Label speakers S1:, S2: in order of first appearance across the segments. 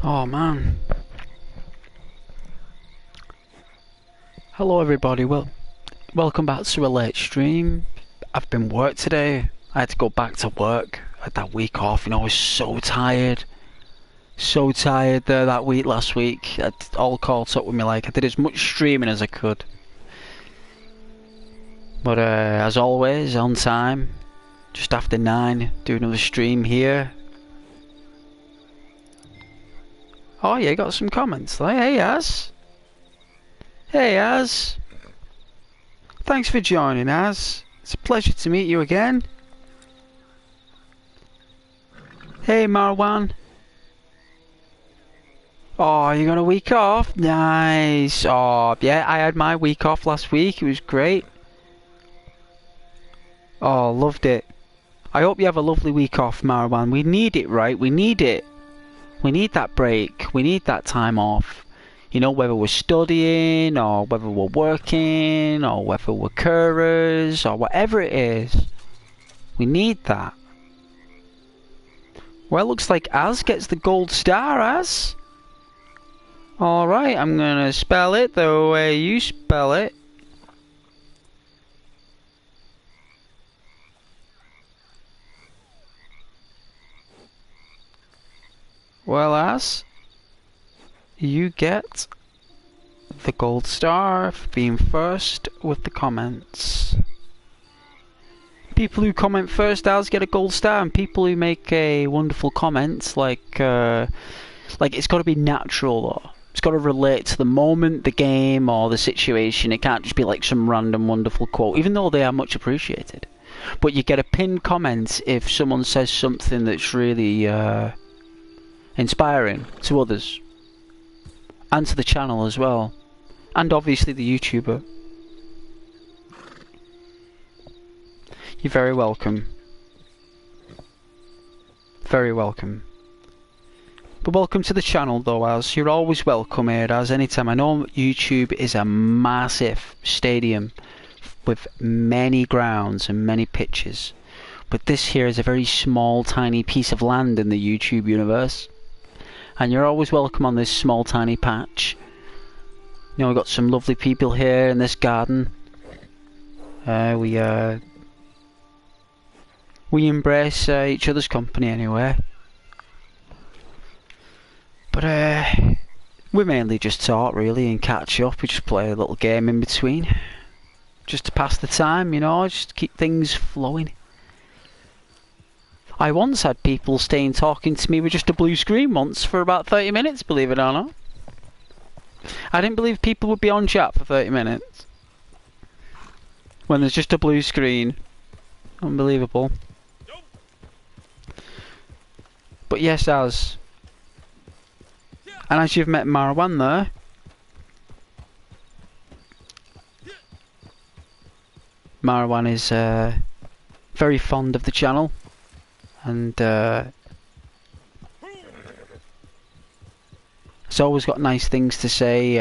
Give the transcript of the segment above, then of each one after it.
S1: Oh man. Hello everybody, welcome back to a late stream. I've been work today. I had to go back to work. I had that week off, you know, I was so tired. So tired there that week last week. I'd all caught up with me, like I did as much streaming as I could. But as always, on time, just after 9, do another stream here. Oh yeah, got some comments. Like, hey Az. Hey Az. Thanks for joining Az. It's a pleasure to meet you again. Hey Marwan. Oh, you got a week off? Nice. Oh, yeah, I had my week off last week. It was great. Oh, loved it. I hope you have a lovely week off, Marwan. We need it, right? We need it. We need that break. We need that time off. You know, whether we're studying, or whether we're working, or whether we're carers, or whatever it is. We need that. Well, looks like Az gets the gold star, Az. Alright, I'm gonna spell it the way you spell it. Well, Az, you get the gold star for being first with the comments. People who comment first, Az, get a gold star, and people who make a wonderful comment, like it's got to be natural though. It's got to relate to the moment, the game, or the situation. It can't just be like some random wonderful quote, even though they are much appreciated. But you get a pinned comment if someone says something that's really inspiring to others. And to the channel as well. And obviously the YouTuber. You're very welcome. Very welcome. But welcome to the channel though, Az. You're always welcome here, Az, anytime. I know YouTube is a massive stadium with many grounds and many pitches. But this here is a very small, tiny piece of land in the YouTube universe. And you're always welcome on this small, tiny patch. You know, we've got some lovely people here in this garden. We embrace each other's company anyway. But we mainly just talk really and catch up. We just play a little game in between. Just to pass the time, you know, just to keep things flowing. I once had people staying talking to me with just a blue screen once for about 30 minutes, believe it or not. I didn't believe people would be on chat for 30 minutes. When there's just a blue screen. Unbelievable. But yes, Az. And as you've met Marwan there. Marwan is very fond of the channel. And has always got nice things to say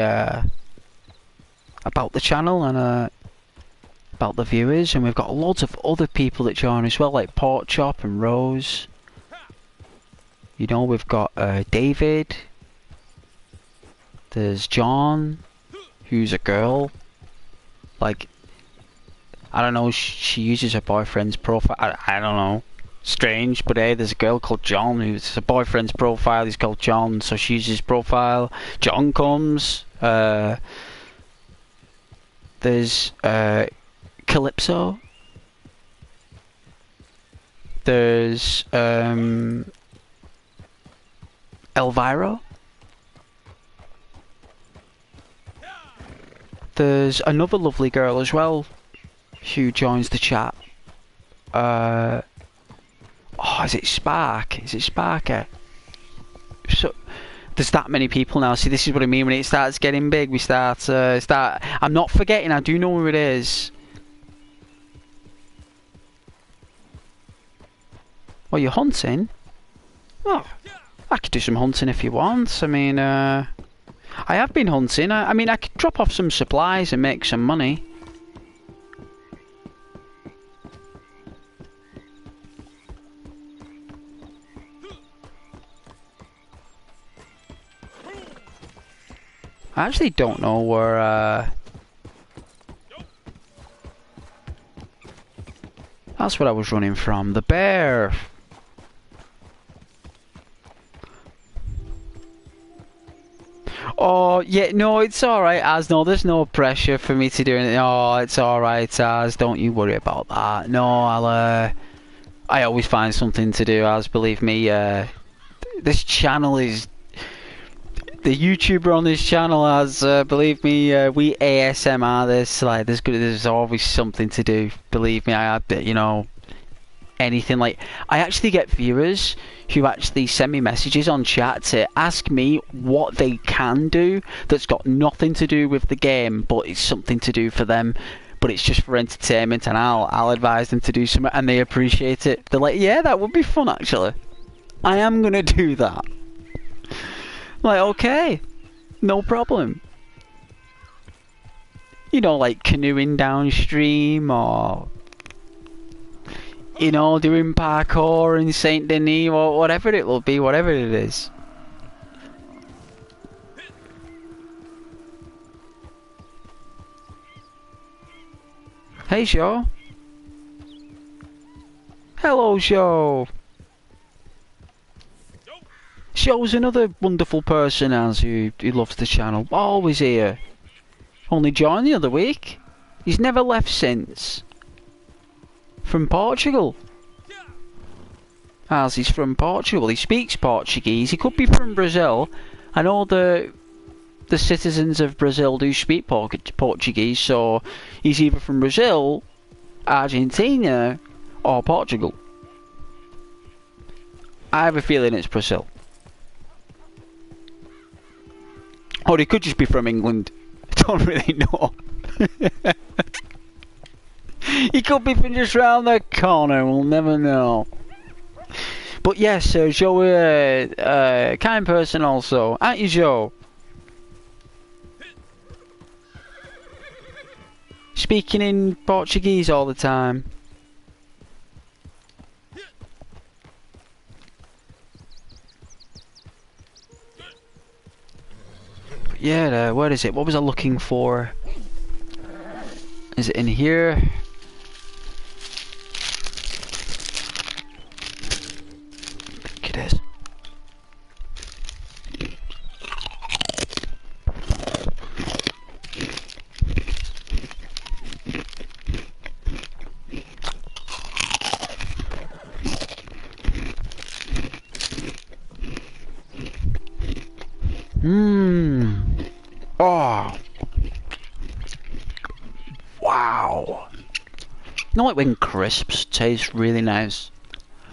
S1: about the channel and about the viewers. And we've got lots of other people that join as well, like Pork Chop and Rose. You know, we've got David. There's John, who's a girl. Like, I don't know, she uses her boyfriend's profile. I don't know. Strange, but hey, there's a girl called John who's her boyfriend's profile. He's called John, so she uses his profile. John comes. There's Calypso. There's Elvira. There's another lovely girl as well who joins the chat. Oh, is it Spark? Is it Sparker? So there's that many people now. See, this is what I mean. When it starts getting big, we start. I'm not forgetting. I do know where it is. Well, you're hunting? Oh, I could do some hunting if you want. I mean, I have been hunting. I mean, I could drop off some supplies and make some money. I actually don't know where, that's what I was running from. The bear. Oh, yeah, no, it's alright, Az. No, there's no pressure for me to do anything. Oh, it's alright, Az. Don't you worry about that. No, I always find something to do, Az. Believe me, this channel is... The YouTuber on this channel has, believe me, we ASMR this. Like, there's always something to do. Believe me, I have, you know, anything. Like, I actually get viewers who actually send me messages on chat to ask me what they can do that's got nothing to do with the game, but it's something to do for them. But it's just for entertainment, and I'll advise them to do something, and they appreciate it. They're like, yeah, that would be fun actually. I am gonna do that. Like, okay, no problem. You know, like canoeing downstream, or you know, doing parkour in Saint Denis, or whatever it will be, whatever it is. Hey, Joe. Hello, Joe. Joe's another wonderful person, as who loves the channel. Always here. Only joined the other week. He's never left since. From Portugal. As he's from Portugal. He speaks Portuguese. He could be from Brazil. I know the citizens of Brazil do speak Portuguese, so he's either from Brazil, Argentina, or Portugal. I have a feeling it's Brazil. Or he could just be from England. I don't really know. He could be from just round the corner. We'll never know. But yes, Joe, kind person also. Aren't you, Joe? Speaking in Portuguese all the time. Yeah, where is it? What was I looking for? Is it in here? I think it is. Oh. Wow. You know, like when crisps taste really nice.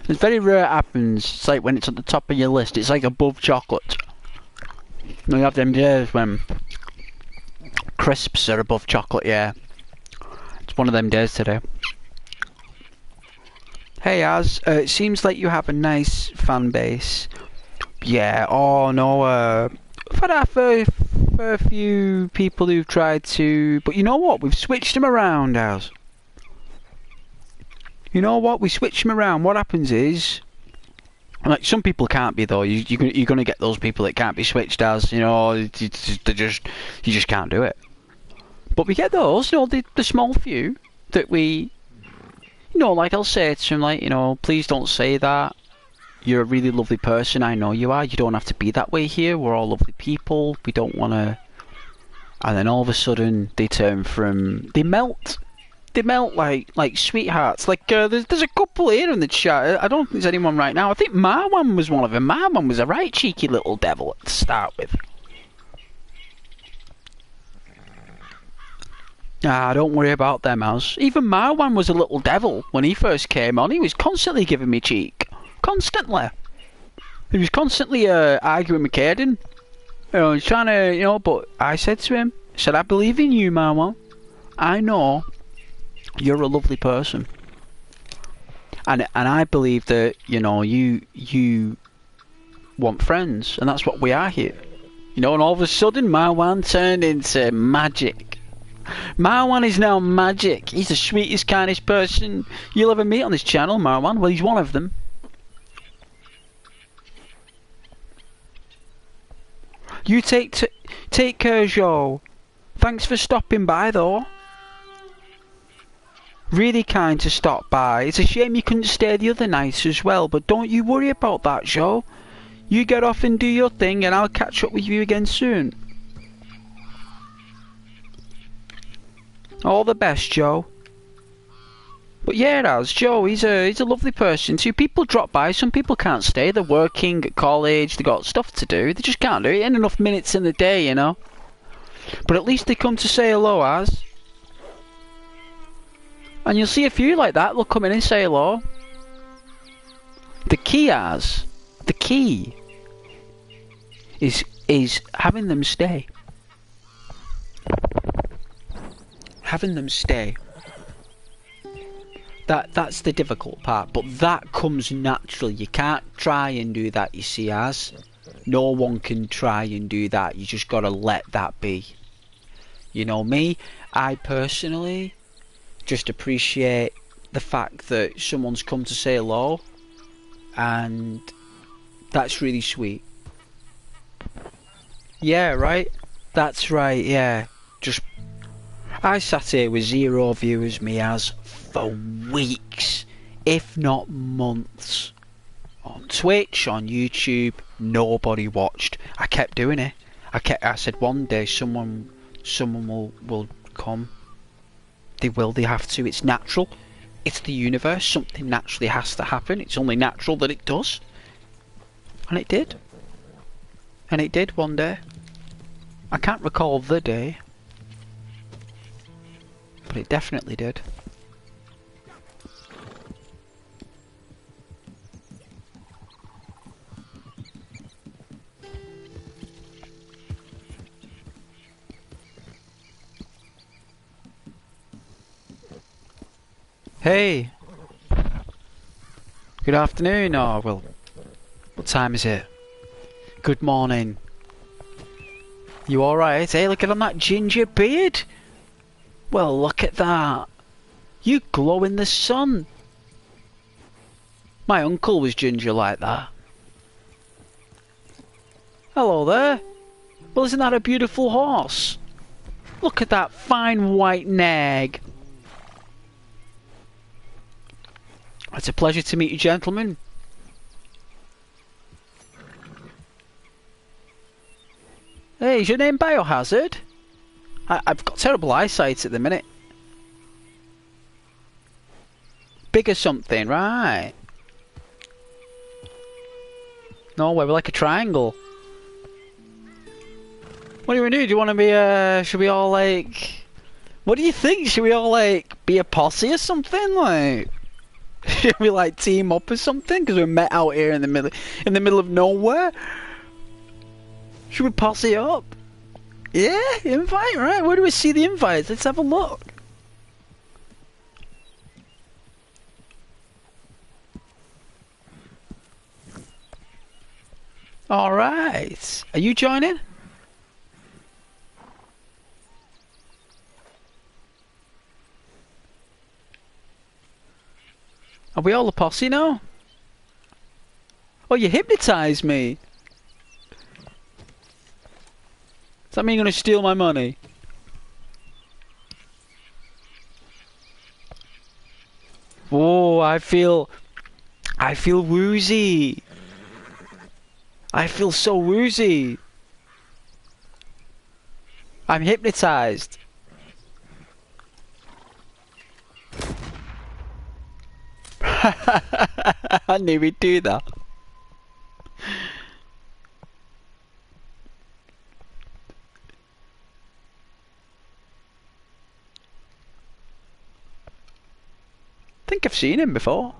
S1: It's very rare it happens. It's like when it's at the top of your list. It's like above chocolate. You have them days when crisps are above chocolate, yeah. It's one of them days today. Hey Az, it seems like you have a nice fan base. Yeah, oh no, I've had a fair few people who've tried to... But you know what? We've switched them around, Az. You know what? We switch them around. What happens is... Like, some people can't be, though. You're going to get those people that can't be switched, as, you know, you just can't do it. But we get those, you know, the small few that we... You know, like, I'll say to them, like, you know, please don't say that. You're a really lovely person, I know you are. You don't have to be that way here. We're all lovely people. We don't want to... And then all of a sudden, they turn from... They melt. They melt like sweethearts. Like, there's a couple here in the chat. I don't think there's anyone right now. I think Marwan was one of them. Marwan was a right cheeky little devil to start with. Ah, don't worry about them, Az. Even Marwan was a little devil when he first came on. He was constantly giving me cheek. Constantly. He was constantly arguing with Caden. He's trying to, but I said to him, I said, I believe in you, Mama. I know you're a lovely person. And I believe that, you want friends, and that's what we are here. And all of a sudden, Marwan turned into magic. Marwan is now magic. He's the sweetest, kindest person you'll ever meet on this channel, Marwan. Well, he's one of them. You take care, Joe. Thanks for stopping by, though. Really kind to stop by. It's a shame you couldn't stay the other night as well, but don't you worry about that, Joe. You get off and do your thing, and I'll catch up with you again soon. All the best, Joe. But yeah, Joe, he's a lovely person too. People drop by, some people can't stay. They're working at college, they got stuff to do. They just can't do it. Ain't enough minutes in the day, But at least they come to say hello, Az. And you'll see a few like that. They'll come in and say hello. The key, Az. The key is having them stay. Having them stay. That's the difficult part, but that comes naturally. You can't try and do that, you see, Az. No one can try and do that. You just gotta let that be. Me, I personally just appreciate the fact that someone's come to say hello, and that's really sweet. Yeah, right? That's right, yeah. I sat here with 0 viewers, me, Az, for weeks, if not months. On Twitch, on YouTube, nobody watched. I kept doing it. I said one day someone will come. They have to. It's natural. It's the universe. Something naturally has to happen. It's only natural that it does. And it did. And it did one day. I can't recall the day. But it definitely did. Hey! Good afternoon, or well, what time is it? Good morning. You alright? Hey, look at that ginger beard! Well, look at that. You glow in the sun. My uncle was ginger like that. Hello there. Well, isn't that a beautiful horse? Look at that fine white nag. It's a pleasure to meet you, gentlemen. Hey, is your name Biohazard? I've got terrible eyesight at the minute. Bigger something, right? No way, we're like a triangle. What do you want to do? Do you want to be, should we all like... What do you think? Should we all like, be a posse or something? Like... Should we like team up or something? Because we're met out here in the middle of nowhere? Should we posse up? Yeah, invite, right? Where do we see the invites? Let's have a look. Alright. Are you joining? Are we all a posse now? Oh, you hypnotised me. Does that mean you're going to steal my money? Oh, I feel woozy. I feel so woozy. I'm hypnotised. I knew we'd do that. I think I've seen him before.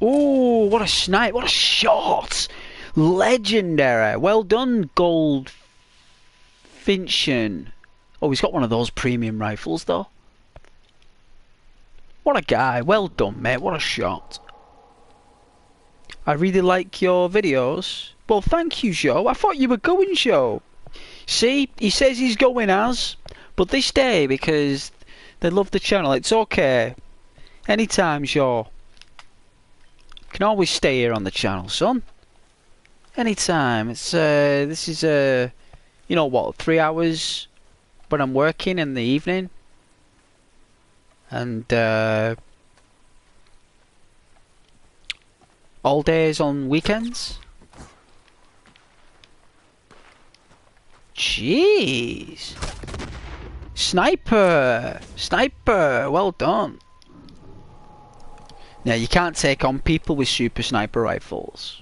S1: Oh, what a snipe! What a shot! Legendary. Well done, Gold Finchen. Oh, he's got one of those premium rifles though. What a guy. Well done, mate. What a shot. I really like your videos. Well, thank you, Joe. I thought you were going, Joe. See, he says he's going as, but they stay because they love the channel. It's okay. Anytime, Joe. You can always stay here on the channel, son. Anytime. It's this is you know what, 3 hours when I'm working in the evening, and all days on weekends. Jeez. Sniper! Sniper! Well done. Now you can't take on people with super sniper rifles.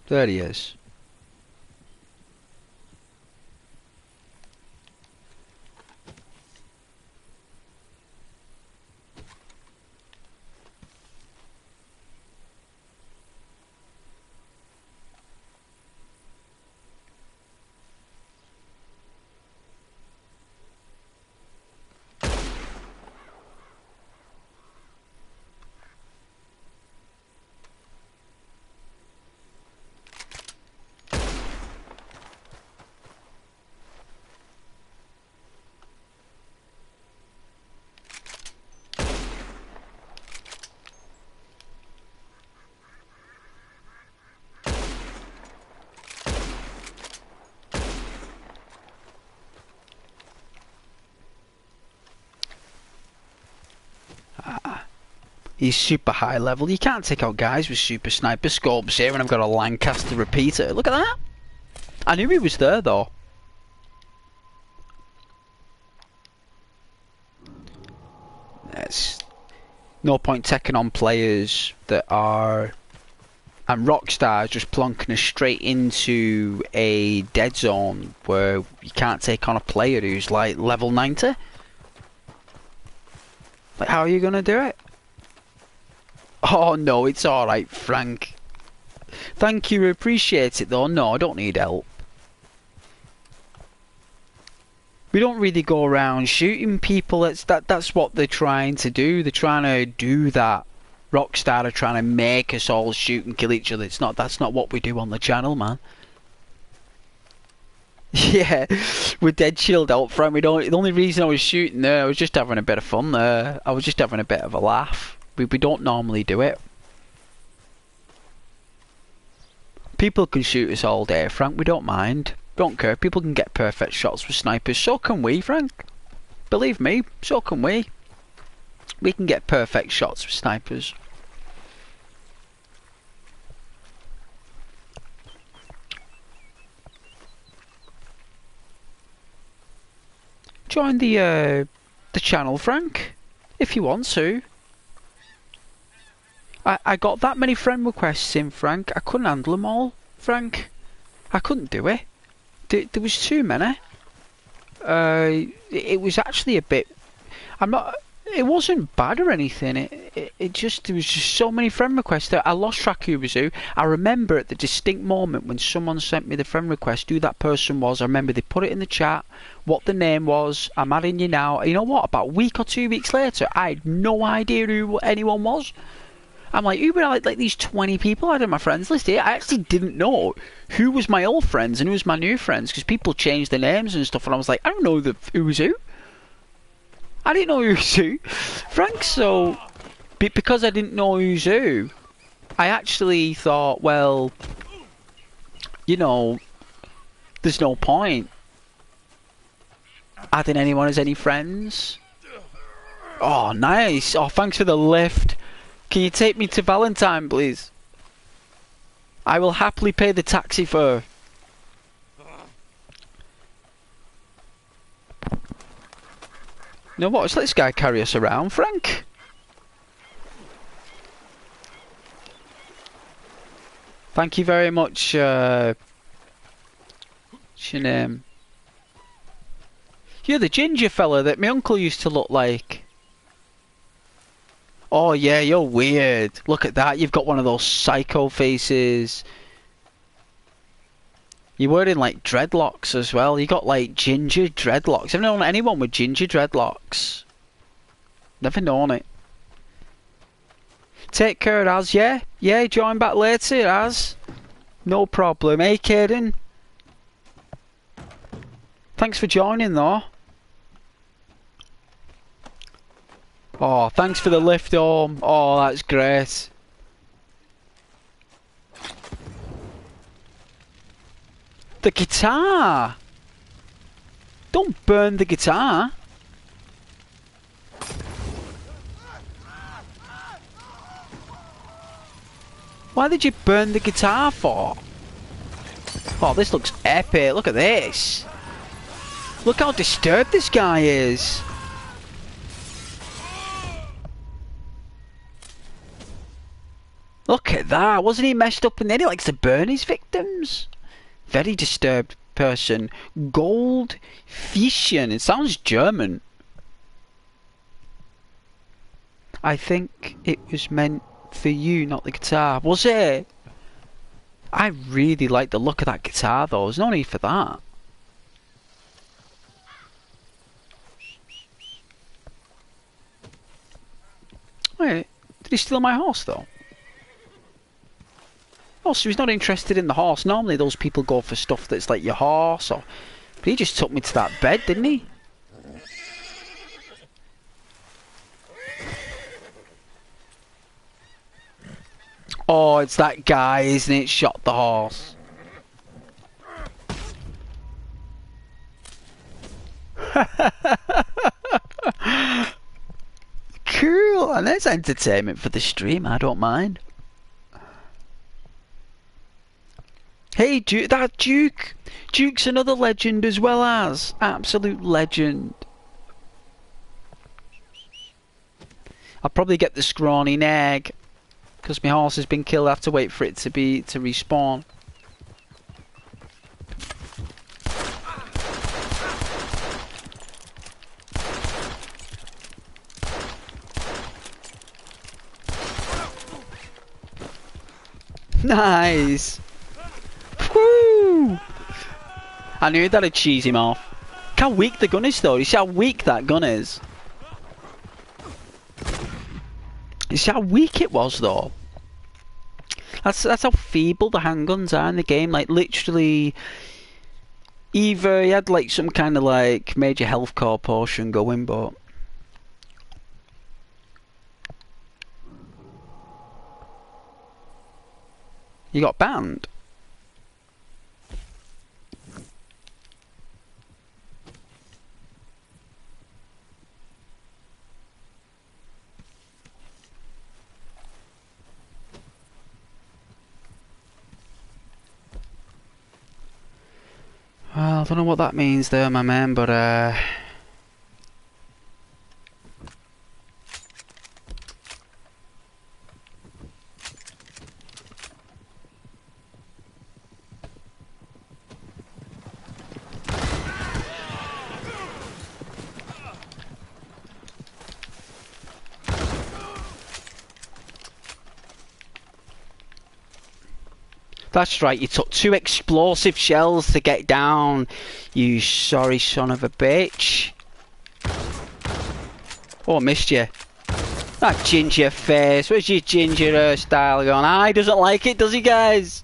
S1: There he is. He's super high level. You can't take out guys with super sniper scopes here, and I've got a Lancaster repeater. Look at that. I knew he was there though. There's no point taking on players that are, and Rockstar just plonking us straight into a dead zone where you can't take on a player who's like level 90. Like, how are you gonna do it? Oh no, it's alright, Frank. Thank you, appreciate it though. No, I don't need help. We don't really go around shooting people. That's what they're trying to do. They're trying to do that. Rockstar are trying to make us all shoot and kill each other. That's not what we do on the channel, man. Yeah, with Dead Shield out front, we don't. The only reason I was shooting there, I was just having a bit of fun there. I was just having a bit of a laugh. We don't normally do it. People can shoot us all day, Frank. We don't mind. Don't care. People can get perfect shots with snipers. So can we, Frank. Believe me, so can we. We can get perfect shots with snipers. Join the channel, Frank, if you want to. I got that many friend requests in, Frank. I couldn't handle them all, Frank. I couldn't do it. There was too many. It was actually a bit. It wasn't bad or anything. It just, there was just so many friend requests that I lost track who was who. I remember at the distinct moment when someone sent me the friend request who that person was. I remember they put it in the chat, what the name was. I'm adding you now. You know what? About a week or 2 weeks later, I had no idea who anyone was. I'm like, who were like these 20 people I had on my friends list here? I actually didn't know who was my old friends and who was my new friends because people changed their names and stuff, and I was like, I don't know who was who. I didn't know who was who, Frank. So, because I didn't know who's who, I actually thought, well, you know, there's no point adding anyone as any friends. Oh, nice. Oh, thanks for the lift. Can you take me to Valentine, please? I will happily pay the taxi fare. You know what? Let's let this guy carry us around, Frank. Thank you very much. What's your name? You're the ginger fella that my uncle used to look like. Oh yeah, you're weird. Look at that, you've got one of those psycho faces. You're wearing like dreadlocks as well. You got like ginger dreadlocks. I've never known anyone with ginger dreadlocks. Never known it. Take care, Az. Yeah, yeah. Join back later, Az. No problem. Hey, Caden. Thanks for joining, though. Oh, thanks for the lift home. Oh, that's great. The guitar. Don't burn the guitar. Why did you burn the guitar for? Oh, this looks epic. Look at this. Look how disturbed this guy is. Look at that. Wasn't he messed up in there? He likes to burn his victims. Very disturbed person. Gold Fischen. It sounds German. I think it was meant for you, not the guitar. Was it? I really like the look of that guitar though. There's no need for that. Wait, did he steal my horse though? Oh, so he's not interested in the horse. Normally those people go for stuff that's like your horse or... But he just took me to that bed, didn't he? Oh, it's that guy, isn't it? Shot the horse. Cool, and there's entertainment for the stream. I don't mind. Hey, that Duke. Duke's another legend as well as absolute legend. I'll probably get the scrawny nag. Because my horse has been killed, I have to wait for it to respawn. Nice! Woo! I knew that'd cheese him off. Look how weak the gun is though, you see how weak that gun is? You see how weak it was though? That's how feeble the handguns are in the game. Like literally, either he had like some kind of like major health core potion going, but you got banned. Well, I don't know what that means there, my man, but that's right, you took 2 explosive shells to get down, you sorry son of a bitch. Oh, I missed you. That ginger face, where's your ginger hairstyle gone? Ah, he doesn't like it, does he, guys?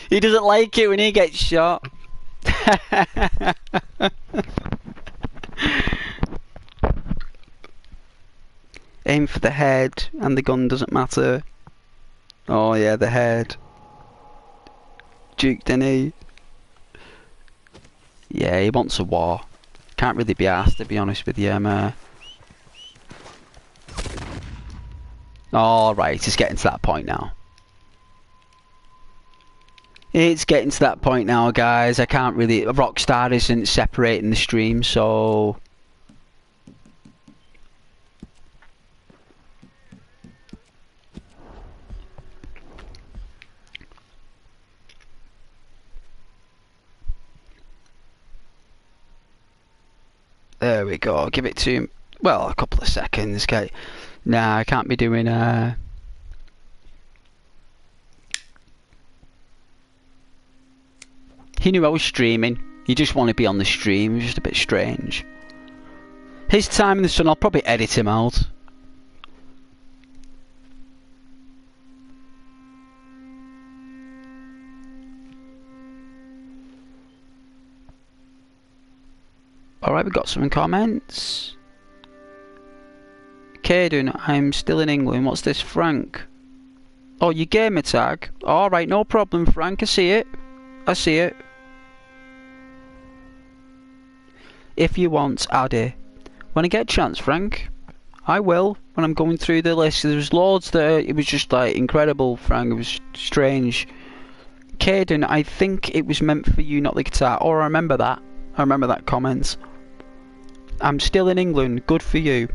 S1: He doesn't like it when he gets shot. Aim for the head, and the gun doesn't matter. Oh yeah, the head. Duke, didn't he? Yeah, he wants a war. Can't really be asked, to be honest with you. Alright, it's getting to that point now. It's getting to that point now, guys. I can't really... Rockstar isn't separating the stream, so... we go. Give it to him. Well, a couple of seconds. Okay. Nah, I can't be doing. He knew I was streaming. He just wanted to be on the stream. It was just a bit strange. His time in the sun. I'll probably edit him out. Alright, we got some comments. Caden, I'm still in England. What's this, Frank? Oh, your gamer tag? Alright, no problem, Frank. I see it. I see it. If you want, Addy. When I get a chance, Frank, I will. When I'm going through the list, there's loads that it was just like incredible, Frank. It was strange. Caden, I think it was meant for you, not the guitar. Oh, I remember that. I remember that comment. I'm still in England. Good for you.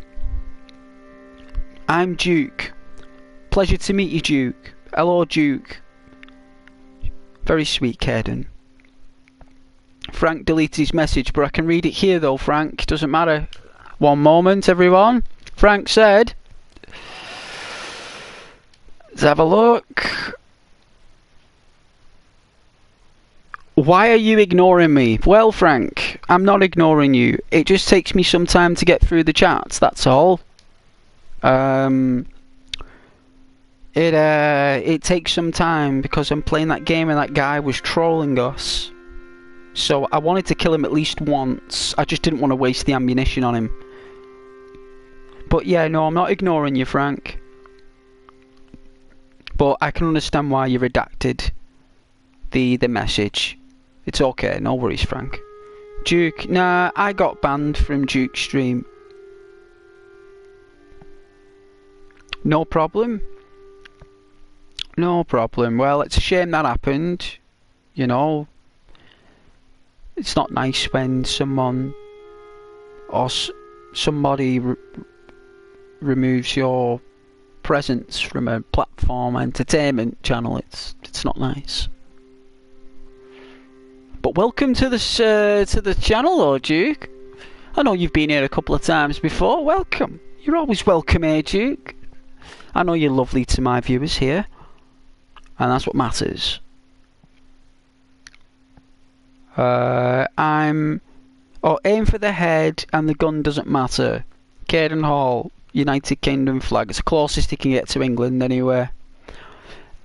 S1: I'm Duke. Pleasure to meet you, Duke. Hello, Duke. Very sweet, Caden. Frank deleted his message, but I can read it here though, Frank. Doesn't matter. One moment, everyone. Frank said... Let's have a look. Why are you ignoring me? Well, Frank, I'm not ignoring you. It just takes me some time to get through the chats, that's all. It takes some time because I'm playing that game and that guy was trolling us. So I wanted to kill him at least once. I just didn't want to waste the ammunition on him. But yeah, no, I'm not ignoring you, Frank. But I can understand why you redacted the message. It's okay, no worries, Frank. Duke, nah, I got banned from Duke's stream. No problem. No problem. Well, it's a shame that happened. You know, it's not nice when someone or somebody removes your presence from a platform entertainment channel. It's not nice. But welcome to the channel, though, Duke. I know you've been here a couple of times before. Welcome. You're always welcome here, Duke. I know you're lovely to my viewers here, and that's what matters. Aim for the head, and the gun doesn't matter. Caden Hall, United Kingdom flag. It's the closest he can get to England, anyway.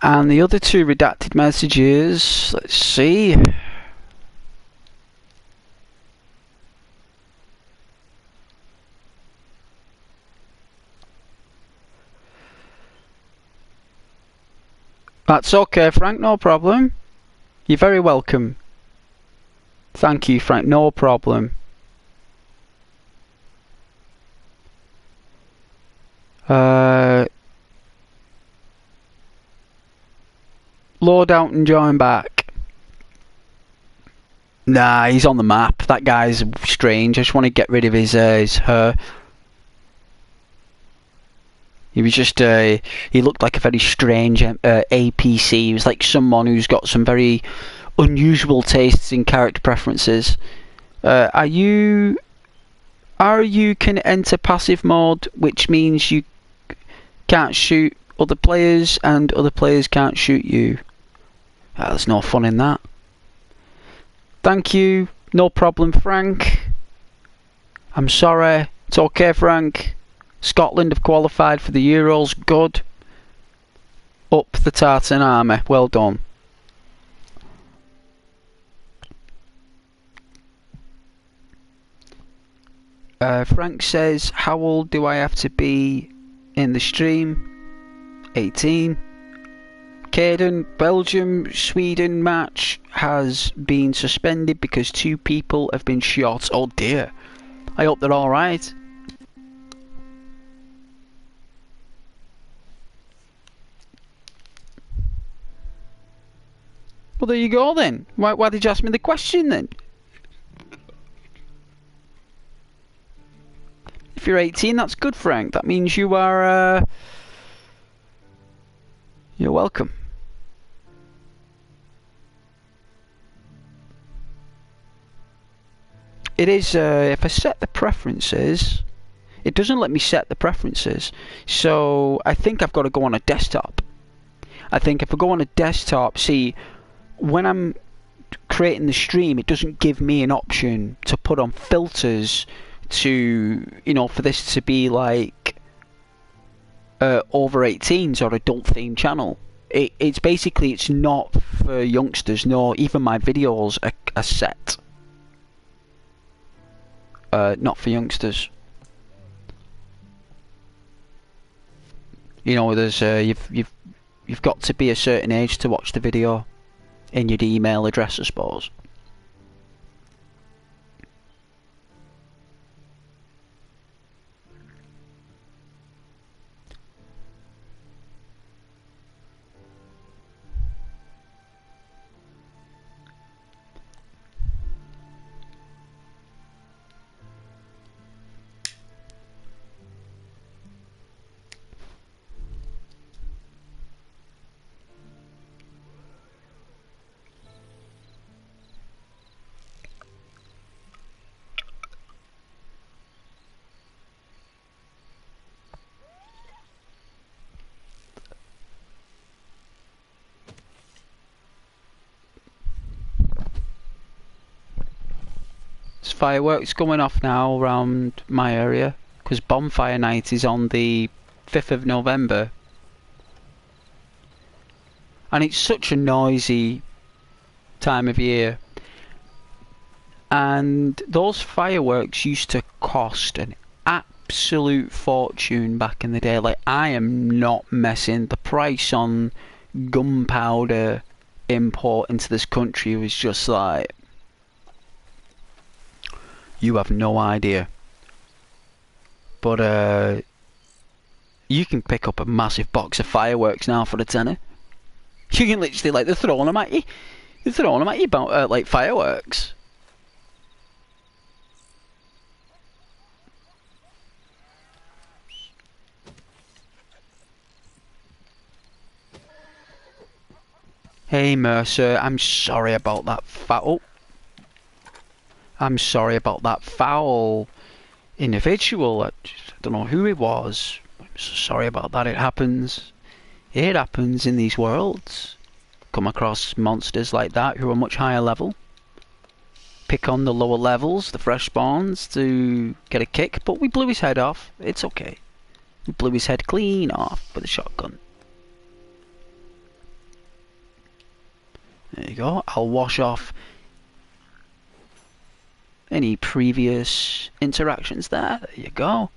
S1: And the other two redacted messages. Let's see. That's okay, Frank, no problem. You're very welcome. Thank you, Frank, no problem. Load out and join back. Nah, he's on the map. That guy's strange. I just want to get rid of his hair. He was just, he looked like a very strange APC. He was like someone who's got some very unusual tastes in character preferences. Are you can enter passive mode, which means you can't shoot other players and other players can't shoot you. There's no fun in that. Thank you. No problem, Frank. I'm sorry. It's okay, Frank. Scotland have qualified for the Euros. Good. Up the Tartan Army. Well done. Frank says, how old do I have to be in the stream? 18. Caden, Belgium-Sweden match has been suspended because 2 people have been shot. Oh dear. I hope they're alright. Well, there you go then. Why did you ask me the question then? If you're 18, that's good, Frank. That means you are... You're welcome. It is, if I set the preferences, it doesn't let me set the preferences. So I think I've got to go on a desktop. I think if I go on a desktop, see, when I'm creating the stream, it doesn't give me an option to put on filters to, you know, for this to be like over 18s or adult themed channel. It's basically, it's not for youngsters. No, even my videos are set. Not for youngsters. You know, there's you've got to be a certain age to watch the video in your email address, I suppose. There's fireworks going off now around my area because bonfire night is on the 5th of November. And it's such a noisy time of year. And those fireworks used to cost an absolute fortune back in the day. Like, I am not messing. The price on gunpowder import into this country was just like, you have no idea. But you can pick up a massive box of fireworks now for a tenner. You can literally, like, they're throwing them at you. They're throwing them at you about like fireworks. Hey Mercer, I'm sorry about that foul. I'm sorry about that foul individual. I don't know who it was. I'm so sorry about that. It happens. It happens in these worlds. Come across monsters like that who are much higher level. Pick on the lower levels, the fresh spawns, to get a kick. But we blew his head off. It's okay. We blew his head clean off with a shotgun. There you go. I'll wash off any previous interactions there. There you go.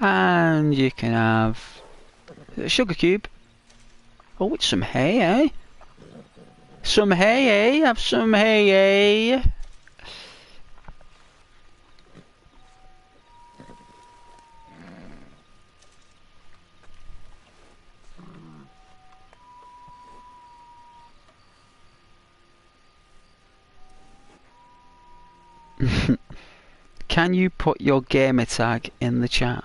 S1: And you can have a sugar cube. Oh, it's some hay, eh? Some hay, eh? Have some hay, eh? Can you put your gamer tag in the chat?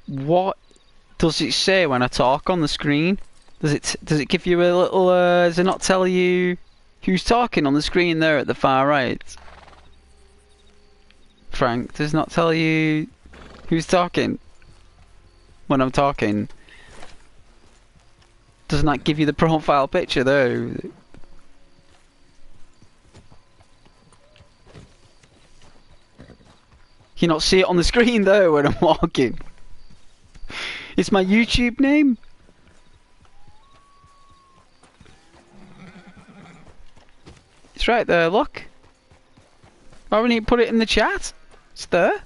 S1: What does it say when I talk on the screen? Does it give you a little does it not tell you who's talking on the screen there at the far right? Frank, does it not tell you who's talking when I'm talking? Doesn't that give you the profile picture though? You not see it on the screen though when I'm walking. It's my YouTube name. It's right there, look. Why wouldn't you put it in the chat? It's there.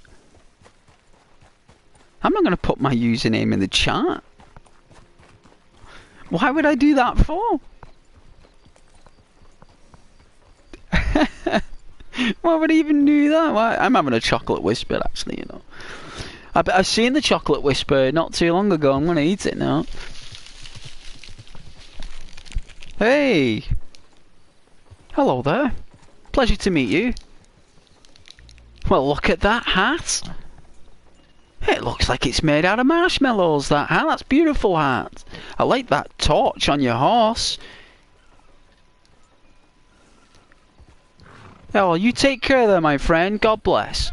S1: I'm not going to put my username in the chat. Why would I do that for? Why would I even do that? Why? I'm having a chocolate whisper, actually, you know. I've seen the chocolate whisper not too long ago. I'm going to eat it now. Hey! Hello there. Pleasure to meet you. Well, look at that hat. It looks like it's made out of marshmallows, that hat. That's beautiful hat. I like that torch on your horse. Oh, you take care there, my friend. God bless.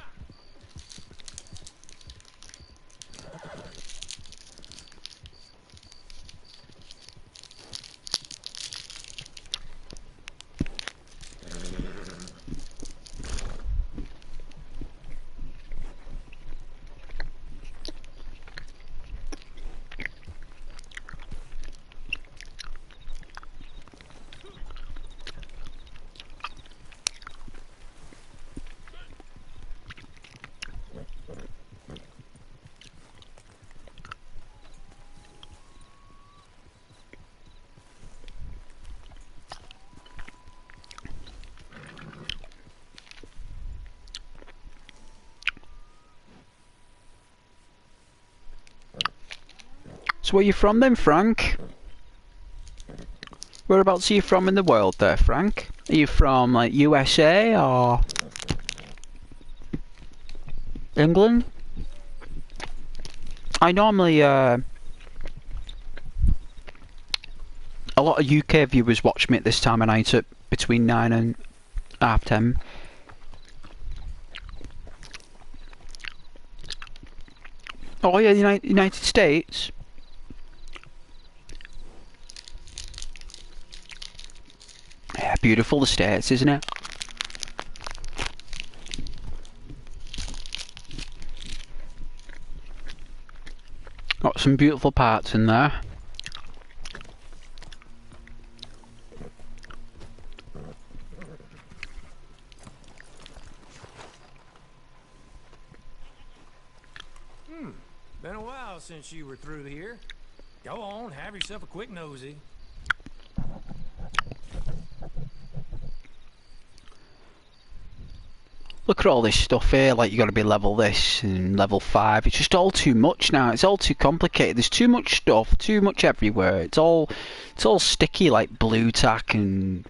S1: So where are you from then, Frank? Whereabouts are you from in the world there, Frank? Are you from, like, USA or England? I normally, a lot of UK viewers watch me at this time of night at between 9 and half 10. Oh yeah, United States. Yeah, beautiful, the States, isn't it? Got some beautiful parts in there.
S2: Been a while since you were through here. Go on, have yourself a quick nosy.
S1: Look at all this stuff here, like you got to be level this and level 5. It's just all too much now. It's all too complicated. There's too much stuff, too much everywhere. It's all sticky, like blue tack, and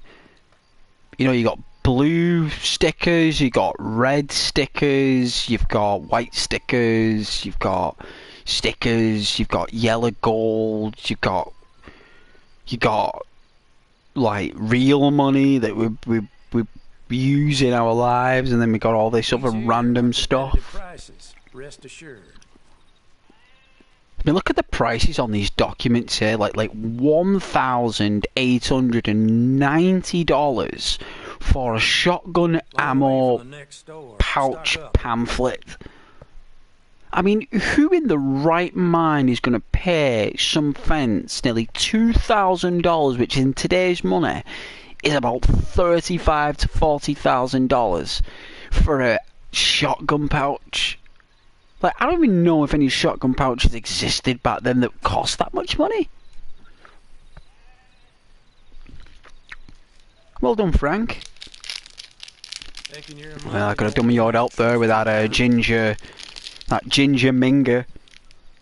S1: you know, you got blue stickers, you got red stickers, you've got white stickers, you've got stickers, you've got yellow gold, you got like real money that we use in our lives, and then we got all this other random stuff.
S2: Rest assured.
S1: I mean, look at the prices on these documents here, like $1,890 for a shotgun ammo pouch pamphlet. I mean, who in the right mind is going to pay some fence nearly $2,000, which in today's money is about $35,000 to $40,000 for a shotgun pouch? Like, I don't even know if any shotgun pouches existed back then that cost that much money. Well done, Frank. Well, I could have done my odd help there with that ginger minger,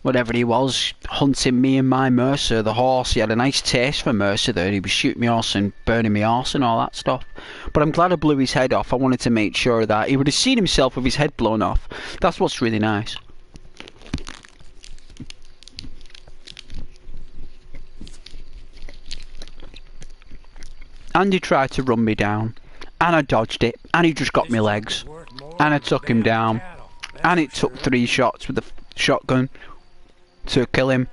S1: whatever he was, hunting me and my Mercer, the horse. He had a nice taste for Mercer there. He was shooting me horse and burning me horse and all that stuff. But I'm glad I blew his head off. I wanted to make sure that he would have seen himself with his head blown off. That's what's really nice. Andy tried to run me down, and I dodged it, and he just got me legs, and I took him down, and it took 3 shots with the shotgun to kill him.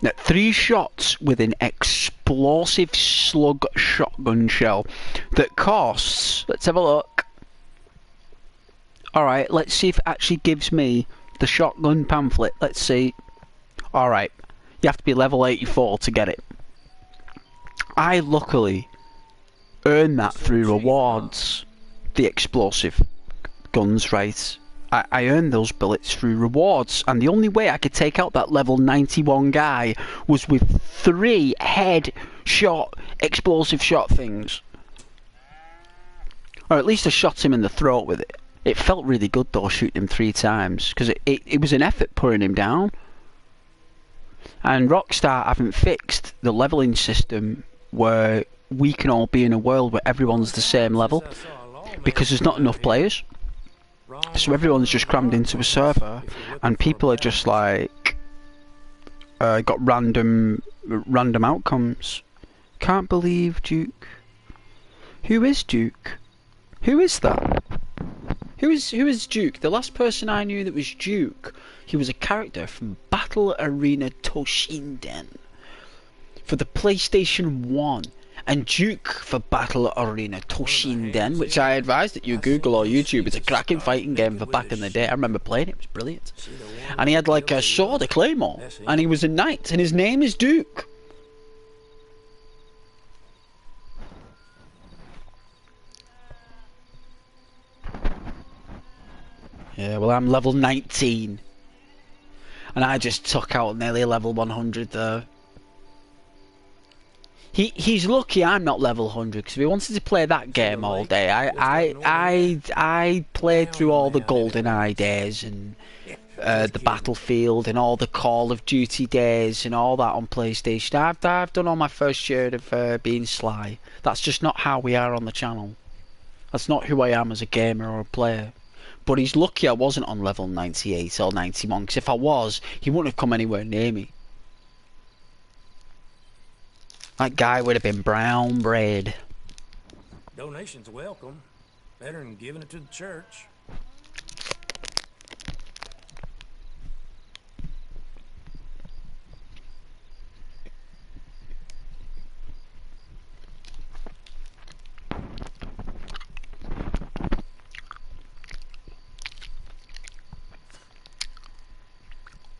S1: Now, 3 shots with an explosive slug shotgun shell that costs, let's have a look. Alright, let's see if it actually gives me the shotgun pamphlet. Let's see. Alright, you have to be level 84 to get it. I luckily earned that through rewards. The explosive guns, right? I earned those bullets through rewards, and the only way I could take out that level 91 guy was with 3 head shot explosive shot things. Or at least I shot him in the throat with it. It felt really good though, shooting him 3 times, because it was an effort putting him down. And Rockstar haven't fixed the leveling system where we can all be in a world where everyone's the same level, because there's not enough players.
S2: Wrong
S1: So everyone's just crammed into a server, and people are just like got random outcomes. Can't believe Duke. Who is Duke? Who is that? Who is Duke? The last person I knew that was Duke, he was a character from Battle Arena Toshinden for the PlayStation 1. And Duke for Battle Arena Toshinden, which I advise that you Google or YouTube. It's a cracking fighting game for back in the day. I remember playing it, it was brilliant. And he had like a sword, a claymore, and he was a knight, and his name is Duke. Yeah, well, I'm level 19. And I just took out nearly level 100 there. He's lucky I'm not level 100, because if he wanted to play that game all day, I played through all the GoldenEye days and the Battlefield and all the Call of Duty days and all that on PlayStation. I've done all my first share of being sly. That's just not how we are on the channel. That's not who I am as a gamer or a player. But he's lucky I wasn't on level 98 or 91, because if I was, he wouldn't have come anywhere near me. That guy would have been brown bread.
S2: Donations welcome. Better than giving it to the church.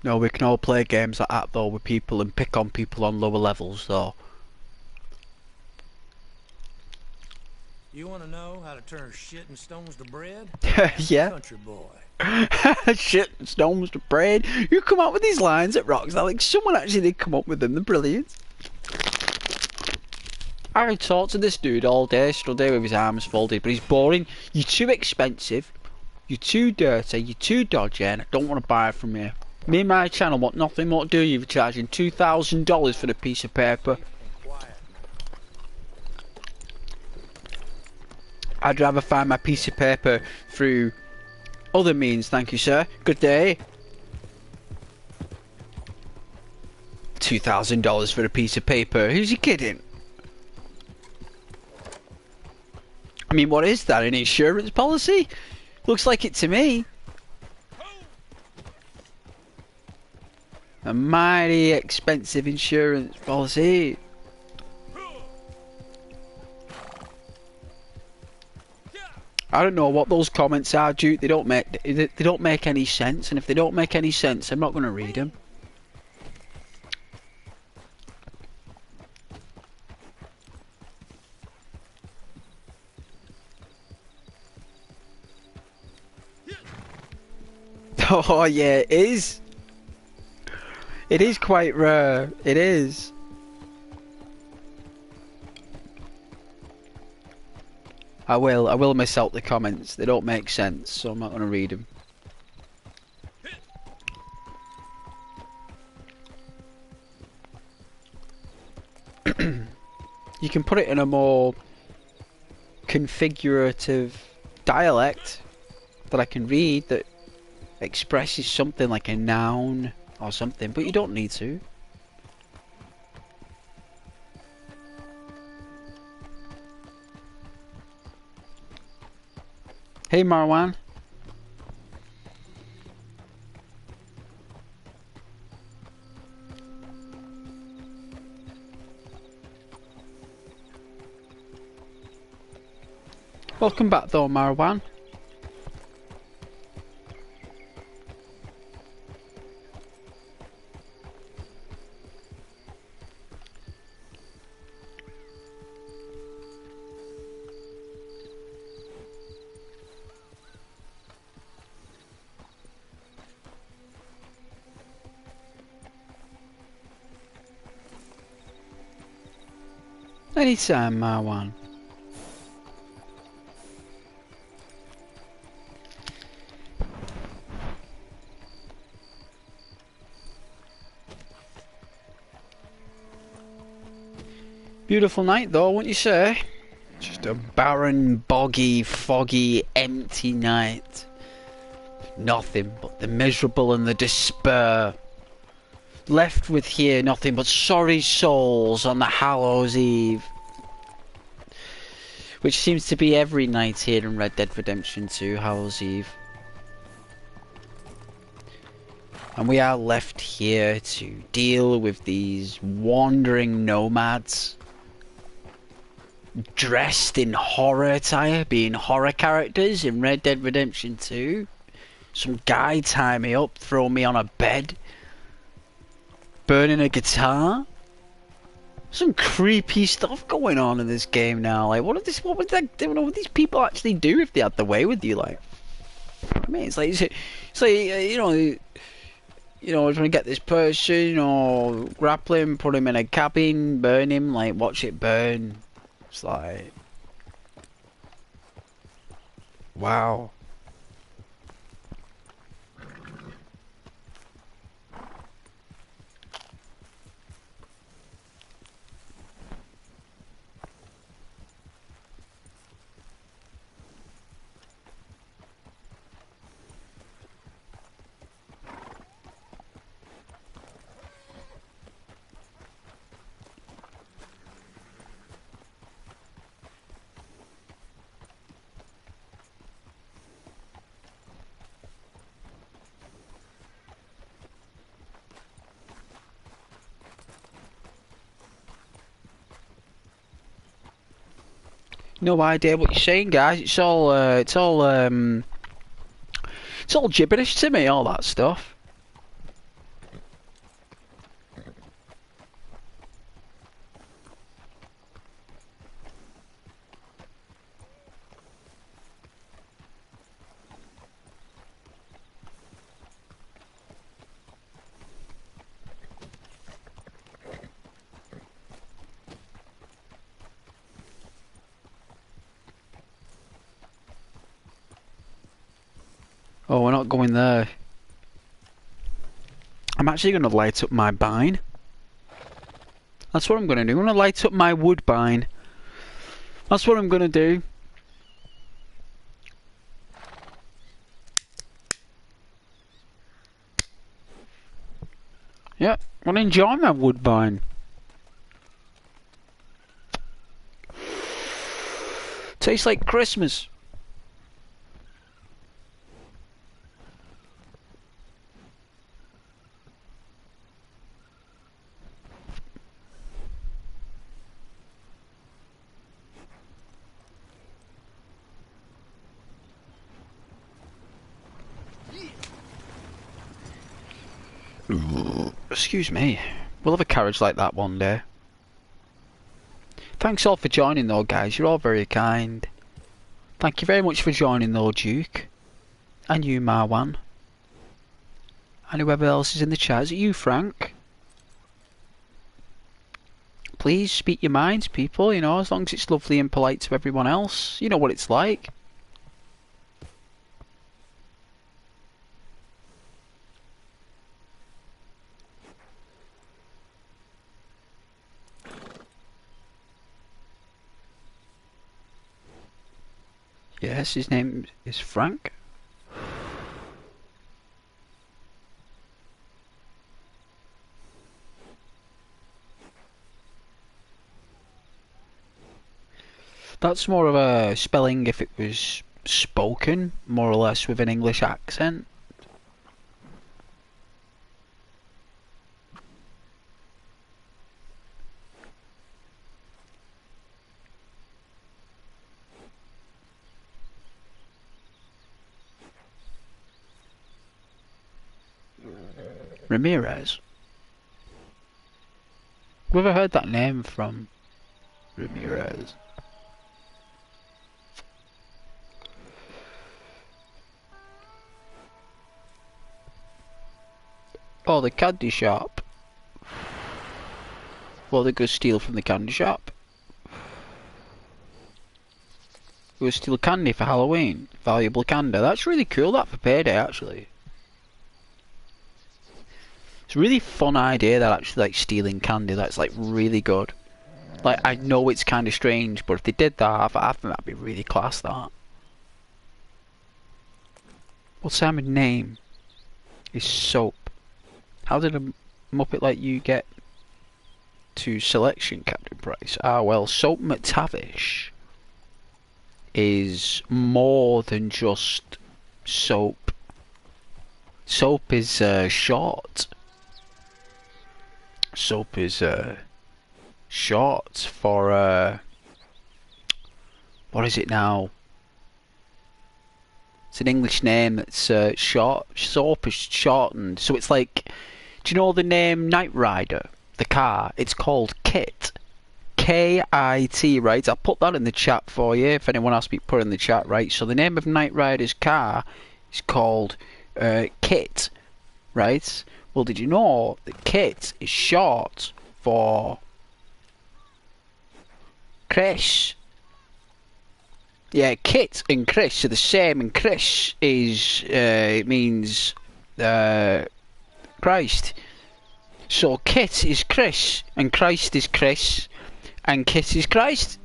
S1: No, we can all play games like that though with people and pick on people on lower levels though.
S2: You want to know how to turn shit and stones to bread?
S1: Yeah.
S2: Country boy.
S1: Shit and stones to bread. You come up with these lines at Rocks. Like someone actually did come up with them. They're brilliant. I talked to this dude all day, stood there with his arms folded, but he's boring. You're too expensive. You're too dirty. You're too dodgy, and I don't want to buy it from you. Me and my channel want nothing more to do with you for charging $2,000 for a piece of paper. I'd rather find my piece of paper through other means, thank you, sir. Good day. $2,000 for a piece of paper. Who's he kidding? I mean, what is that? An insurance policy? Looks like it to me. A mighty expensive insurance policy. I don't know what those comments are, Duke. They don't make any sense, and if they don't make any sense, I'm not going to read them. Oh yeah, it is. It is quite rare. It is. I will miss out the comments. They don't make sense, so I'm not going to read them. You can put it in a more configurative dialect that I can read that expresses something like a noun or something, but you don't need to. Hey Marwan. Welcome back though, Marwan. Anytime, Marwan. Beautiful night though, wouldn't you say? Just a barren, boggy, foggy, empty night. Nothing but the miserable and the despair. Left with here nothing but sorry souls on the Hallows Eve. Which seems to be every night here in Red Dead Redemption 2, Hallows Eve. And we are left here to deal with these wandering nomads. Dressed in horror attire, being horror characters in Red Dead Redemption 2. Some guy tie me up, throw me on a bed. Burning a guitar. Some creepy stuff going on in this game now. Like, what would these people actually do if they had the way with you? Like, I mean, it's like trying to get this person or grapple him, put him in a cabin, burn him, like, watch it burn. It's like, wow. No idea what you're saying, guys. It's all gibberish to me, all that stuff. Oh, we're not going there. I'm actually going to light up my bine. That's what I'm going to do. I'm going to light up my woodbine. That's what I'm going to do. Yeah, I'm going to enjoy my woodbine. Tastes like Christmas. Excuse me. We'll have a carriage like that one day. Thanks all for joining though, guys. You're all very kind. Thank you very much for joining though, Duke. And you, Marwan. And whoever else is in the chat. Is it you, Frank? Please speak your minds, people, you know, as long as it's lovely and polite to everyone else. You know what it's like. Yes, his name is Frank. That's more of a spelling if it was spoken, more or less with an English accent. Ramirez. Have you ever heard that name from Ramirez? Oh, the candy shop. Well, they go steal from the candy shop. Go steal candy for Halloween. Valuable candy. That's really cool, that, for payday, actually. It's a really fun idea, that, actually, like, stealing candy. That's, like, really good. Like, I know it's kind of strange, but if they did that, I think that'd be really class, that. What Simon's name is Soap? How did a Muppet like you get to selection, Captain Price? Ah, well, Soap McTavish is more than just soap. Soap is short. Soap is short for what is it now? It's an English name that's short. Soap is shortened, so it's like, do you know the name Knight Rider, the car? It's called Kit. K-I-T, right? I'll put that in the chat for you if anyone asks me to put it in the chat, right? So the name of Knight Rider's car is called Kit, right? Well, did you know that Kit is short for Chris? Yeah, Kit and Chris are the same, and Chris is it means Christ. So Kit is Chris, and Christ is Chris, and Kit is Christ.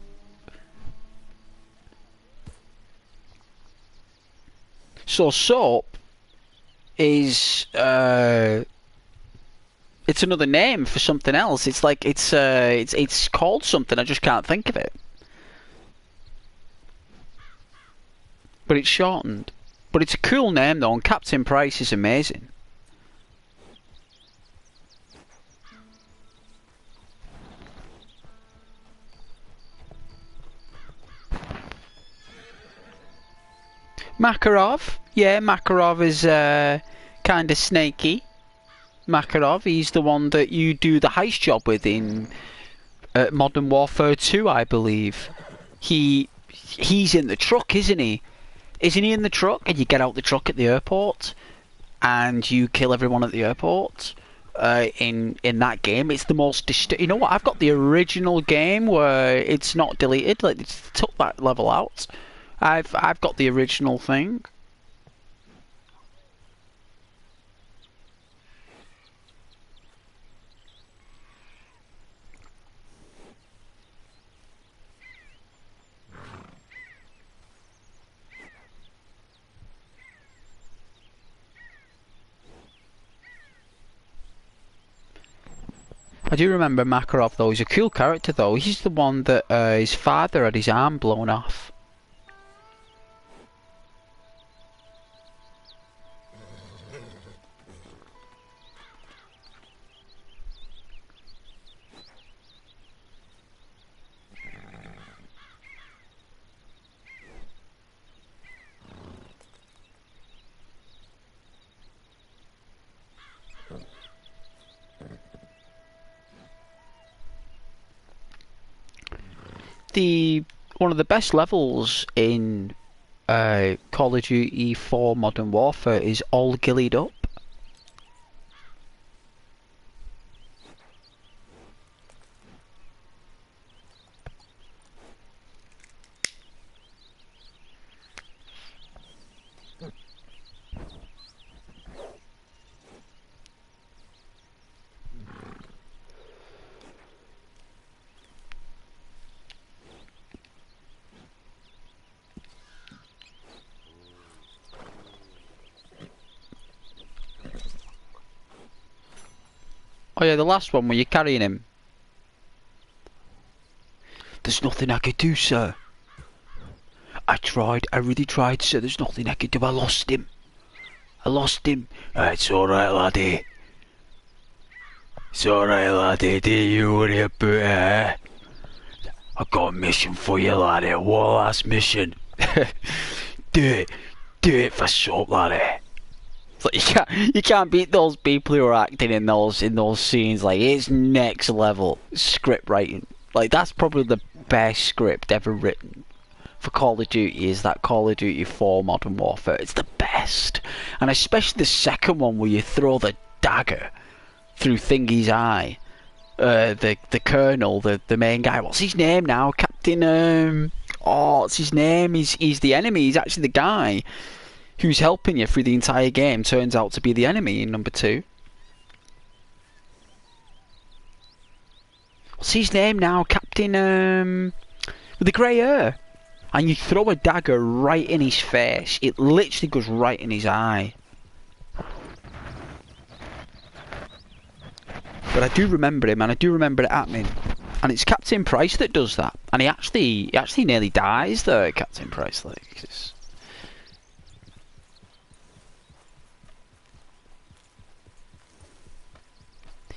S1: So soap is it's another name for something else. It's like it's called something. I just can't think of it. But it's shortened. But it's a cool name though, and Captain Price is amazing. Makarov, yeah, Makarov is kind of snaky. Makarov, he's the one that you do the heist job with in Modern Warfare 2, I believe. He's in the truck, isn't he? Isn't he in the truck? And you get out the truck at the airport, and you kill everyone at the airport. In that game, it's the most you know what? I've got the original game where it's not deleted. Like, they took that level out. I've got the original thing. I do remember Makarov though. He's a cool character though. He's the one that his father had his arm blown off. One of the best levels in Call of Duty 4 Modern Warfare is all gillied up. Oh yeah, the last one where you're carrying him. There's nothing I could do, sir. I really tried, sir. There's nothing I could do. I lost him. It's alright, laddie. It's alright, laddie. Do you worry about it? I've got a mission for you, laddie. One last mission. Do it for soap, laddie. Like, you can't beat those people who are acting in those scenes. Like, it's next level script writing. Like, that's probably the best script ever written for Call of Duty. Is that Call of Duty 4 Modern Warfare? It's the best, and especially the second one where you throw the dagger through Thingy's eye. The colonel, the main guy. What's his name now? Captain. What's his name? He's the enemy. He's actually the guy who's helping you through the entire game. Turns out to be the enemy in number 2. What's his name now? Captain with the grey hair. and you throw a dagger right in his face. It literally goes right in his eye. But I do remember him, and I do remember it happening. And it's Captain Price that does that. And he actually nearly dies there, Captain Price. Like, it's...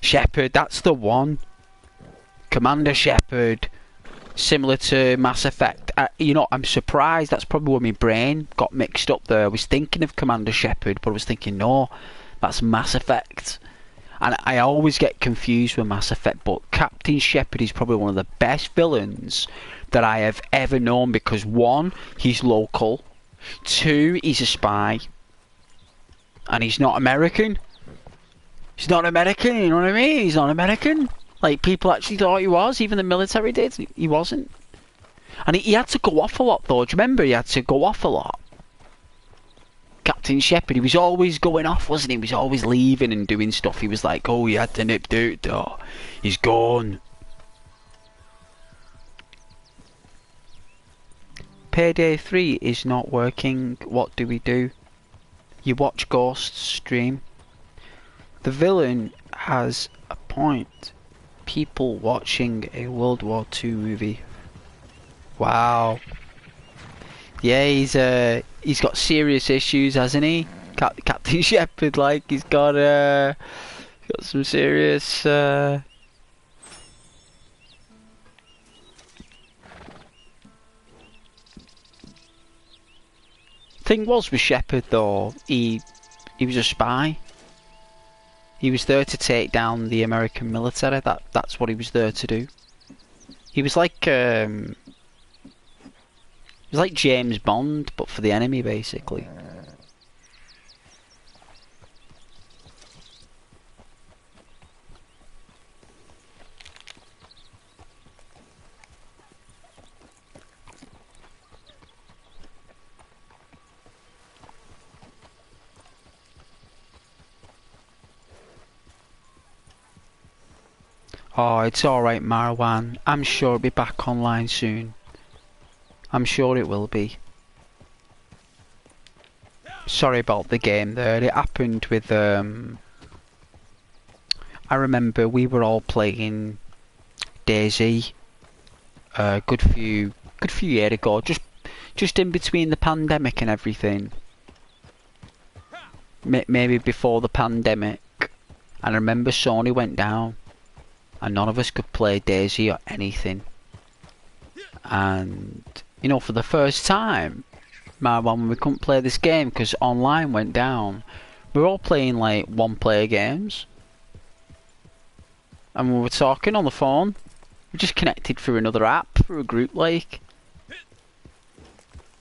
S1: Shepard, that's the one. Commander Shepard. Similar to Mass Effect. You know, I'm surprised. That's probably where my brain got mixed up there. I was thinking of Commander Shepard, but I was thinking, no, that's Mass Effect. And I always get confused with Mass Effect, but Captain Shepard is probably one of the best villains that I have ever known, because one, he's local, two, he's a spy, and he's not American. He's not American, you know what I mean? He's not American. Like, people actually thought he was, even the military did. He wasn't. And he had to go off a lot, though. Do you remember he had to go off a lot? Captain Shepard, he was always going off, wasn't he? He was always leaving and doing stuff. He was like, oh, he had to nip out, though. He's gone. Payday 3 is not working. What do we do? You watch Ghosts stream. The villain has a point. People watching a World War II movie. Wow. Yeah, he's got serious issues, hasn't he? Captain Shepard, like, he's got some serious thing was with Shepard, though, he was a spy. He was there to take down the American military. That's what he was there to do. He was like James Bond, but for the enemy, basically. Oh, it's alright, Marwan. I'm sure it'll be back online soon. I'm sure it will be. Sorry about the game there. It happened with I remember we were all playing DayZ a good few years ago, just in between the pandemic and everything. Maybe before the pandemic. And I remember Sony went down and none of us could play DayZ or anything. And you know, for the first time, when we couldn't play this game because online went down, we were all playing like one-player games, and we were talking on the phone. We just connected through another app, through a group, like,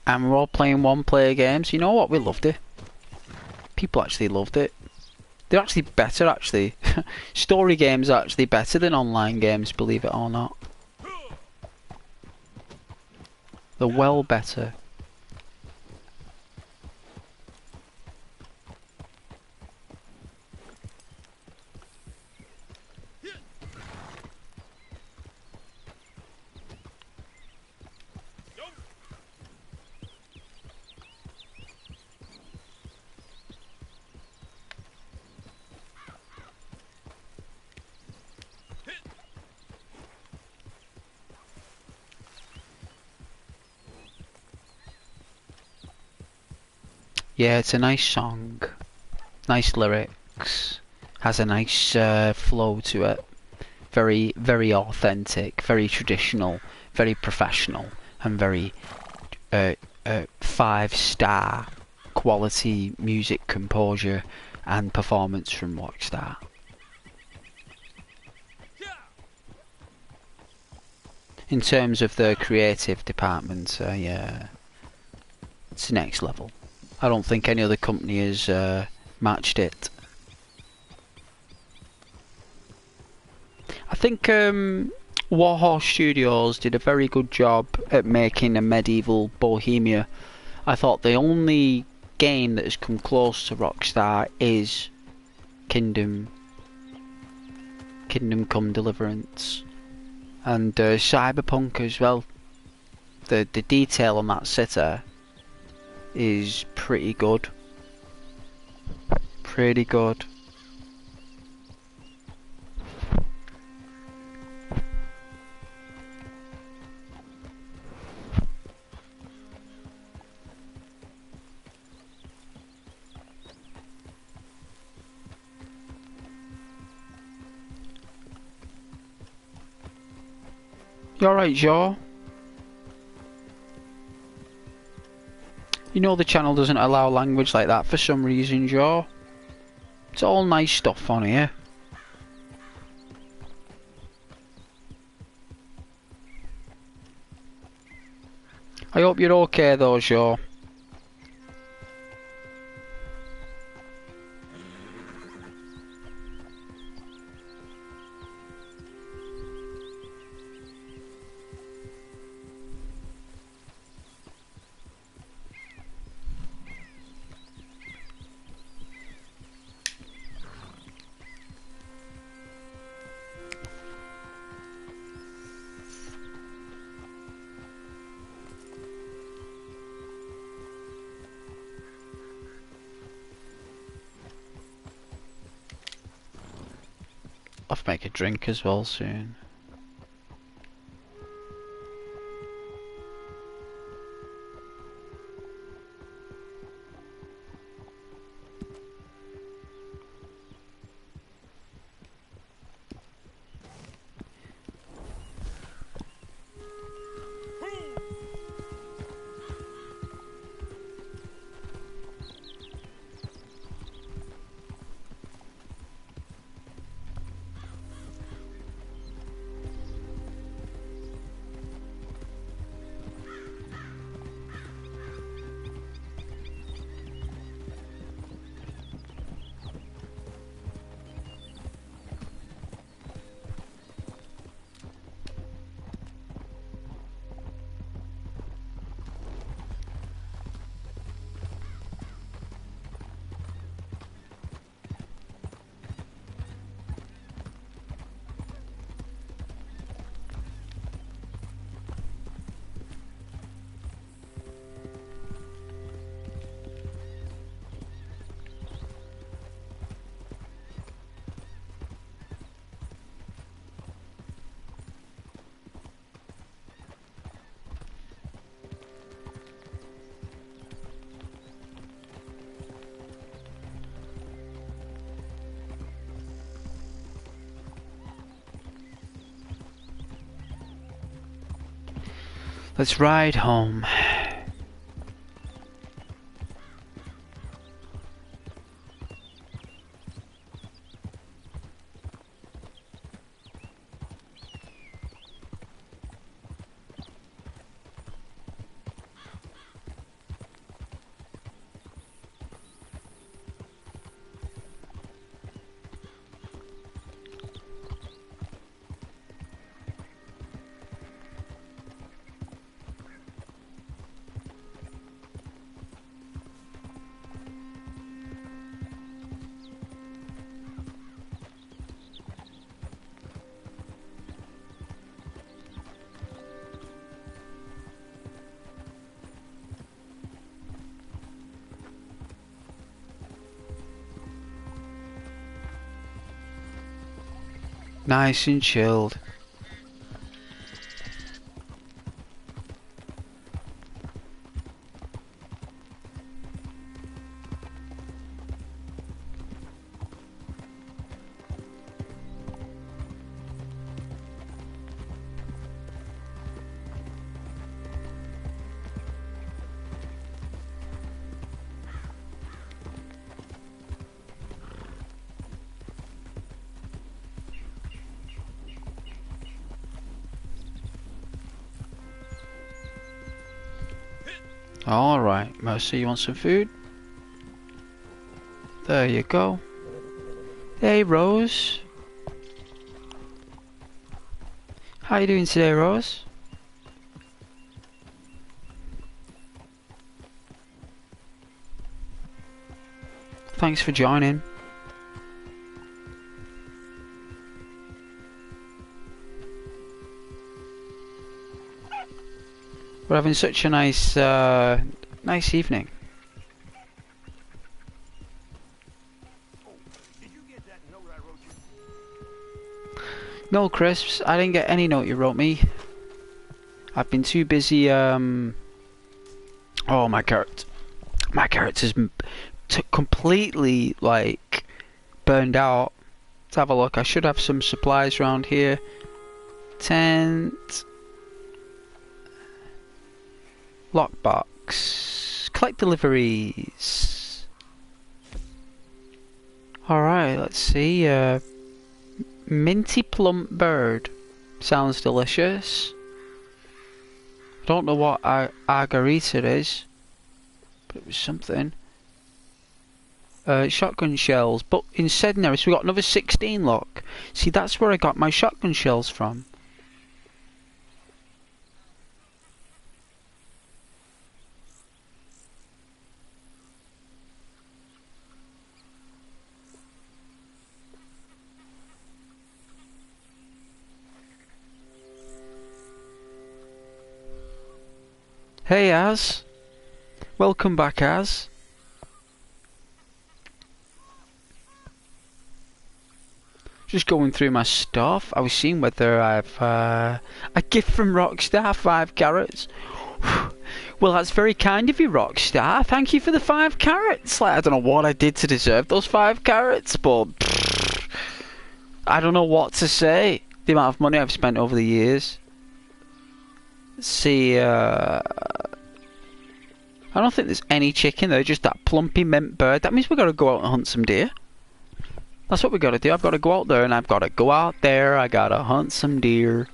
S1: and we were all playing one-player games. You know what? We loved it. People actually loved it. They're actually better, actually. Story games are actually better than online games, believe it or not. They're well better. Yeah, it's a nice song, nice lyrics, has a nice flow to it, very, very authentic, very traditional, very professional, and very 5-star quality music composure and performance from Rockstar. In terms of the creative department, yeah, it's next level. I don't think any other company has matched it. I think Warhorse Studios did a very good job at making a medieval Bohemia. I thought the only game that has come close to Rockstar is Kingdom Come Deliverance, and Cyberpunk as well. the detail on that sitter is pretty good. Pretty good. You alright, Joe? You know the channel doesn't allow language like that for some reason, Joe. It's all nice stuff on here. I hope you're okay though, Joe. I'll have to make a drink as well soon. Let's ride home. Nice and chilled. Alright, Mercy, you want some food? There you go. Hey, Rose. How you doing today, Rose? Thanks for joining. We're having such a nice, nice evening.
S3: Did you get that note I wrote you?
S1: No, Crisps, I didn't get any note you wrote me. I've been too busy, oh, my character's completely, like, burned out. Let's have a look. I should have some supplies around here. Tent. Lockbox. Collect deliveries. Alright, let's see. Minty plump bird. Sounds delicious. I don't know what Argarita is, but it was something. Shotgun shells. But in Sednaris we got another 16 lock. See, that's where I got my shotgun shells from. Hey Az, welcome back Az. Just going through my stuff. I was seeing whether I've a gift from Rockstar, 5 carrots. Well, that's very kind of you, Rockstar. Thank you for the 5 carrots. Like, I don't know what I did to deserve those 5 carrots, but I don't know what to say. The amount of money I've spent over the years. See, I don't think there's any chicken though, just that plumpy mint bird. That means we've got to go out and hunt some deer. That's what we got to do. I've got to go out there and I've got to go out there. I got to hunt some deer.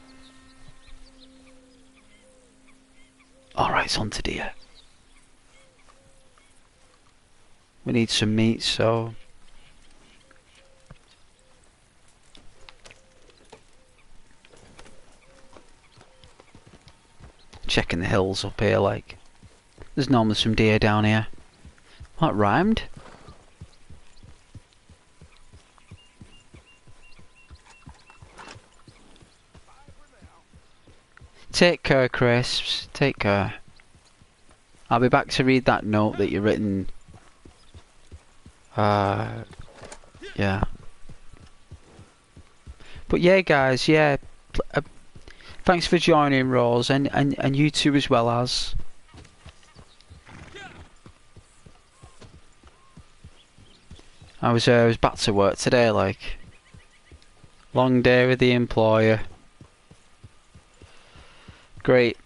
S1: Alright, it's hunt a deer. We need some meat, so... Checking the hills up here, like... There's normally some deer down here. That rhymed. Take care, Crisps. Take care. I'll be back to read that note that you've written. Yeah. But yeah, guys, yeah. Thanks for joining, Rose, and you too as well as. I was back to work today, like. Long day with the employer. Great.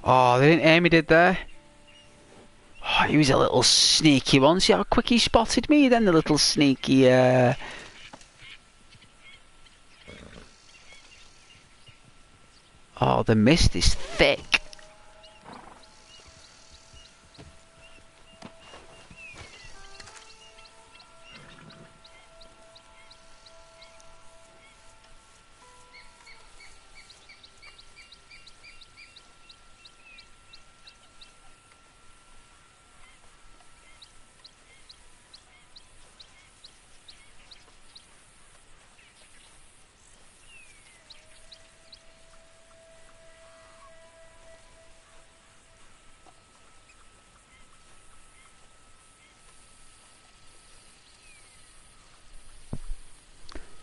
S1: Oh, they didn't aim me, did they? Oh, he was a little sneaky one. See how quick he spotted me then, the little sneaky, Oh, the mist is thick.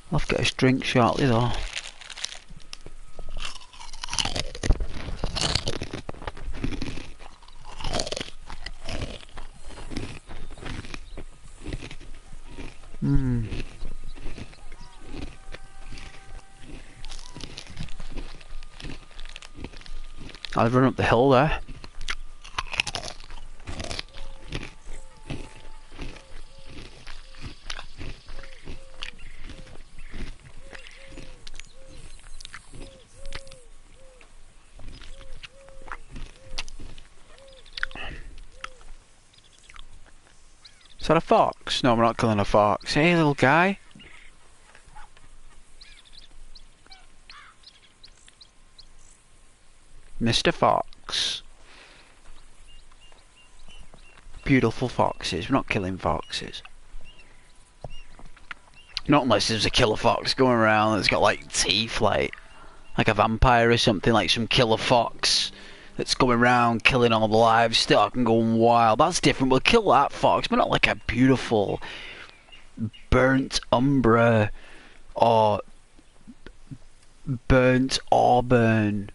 S1: I'll have to get a drink shortly though. I'll run up the hill there. Is that a fox? No, we're not killing a fox. Hey, little guy. Mr. Fox. Beautiful foxes. We're not killing foxes. Not unless there's a killer fox going around that's got like teeth, like a vampire or something, like some killer fox that's going around killing all the livestock and going wild. That's different. We'll kill that fox, but not like a beautiful burnt umber or burnt auburn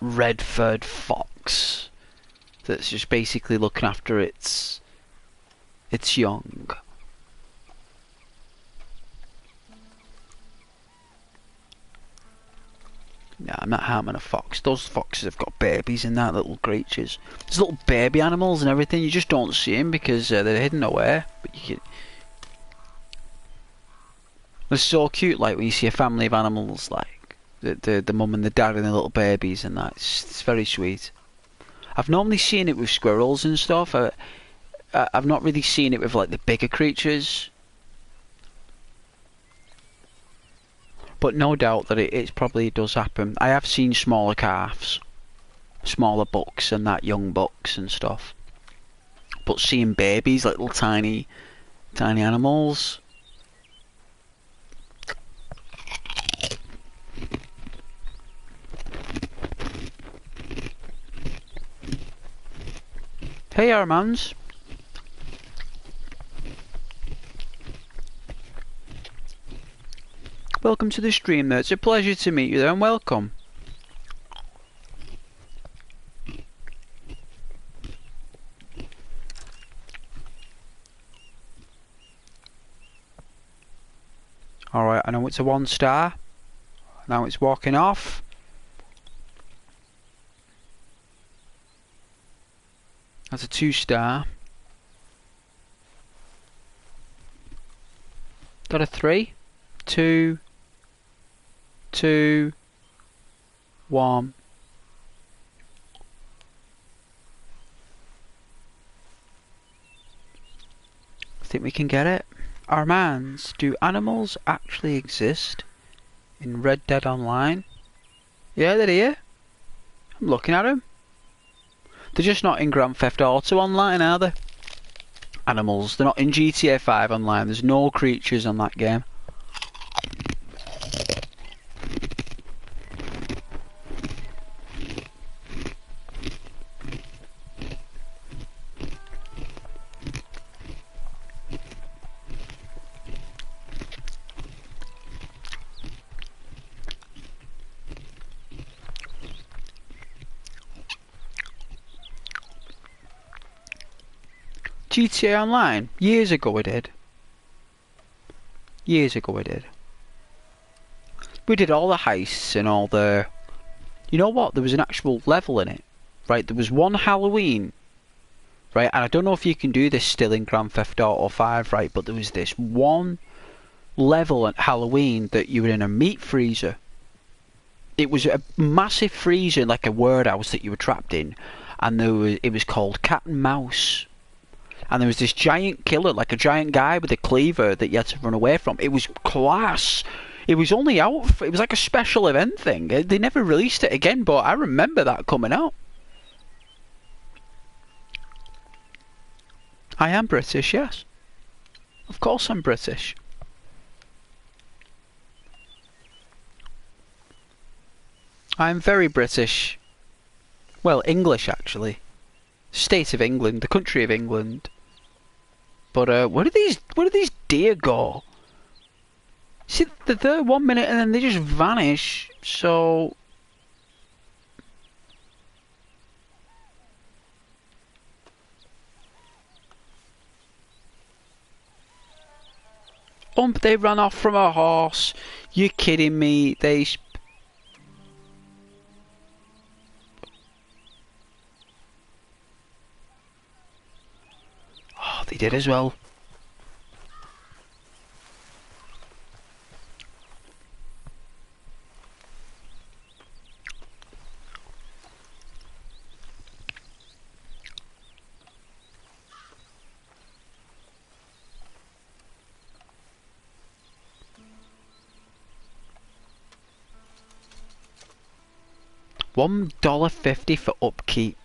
S1: red-furred fox that's just basically looking after its young. No, I'm not harming a fox. Those foxes have got babies in that, little creatures. There's little baby animals and everything. You just don't see them because they're hidden away. But you can... They're so cute, like when you see a family of animals, like the mum and the dad and the little babies and that. It's very sweet. I've normally seen it with squirrels and stuff. I've not really seen it with like the bigger creatures. But no doubt that it probably does happen. I have seen smaller calves, smaller bucks and that, young bucks and stuff. But seeing babies, like little tiny animals. Hey Armands. Welcome to the stream there. It's a pleasure to meet you there and welcome. Alright, I know it's a 1 star. Now it's walking off. That's a 2 star. Got a 3. 2, 2, 1. I think we can get it. Armands, do animals actually exist in Red Dead Online? Yeah, they're here. I'm looking at them. They're just not in Grand Theft Auto Online, are they? Animals. They're not in GTA 5 Online. There's no creatures on that game. GTA Online? Years ago I did. Years ago I did. We did all the heists and all the... You know what? There was an actual level in it. Right, there was one Halloween. Right, and I don't know if you can do this still in Grand Theft Auto 5, right, but there was this one level at Halloween that you were in a meat freezer. It was a massive freezer, like a warehouse that you were trapped in. And it was called Cat and Mouse. And there was this giant killer, like a giant guy with a cleaver that you had to run away from. It was class. It was only out, it was like a special event thing. They never released it again, but I remember that coming out. I am British, yes. Of course I'm British. I'm very British. Well, English actually. State of England, the country of England. But where do these deer go? See, they're there 1 minute and then they just vanish. So they ran off from a horse. You're kidding me? Oh, they did as well. $1.50 for upkeep.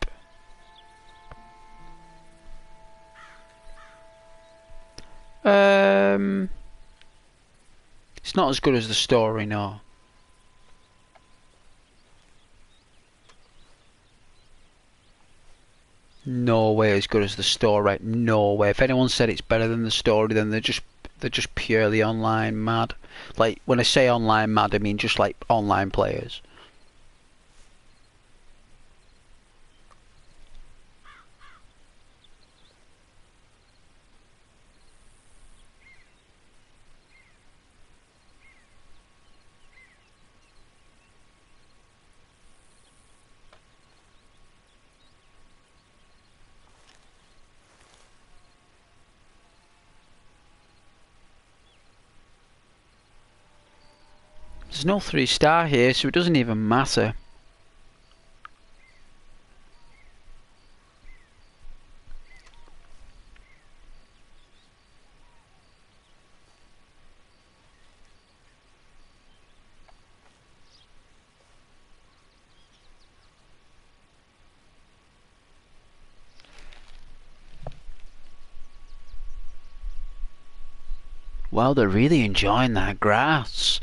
S1: It's not as good as the story, no. No way as good as the story. No way. If anyone said it's better than the story, then they're just purely online mad. Like, when I say online mad, I mean just like online players. There's no 3-star here, so it doesn't even matter. Well, they're really enjoying that grass.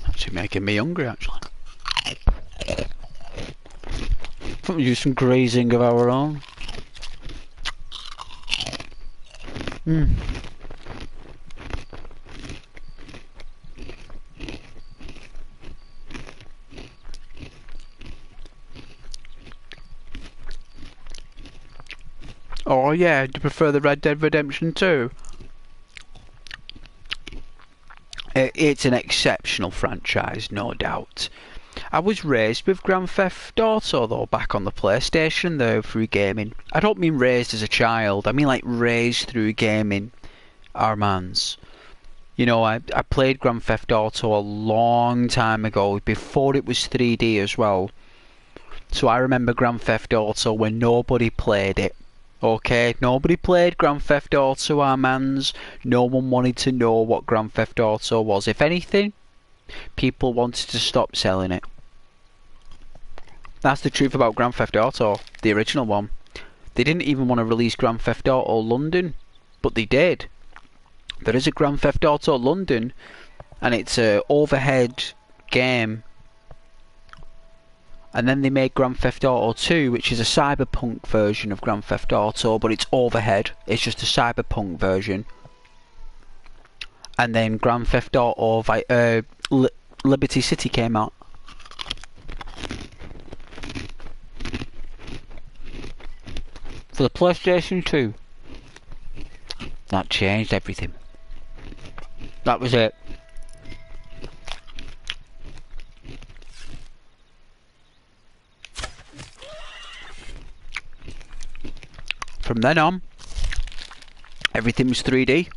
S1: Actually making me hungry, actually. Probably do some grazing of our own. Oh yeah, do you prefer the Red Dead Redemption 2? It's an exceptional franchise, no doubt. I was raised with Grand Theft Auto though, back on the PlayStation though, through gaming. I don't mean raised as a child, I mean like raised through gaming. Armands. You know, I played Grand Theft Auto a long time ago, before it was 3D as well. So I remember Grand Theft Auto when nobody played it. Okay, nobody played Grand Theft Auto, Armands. No one wanted to know what Grand Theft Auto was. If anything, people wanted to stop selling it. That's the truth about Grand Theft Auto, the original one. They didn't even want to release Grand Theft Auto London, but they did. There is a Grand Theft Auto London, and it's an overhead game. And then they made Grand Theft Auto 2, which is a cyberpunk version of Grand Theft Auto, but it's overhead. It's just a cyberpunk version. And then Grand Theft Auto Liberty City came out. For the PlayStation 2. That changed everything. That was it. From then on, everything was 3D.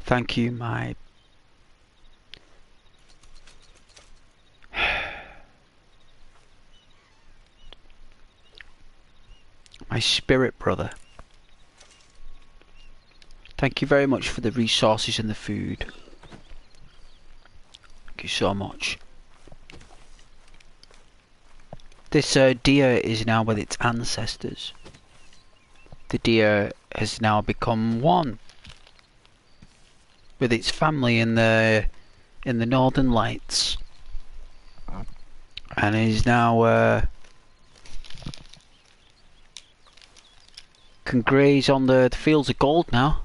S1: Thank you, my spirit brother. Thank you very much for the resources and the food. Thank you so much. This deer is now with its ancestors. The deer has now become one with its family in the Northern Lights, and is now can graze on the fields of gold now.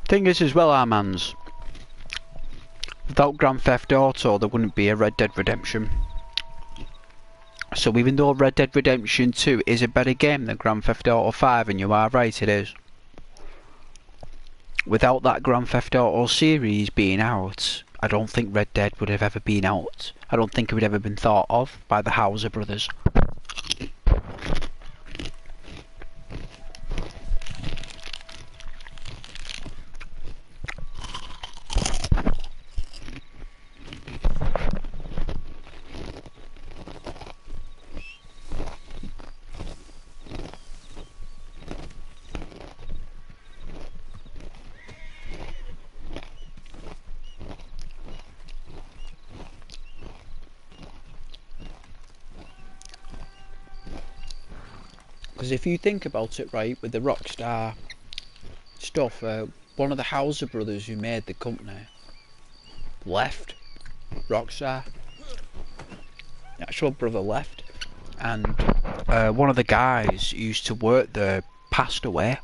S1: Thing is as well, Armands, without Grand Theft Auto there wouldn't be a Red Dead Redemption. So even though Red Dead Redemption 2 is a better game than Grand Theft Auto 5, and you are right, it is. Without that Grand Theft Auto series being out, I don't think Red Dead would have ever been out. I don't think it would have ever been thought of by the Hauser brothers. Because if you think about it, right, with the Rockstar stuff, one of the Hauser brothers who made the company left Rockstar. The actual brother left, and one of the guys who used to work there passed away.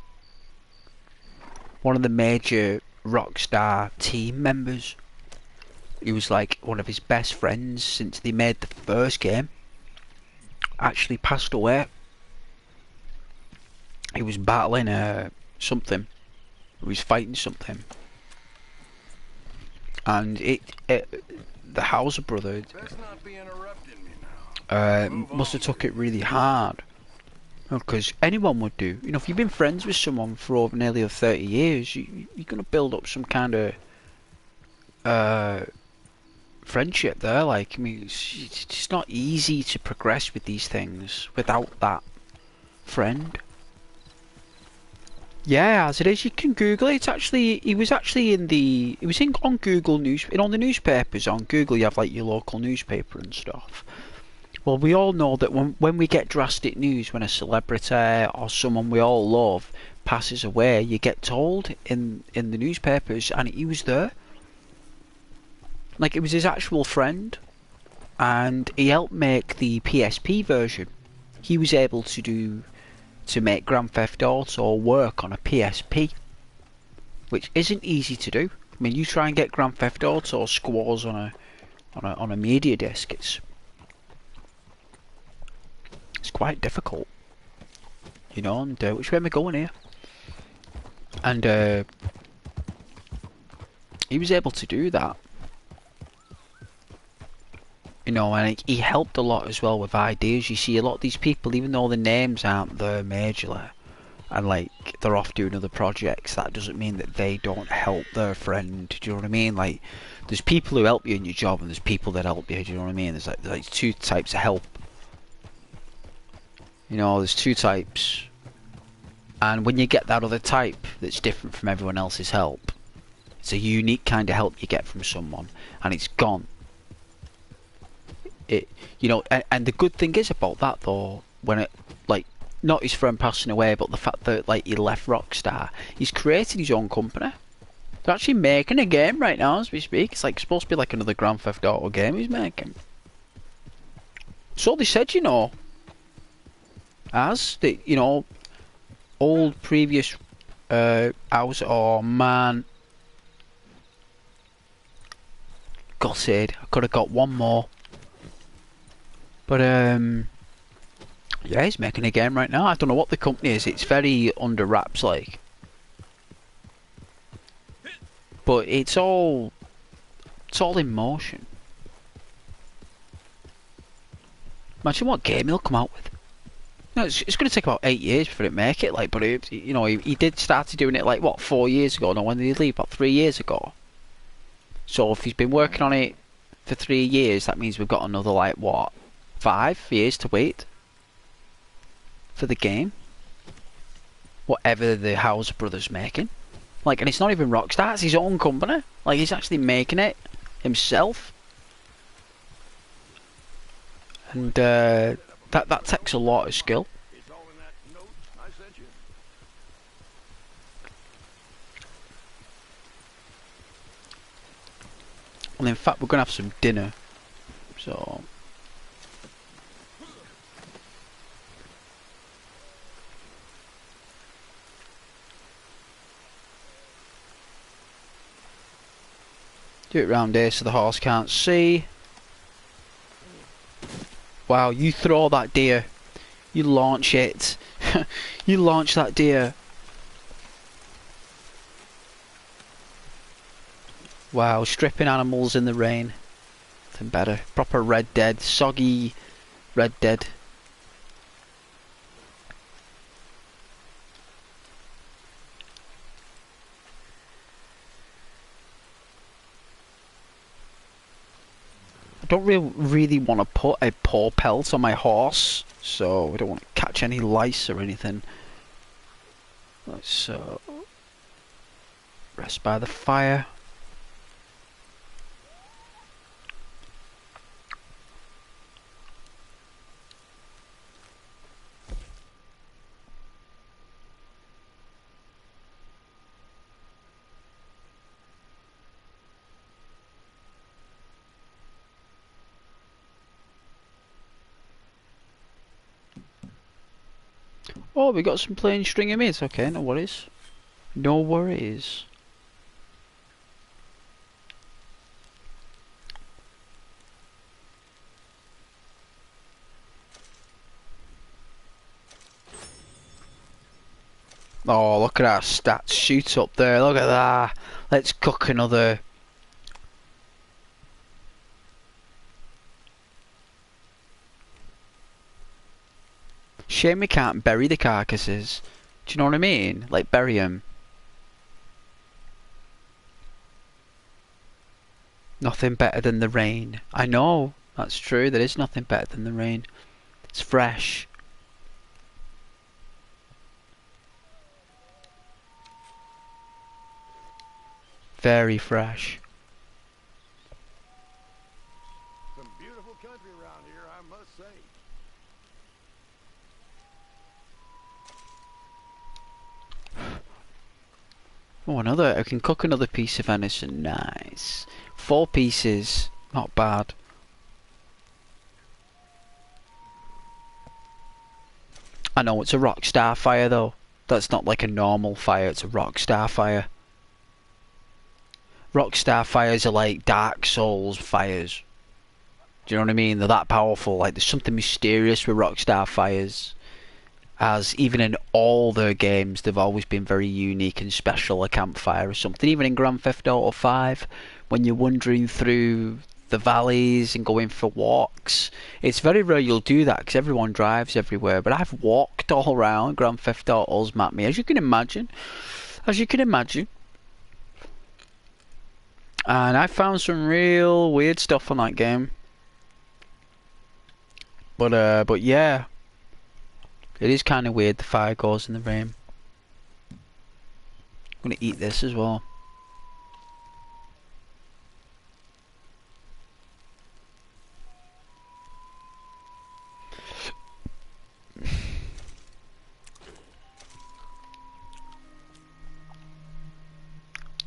S1: One of the major Rockstar team members. He was like one of his best friends since they made the first game. Actually passed away. He was battling something. He was fighting something, and the Hauser brother must have took it really hard, because anyone would do. You know, if you've been friends with someone for over nearly 30 years, you're gonna build up some kind of friendship there. Like, I mean, it's just not easy to progress with these things without that friend. Yeah, as it is, you can Google it. It's actually, he was actually on Google News, on the newspapers on Google. You have like your local newspaper and stuff. Well, we all know that when we get drastic news, when a celebrity or someone we all love passes away, you get told in the newspapers, and he was there. Like, it was his actual friend, and he helped make the PSP version. He was able to make Grand Theft Auto work on a PSP, which isn't easy to do. I mean, you try and get Grand Theft Auto scores on a media disc, it's quite difficult, you know. And which way am I going here? And he was able to do that, you know, and he helped a lot as well with ideas. You see, a lot of these people, even though the names aren't there majorly, and like they're off doing other projects, that doesn't mean that they don't help their friend. Do you know what I mean? Like, there's people who help you in your job, and there's people that help you. Do you know what I mean? There's like two types of help. You know, there's two types, and when you get that other type that's different from everyone else's help, it's a unique kind of help you get from someone, and it's gone. You know, and the good thing is about that though, when it, like, not his friend passing away, but the fact that like he left Rockstar, he's created his own company. They're actually making a game right now as we speak. It's like supposed to be like another Grand Theft Auto game he's making. So they said, you know, as the, you know, old previous house. Oh man, gutted. I could have got one more. But yeah, he's making a game right now. I don't know what the company is. It's very under wraps, like. But it's all in motion. Imagine what game he'll come out with. No, it's going to take about 8 years before it make it. Like, but it, you know, he did start doing it like what, 4 years ago? No, when did he leave? About 3 years ago. So if he's been working on it for 3 years, that means we've got another like what, 5 years to wait for the game, whatever the Hauser brothers making. Like, and it's not even Rockstar, it's his own company. Like, he's actually making it himself, and that takes a lot of skill.
S3: It's all in that note I sent you.
S1: And in fact, we're gonna have some dinner, so. Do it round here so the horse can't see. Wow, you throw that deer. You launch it. You launch that deer. Wow, stripping animals in the rain. Nothing better. Proper Red Dead. Soggy Red Dead. I don't really want to put a paw pelt on my horse, so I don't want to catch any lice or anything. Let's rest by the fire. Oh, we got some plain string of meat. Okay, no worries. No worries. Oh, look at our stats shoot up there. Look at that. Let's cook another. Shame we can't bury the carcasses. Do you know what I mean? Like, bury them. Nothing better than the rain. I know. That's true. There is nothing better than the rain. It's fresh. Very fresh.
S3: Some beautiful country around here, I must say.
S1: Oh, another. I can cook another piece of venison. Nice. 4 pieces. Not bad. I know it's a rockstar fire though. That's not like a normal fire. It's a rockstar fire. Rockstar fires are like Dark Souls fires. Do you know what I mean? They're that powerful. Like, there's something mysterious with Rockstar fires. As even in all their games, they've always been very unique and special. A campfire or something. Even in Grand Theft Auto 5, when you're wandering through the valleys and going for walks, it's very rare you'll do that because everyone drives everywhere. But I've walked all around Grand Theft Auto's map, me, as you can imagine. As you can imagine. And I found some real weird stuff on that game. But yeah, it is kind of weird. The fire goes in the rain. I'm gonna eat this as well.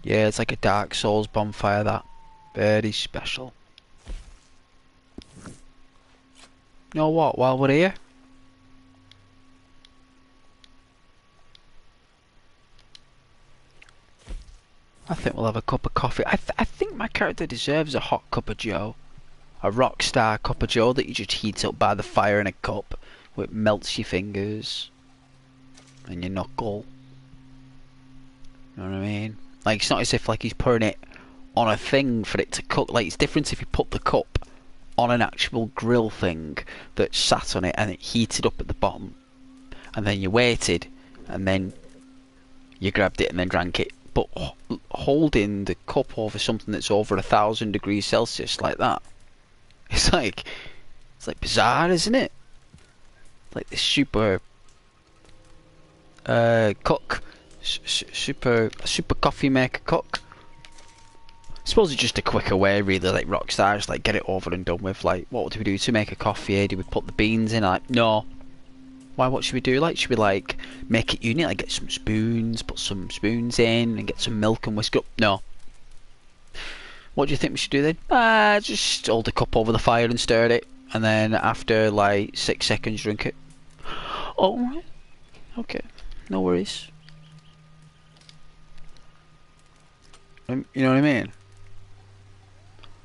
S1: Yeah, it's like a Dark Souls bonfire. That very special. You know what? While we're here, I think we'll have a cup of coffee. I think my character deserves a hot cup of joe. A rockstar cup of joe that you just heat up by the fire in a cup, where it melts your fingers and your knuckle. You know what I mean? Like, it's not as if like he's putting it on a thing for it to cook. Like, it's different if you put the cup on an actual grill thing that sat on it and it heated up at the bottom, and then you waited, and then you grabbed it and then drank it. But holding the cup over something that's over 1,000 degrees Celsius like that, it's like bizarre, isn't it? Like this super cook, super coffee maker cook. I suppose it's just a quicker way, really, like Rockstar, just like get it over and done with. Like, what do we do to make a coffee? Do we put the beans in? Like, no. Why? What should we do? Like, should we like make it unique? Like, get some spoons, put some spoons in, and get some milk and whisk up? No. What do you think we should do then? Just hold the cup over the fire and stir it, and then after like 6 seconds, drink it. Oh, right. Okay. No worries. You know what I mean?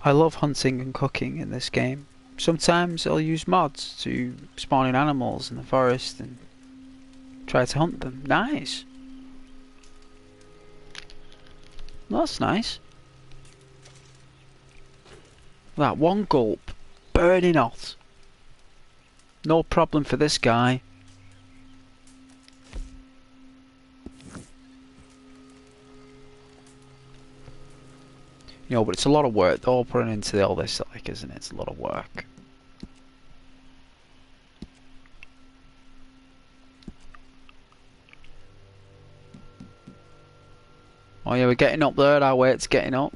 S1: I love hunting and cooking in this game. Sometimes I'll use mods to spawn in animals in the forest and try to hunt them. Nice. That's nice. That one gulp, burning hot. No problem for this guy. You know, but it's a lot of work though, putting into all this, like, isn't it? It's a lot of work. Oh yeah, we're getting up there, our weight's getting up.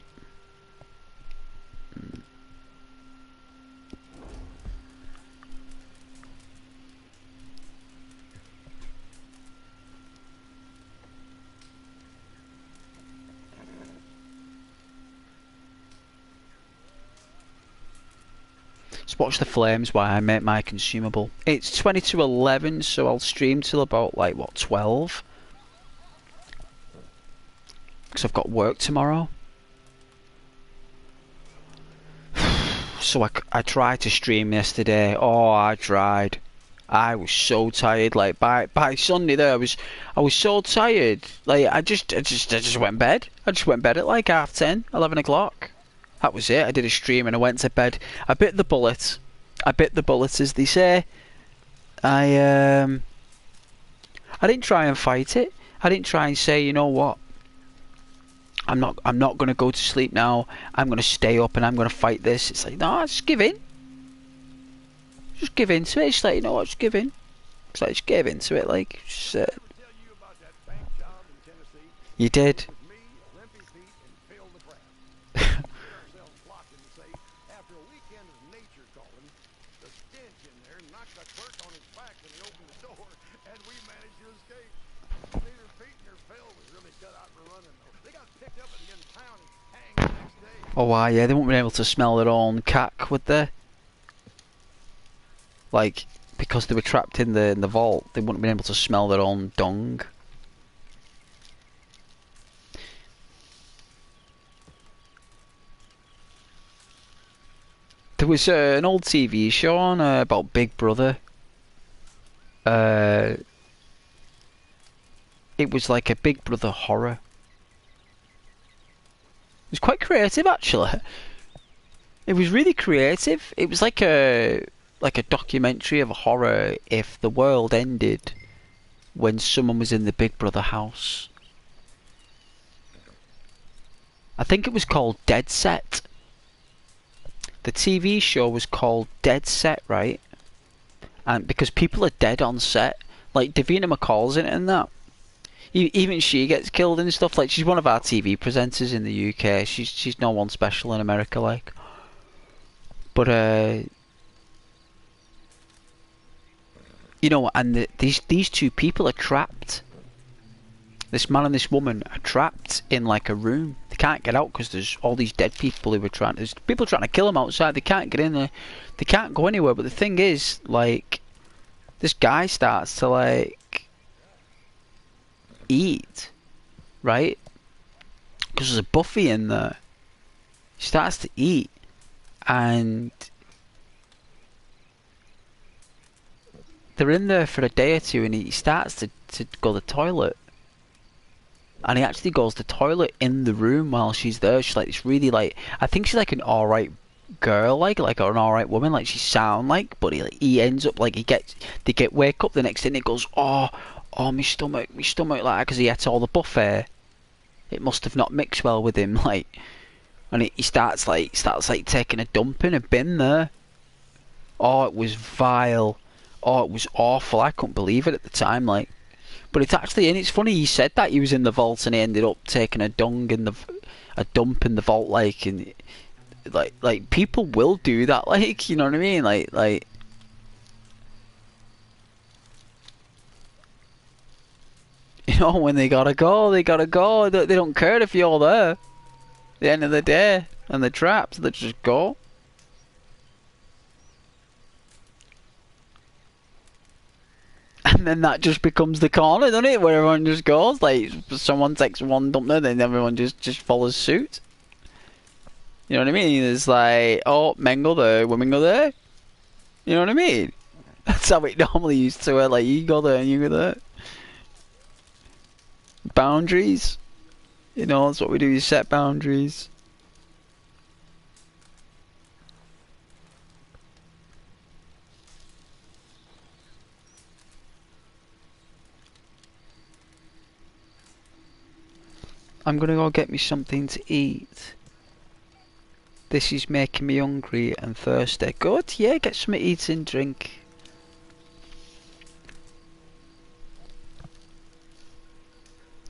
S1: Just watch the flames while I make my consumable. It's 20 to 11, so I'll stream till about, like, what, 12? Because I've got work tomorrow. So I tried to stream yesterday. Oh, I tried. I was so tired. Like by Sunday there, I was so tired. Like I just went in bed. I just went in bed at like 10:30, 11 o'clock. That was it. I did a stream and I went to bed. I bit the bullet. I bit the bullet, as they say. I didn't try and fight it. I didn't try and say, you know what? I'm not gonna go to sleep now. I'm gonna stay up and I'm gonna fight this. It's like, no, just give in. Just give in to it. It's like, you know what? Just give in. It's like, just give in to it. Like, just, you did. Oh wow, yeah, they won't be able to smell their own cack, would they? Like, because they were trapped in the vault, they wouldn't be able to smell their own dung. There was an old TV show on about Big Brother. It was like a Big Brother horror. It was quite creative, actually. It was really creative. It was like a documentary of a horror if the world ended when someone was in the Big Brother house. I think it was called Dead Set. The TV show was called Dead Set, right? And because people are dead on set, like Davina McCall's in it and that. Even she gets killed and stuff. Like, she's one of our TV presenters in the UK. She's no one special in America, like. But you know, and these two people are trapped. This man and this woman are trapped in like a room. They can't get out because there's all these dead people who are trying. There's people trying to kill them outside. They can't get in there. They can't go anywhere. But the thing is, like, this guy starts to like eat, right? Because there's a buffet in there. He starts to eat, and they're in there for a day or two, and he starts to go to the toilet. And he actually goes to the toilet in the room while she's there. She's like, it's really like, I think she's like an alright girl, like an alright woman, like she sound like, but he ends up like they wake up the next day and it goes, oh my stomach, like, because he ate all the buffet. It must have not mixed well with him, like, and he starts taking a dump in a bin there. Oh, it was vile. Oh, it was awful. I couldn't believe it at the time, like. But it's actually, and it's funny he said that he was in the vault and he ended up taking a dump in the vault, like, and like people will do that, like, you know what I mean, like. You know, when they gotta go, they gotta go. They don't care if you're there. At the end of the day, and they're trapped, they just go. And then that just becomes the corner, doesn't it? Where everyone just goes, like, someone takes one dump there, then everyone just follows suit. You know what I mean? It's like, oh, men go there, women go there. You know what I mean? That's how it normally used to work. Like, you go there and you go there. Boundaries. You know, that's what we do. You set boundaries. I'm gonna go get me something to eat. This is making me hungry and thirsty. Good, yeah, get some to eat and drink.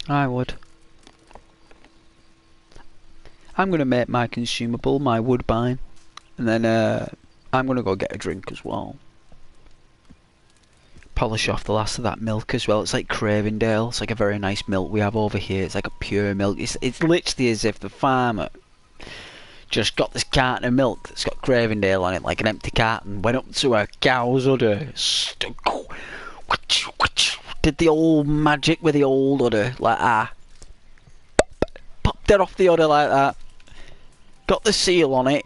S1: I would. I'm gonna make my consumable, my woodbine, and then I'm gonna go get a drink as well. Polish off the last of that milk as well. It's like Cravendale. It's like a very nice milk we have over here. It's like a pure milk. It's literally as if the farmer just got this carton of milk that's got Cravendale on it, like an empty carton, went up to a cow's udder, did the old magic with the old udder, like popped it off the udder like that, got the seal on it,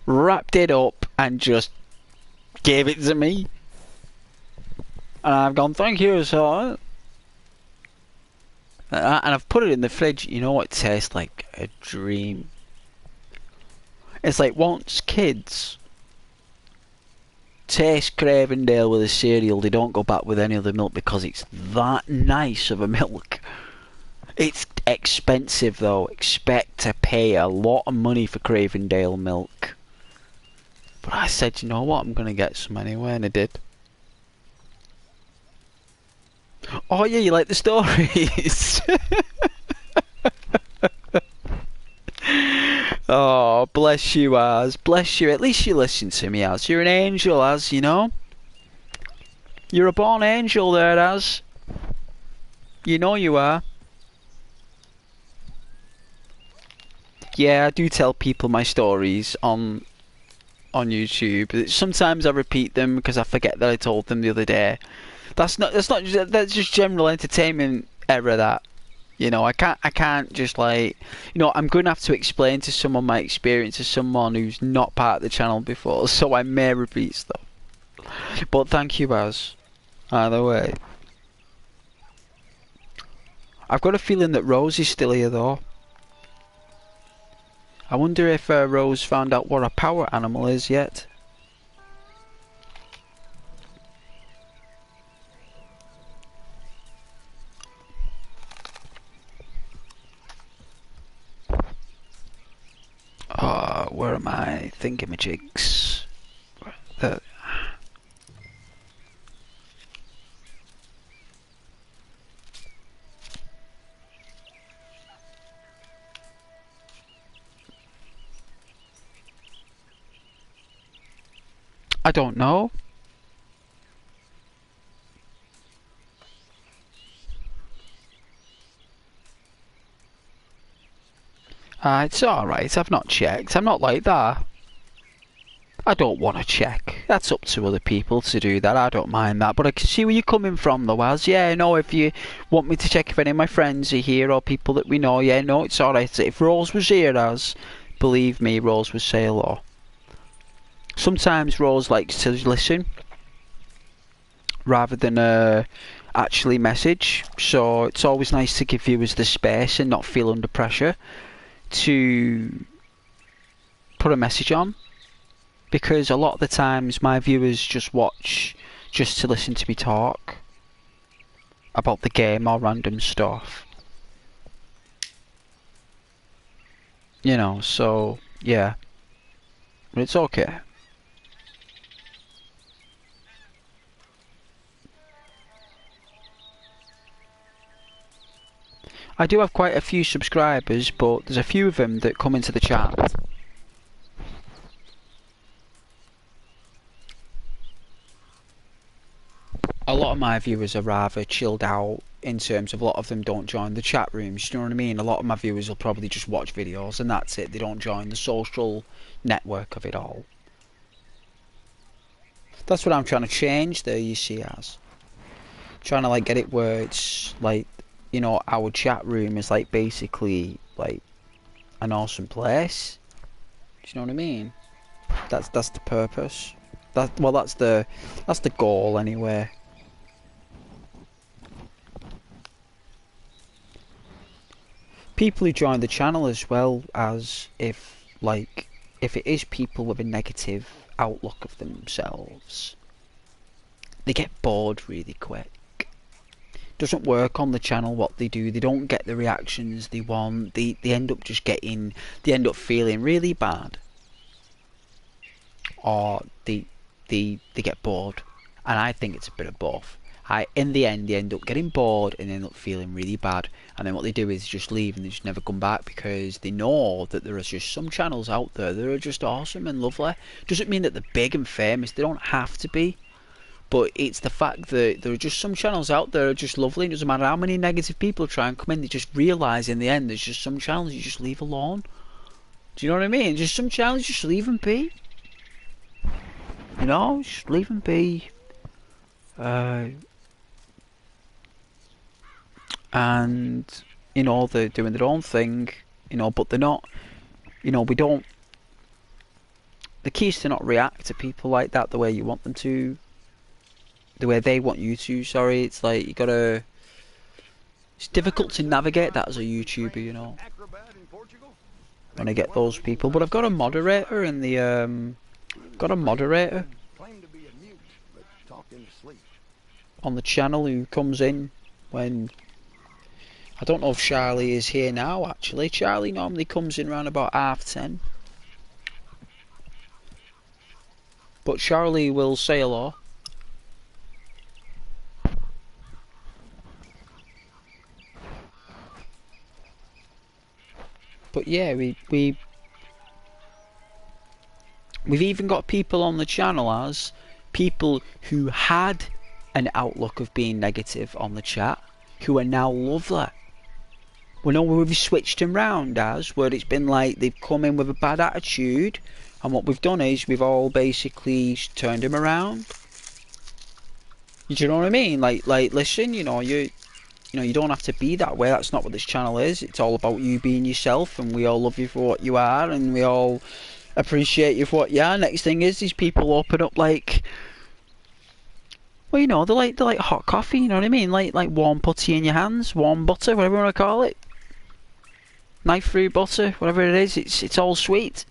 S1: wrapped it up, and just gave it to me. And I've gone, thank you, sir. And I've put it in the fridge. You know what it tastes like? A dream. It's like once kids taste Cravendale with a cereal, they don't go back with any other milk because it's that nice of a milk. It's expensive though. Expect to pay a lot of money for Cravendale milk. But I said, you know what? I'm going to get some anyway, and I did. Oh yeah, you like the stories? Oh, bless you, Az. Bless you. At least you listen to me, Az. You're an angel, Az, you know? You're a born angel there, Az. You know you are. Yeah, I do tell people my stories on YouTube. Sometimes I repeat them because I forget that I told them the other day. That's just general entertainment error, that. You know, I can't just like, you know, I'm going to have to explain to someone my experience to someone who's not part of the channel before, so I may repeat stuff. But thank you, Az. Either way. I've got a feeling that Rose is still here though. I wonder if Rose found out what a power animal is yet. Where are my thingamajigs? I don't know. It's alright, I've not checked. I'm not like that. I don't want to check. That's up to other people to do that. I don't mind that. But I can see where you're coming from though, Az. Yeah, no, if you want me to check if any of my friends are here or people that we know, yeah, no, it's alright. If Rose was here, Az, believe me, Rose would say hello. Sometimes Rose likes to listen rather than actually message. So it's always nice to give viewers the space and not feel under pressure to put a message on, because a lot of the times my viewers just watch just to listen to me talk about the game or random stuff, you know, so yeah, but it's okay. I do have quite a few subscribers, but there's a few of them that come into the chat. A lot of my viewers are rather chilled out in terms of a lot of them don't join the chat rooms, you know what I mean? A lot of my viewers will probably just watch videos and that's it. They don't join the social network of it all. That's what I'm trying to change there, you see, as. Trying to like get it where it's like, you know, our chat room is like basically like an awesome place. Do you know what I mean? That's the purpose. That's the goal anyway. People who join the channel as well, as if it is people with a negative outlook of themselves, they get bored really quick. Doesn't work on the channel what they do. They don't get the reactions they want. They end up feeling really bad, or they get bored. And I think it's a bit of both. In the end, they end up getting bored and end up feeling really bad. And then what they do is just leave and they just never come back, because they know that there are just some channels out there that are just awesome and lovely. Doesn't mean that they're big and famous. They don't have to be. But it's the fact that there are just some channels out there that are just lovely. It doesn't matter how many negative people try and come in. They just realise in the end there's just some channels you just leave alone. Do you know what I mean? Just some channels, just leave them be. You know, just leave them be. And you know, they're doing their own thing, you know, but they're not, you know, we don't, the key is to not react to people like that the way you want them to, the way they want you to, sorry. It's like, you gotta, it's difficult to navigate that as a YouTuber, you know, when I get those people. But I've got a moderator in the, on the channel who comes in when, I don't know if Charlie is here now actually. Charlie normally comes in around about 10:30. But Charlie will say hello. But yeah, we've even got people on the channel as people who had an outlook of being negative on the chat, who are now lovely. We know we've switched them round as, where it's been like they've come in with a bad attitude, and what we've done is we've all basically turned them around. Do you know what I mean? Like listen, you know, you don't have to be that way. That's not what this channel is. It's all about you being yourself, and we all love you for what you are, and we all appreciate you for what you are. Next thing is these people open up like, well, you know, they're like hot coffee. You know what I mean? Like warm putty in your hands, warm butter, whatever you want to call it. Knife through butter, whatever it is. It's all sweet.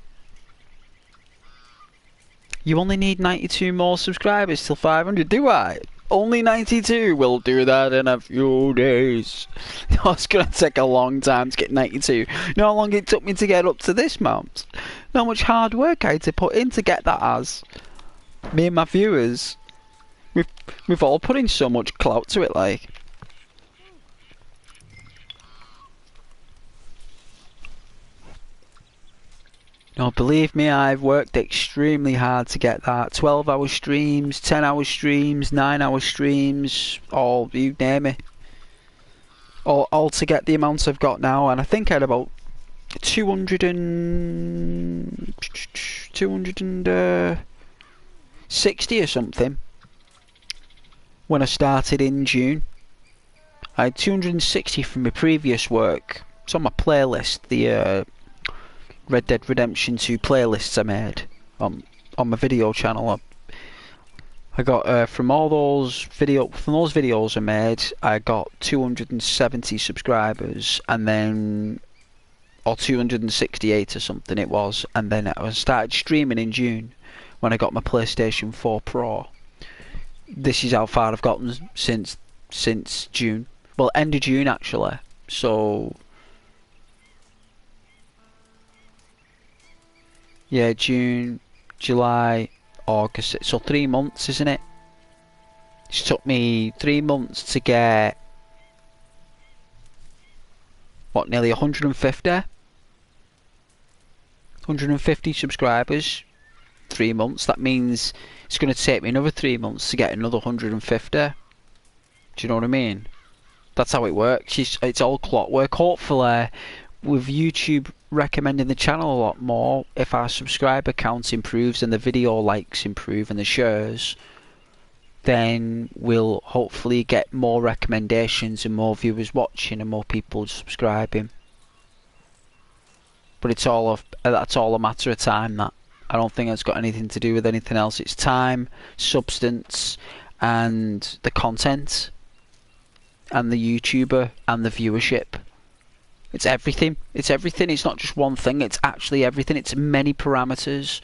S1: You only need 92 more subscribers till 500, do I? Only 92. We'll do that in a few days. No, it's gonna take a long time to get 92. You know how long it took me to get up to this amount? You know how much hard work I had to put in to get that as? Me and my viewers. We've all put in so much clout to it, like. No, believe me, I've worked extremely hard to get that. 12-hour streams, 10-hour streams, 9-hour streams, all, you name it. All to get the amount I've got now, and I think I had about 260 or something when I started in June. I had 260 from my previous work. It's on my playlist, the Red Dead Redemption 2 playlists I made on my video channel. I got from those videos I made, I got 270 subscribers, and then, or 268 or something it was, and then I started streaming in June when I got my PlayStation 4 Pro. This is how far I've gotten since June. Well, end of June actually. So yeah, June, July, August. So 3 months, isn't it? It took me 3 months to get, what, nearly 150 subscribers. 3 months. That means it's going to take me another 3 months to get another 150. Do you know what I mean? That's how it works. It's all clockwork. Hopefully, with YouTube recommending the channel a lot more, if our subscriber count improves and the video likes improve and the shares, then we'll hopefully get more recommendations and more viewers watching and more people subscribing. But that's all a matter of time, that. I don't think it's got anything to do with anything else. It's time, substance, and the content, and the YouTuber, and the viewership. It's everything. It's everything. It's not just one thing. It's actually everything. It's many parameters.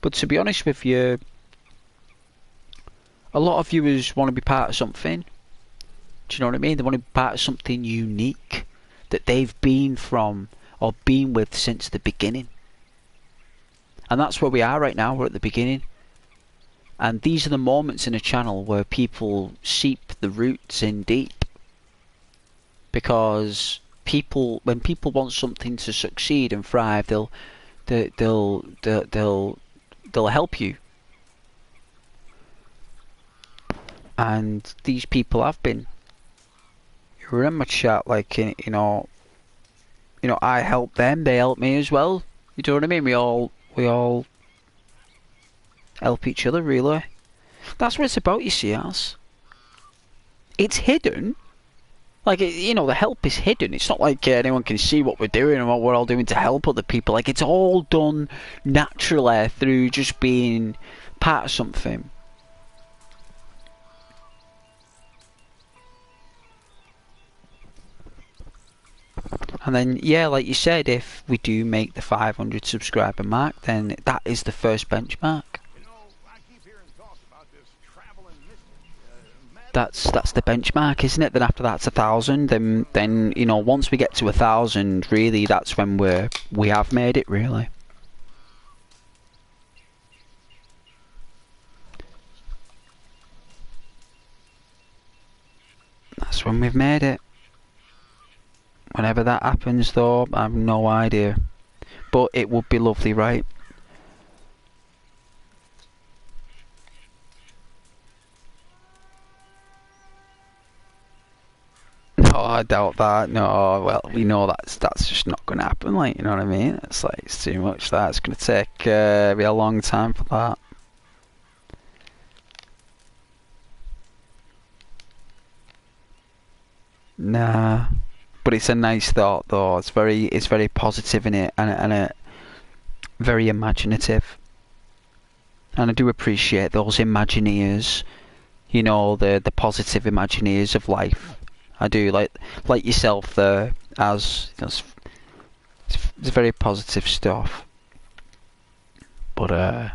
S1: But to be honest with you, a lot of viewers want to be part of something. Do you know what I mean? They want to be part of something unique that they've been from or been with since the beginning. And that's where we are right now. We're at the beginning. And these are the moments in a channel where people seep the roots in deep. Because when people want something to succeed and thrive, they'll help you. And these people have been. You remember chat, like, you know, I help them, they help me as well. You know what I mean? We all help each other, really. That's what it's about, you see, as. It's hidden. Like, you know, the help is hidden. It's not like anyone can see what we're doing and what we're all doing to help other people. Like, it's all done naturally through just being part of something. And then, yeah, like you said, if we do make the 500 subscriber mark, then that is the first benchmark. That's the benchmark, isn't it? Then after that's 1,000. Then you know, once we get to 1,000, really, that's when we have made it, really. That's when we've made it. Whenever that happens, though, I have no idea. But it would be lovely, right? No, I doubt that. No, well, we know that's just not going to happen. Like, you know what I mean? It's like it's too much. That's going to take be a long time for that. Nah, but it's a nice thought, though. It's very positive in it, and very imaginative. And I do appreciate those Imagineers. You know, the positive Imagineers of life. I do like yourself there, as it's very positive stuff. But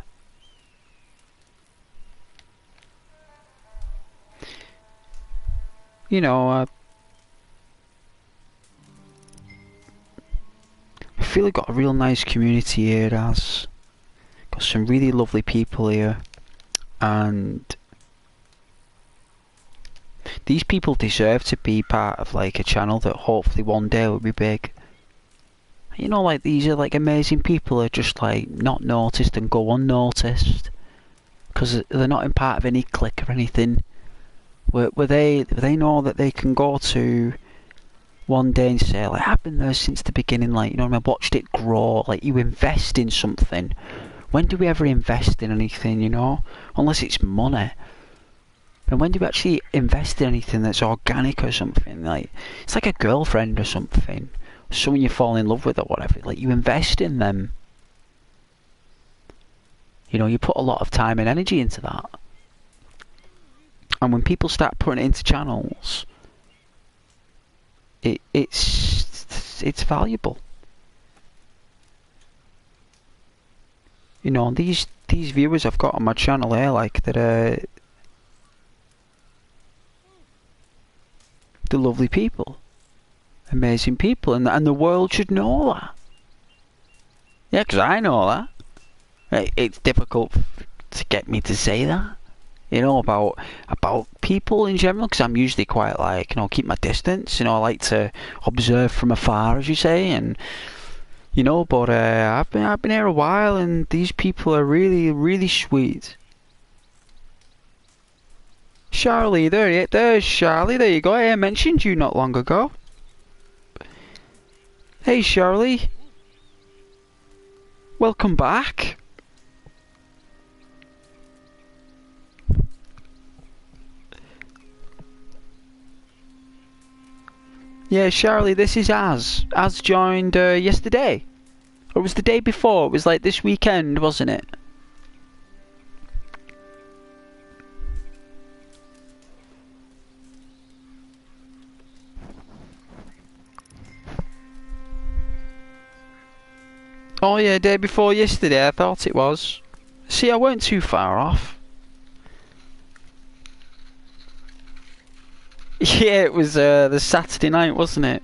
S1: you know, I feel like got a real nice community here. As got some really lovely people here, and these people deserve to be part of like a channel that hopefully one day will be big. You know, like these are like amazing people who are just like not noticed and go unnoticed because they're not in part of any clique or anything. Where they know that they can go to one day and say, like, I've been there since the beginning, like, you know, I've watched it grow. Like, you invest in something. When do we ever invest in anything, you know? Unless it's money. And when do we actually invest in anything that's organic or something? Like, it's like a girlfriend or something. Someone you fall in love with or whatever. Like, you invest in them. You know, you put a lot of time and energy into that. And when people start putting it into channels, it's valuable. You know, these viewers I've got on my channel here, like, that are the lovely people, amazing people, and the world should know that. Yeah, because I know that. It's difficult to get me to say that, you know, about people in general, because I'm usually quite like, you know, keep my distance. You know, I like to observe from afar, as you say, and you know. But I've been here a while, and these people are really, really sweet. Charlie, there's Charlie. There you go. I mentioned you not long ago. Hey, Charlie. Welcome back. Yeah, Charlie, this is Az. Az joined yesterday. Or it was the day before. It was like this weekend, wasn't it? Oh yeah, day before yesterday, I thought it was. See, I weren't too far off. Yeah, it was the Saturday night, wasn't it?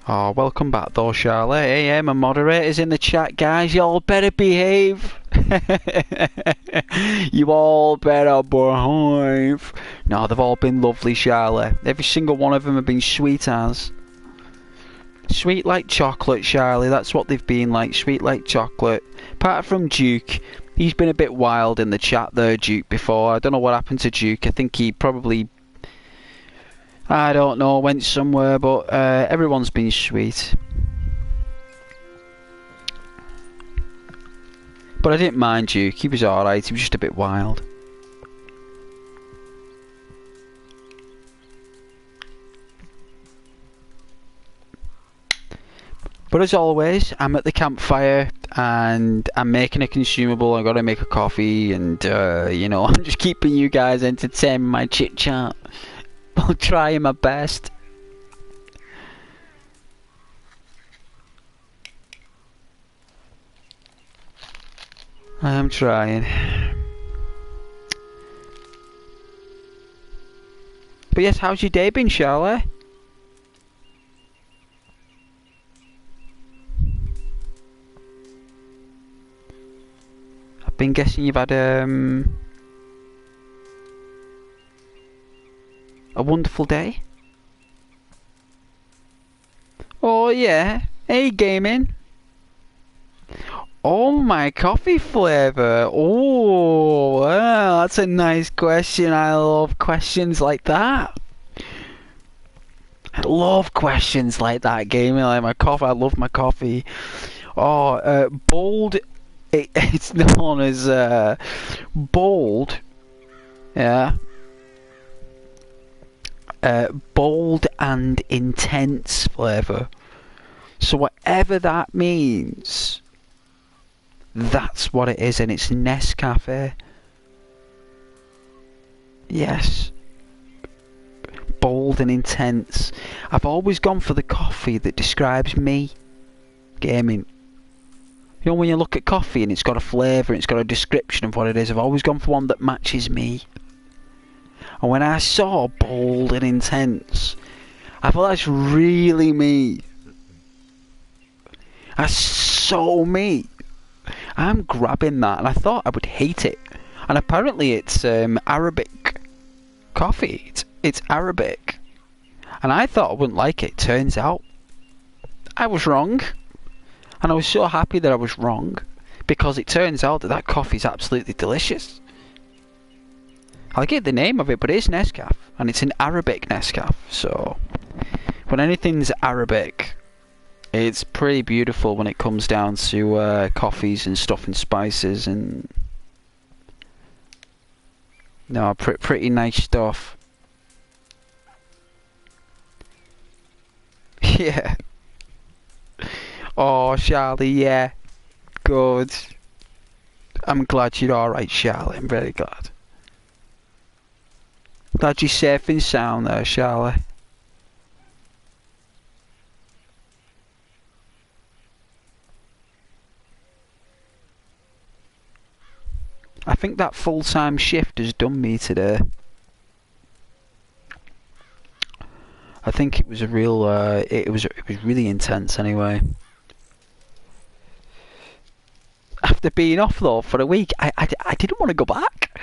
S1: Oh, welcome back though, Charlotte. Hey, my moderators in the chat, guys. You all better behave. You all better behave. No, they've all been lovely, Charlotte. Every single one of them have been sweet as. Sweet like chocolate, Charlie. That's what they've been like. Sweet like chocolate. Apart from Duke. He's been a bit wild in the chat there, Duke, before. I don't know what happened to Duke. I think he probably... I don't know, went somewhere, but everyone's been sweet. But I didn't mind Duke, he was alright, he was just a bit wild. But as always, I'm at the campfire and I'm making a consumable. I've got to make a coffee and, you know, I'm just keeping you guys entertained with my chit chat. I'm trying my best. I am trying. But yes, how's your day been, Charlie? I've been guessing you've had a wonderful day. Oh yeah, hey gaming. Oh, my coffee flavour. Oh, wow, that's a nice question. I love questions like that. I love questions like that, gaming. Like my coffee, I love my coffee. Oh, bold. It's known as bold. Yeah. Bold and intense flavour. So whatever that means, that's what it is, and it's Nescafe. Yes. Bold and intense. I've always gone for the coffee that describes me. Gaming. You know when you look at coffee and it's got a flavour and it's got a description of what it is, I've always gone for one that matches me. And when I saw bold and intense, I thought that's really me. That's so me. I'm grabbing that, and I thought I would hate it. And apparently it's Arabic coffee. It's Arabic. And I thought I wouldn't like it. Turns out I was wrong. And I was so happy that I was wrong, because it turns out that that coffee is absolutely delicious. I'll get the name of it, but it is Nescafe, and it's an Arabic Nescafe. So when anything's Arabic, it's pretty beautiful when it comes down to coffees and stuff and spices and no, pretty nice stuff. Yeah. Oh, Charlie, yeah. Good. I'm glad you're alright, Charlie. I'm very glad. Glad you're safe and sound there, Charlie. I think that full-time shift has done me today. I think it was a real, it was really intense anyway. After being off though for a week, I didn't want to go back.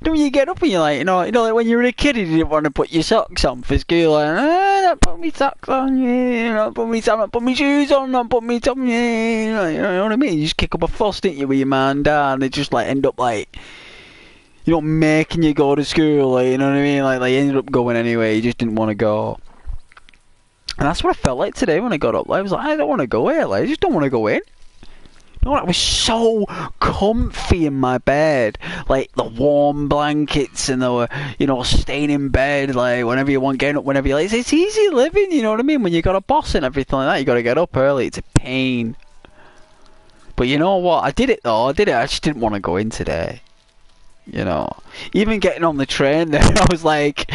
S1: You know, when you get up and you're like, you know, like when you were a kid, you didn't want to put your socks on for school. Like, don't put me socks on, yeah, don't put me shoes on, don't put me on, yeah, you know what I mean? You just kick up a fuss, didn't you, with your man and dad, and they just like end up like, you know, making you go to school, like, you know what I mean? Like, they ended up going anyway. You just didn't want to go. And that's what I felt like today when I got up. I was like, I don't want to go here. Like, I just don't want to go in. No, I was so comfy in my bed, like the warm blankets and the, staying in bed, like whenever you want, getting up whenever you like. It's easy living, you know what I mean? When you got a boss and everything like that, you got to get up early. It's a pain. But you know what? I did it though. I just didn't want to go in today. Even getting on the train there, I was like,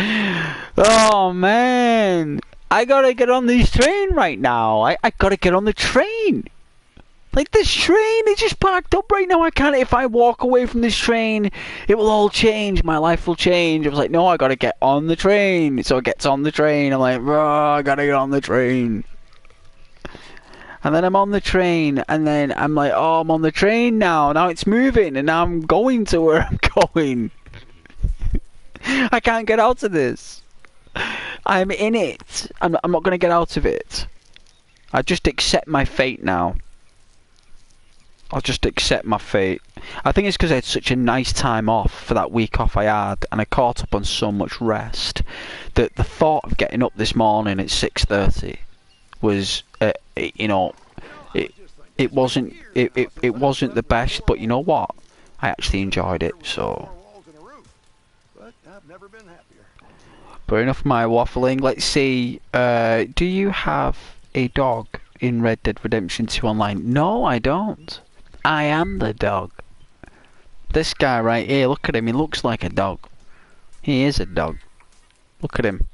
S1: oh man, I gotta get on this train right now. I gotta get on the train. Like, this train is just parked up right now. I can't. If I walk away from this train, it will all change. My life will change. I was like, no, I gotta get on the train. So it gets on the train. I'm like, I gotta get on the train. And then I'm on the train. And then I'm like, oh, I'm on the train now. Now it's moving. And now I'm going to where I'm going. I can't get out of this. I'm in it. I'm not gonna get out of it. I just accept my fate now. I'll just accept my fate. I think it's because I had such a nice time off for that week off I had, and I caught up on so much rest, that the thought of getting up this morning at 6:30 was, it wasn't the best, but you know what? I actually enjoyed it. So, but enough of my waffling. Let's see. Do you have a dog in Red Dead Redemption 2 Online? No, I don't. I am the dog. This guy right here, look at him, he looks like a dog. He is a dog. Look at him.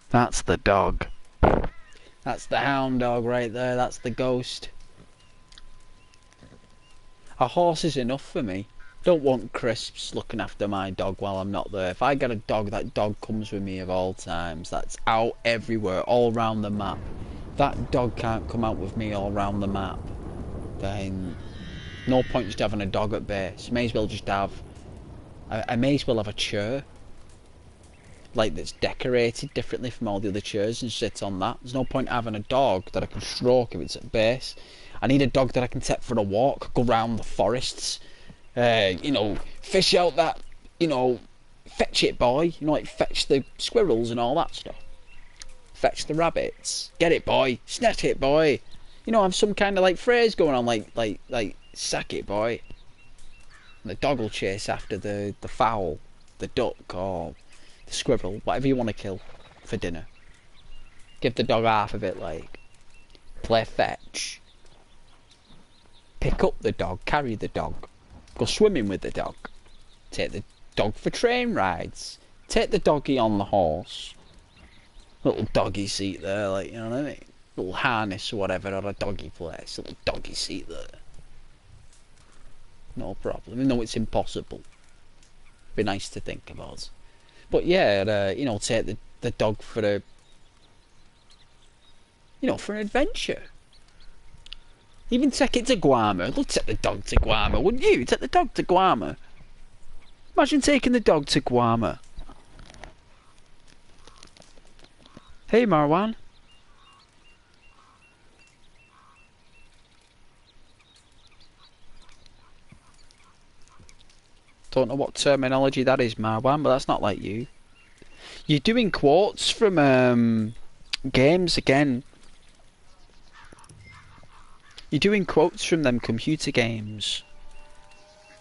S1: That's the dog. That's the hound dog right there, that's the ghost. A horse is enough for me. Don't want Crisps looking after my dog while I'm not there. If I get a dog, that dog comes with me of all times. That's out everywhere, all around the map. That dog can't come out with me all around the map. Then no point just having a dog at base. May as well just have, I may as well have a chair, like, that's decorated differently from all the other chairs, and sit on that. There's no point having a dog that I can stroke if it's at base. I need a dog that I can take for a walk, go round the forests, fish out that, fetch it boy, like fetch the squirrels and all that stuff. Fetch the rabbits. Get it boy, snatch it boy. Have some kind of like phrase going on, like sack it boy. And the dog will chase after the fowl, the duck, or the squirrel, whatever you want to kill for dinner. Give the dog half of it, like, play fetch. Pick up the dog, carry the dog, go swimming with the dog. Take the dog for train rides. Take the doggy on the horse. Little doggy seat there, like, you know what I mean? Little harness or whatever, or a doggy place. Little doggy seat there. No problem. Even though it's impossible. Be nice to think about. But yeah, take the dog for a, for an adventure. Even take it to Guarma. Look, take the dog to Guarma, wouldn't you? Take the dog to Guarma. Imagine taking the dog to Guarma. Hey, Marwan. Don't know what terminology that is, Marwan, but that's not like you. You're doing quotes from games again. You're doing quotes from them computer games.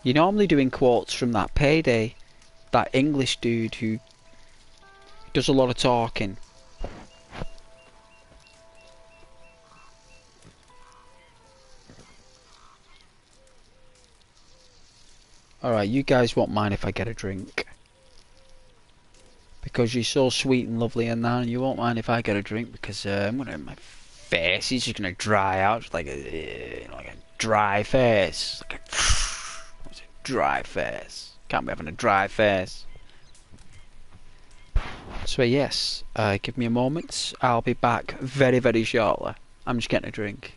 S1: You're normally doing quotes from that Payday, that English dude who does a lot of talking. Alright, you guys won't mind if I get a drink. Because you're so sweet and lovely and that, and you won't mind if I get a drink, because my face is just going to dry out, just like a dry face. Like a dry face. Can't be having a dry face. So yes, give me a moment. I'll be back very, very shortly. I'm just getting a drink.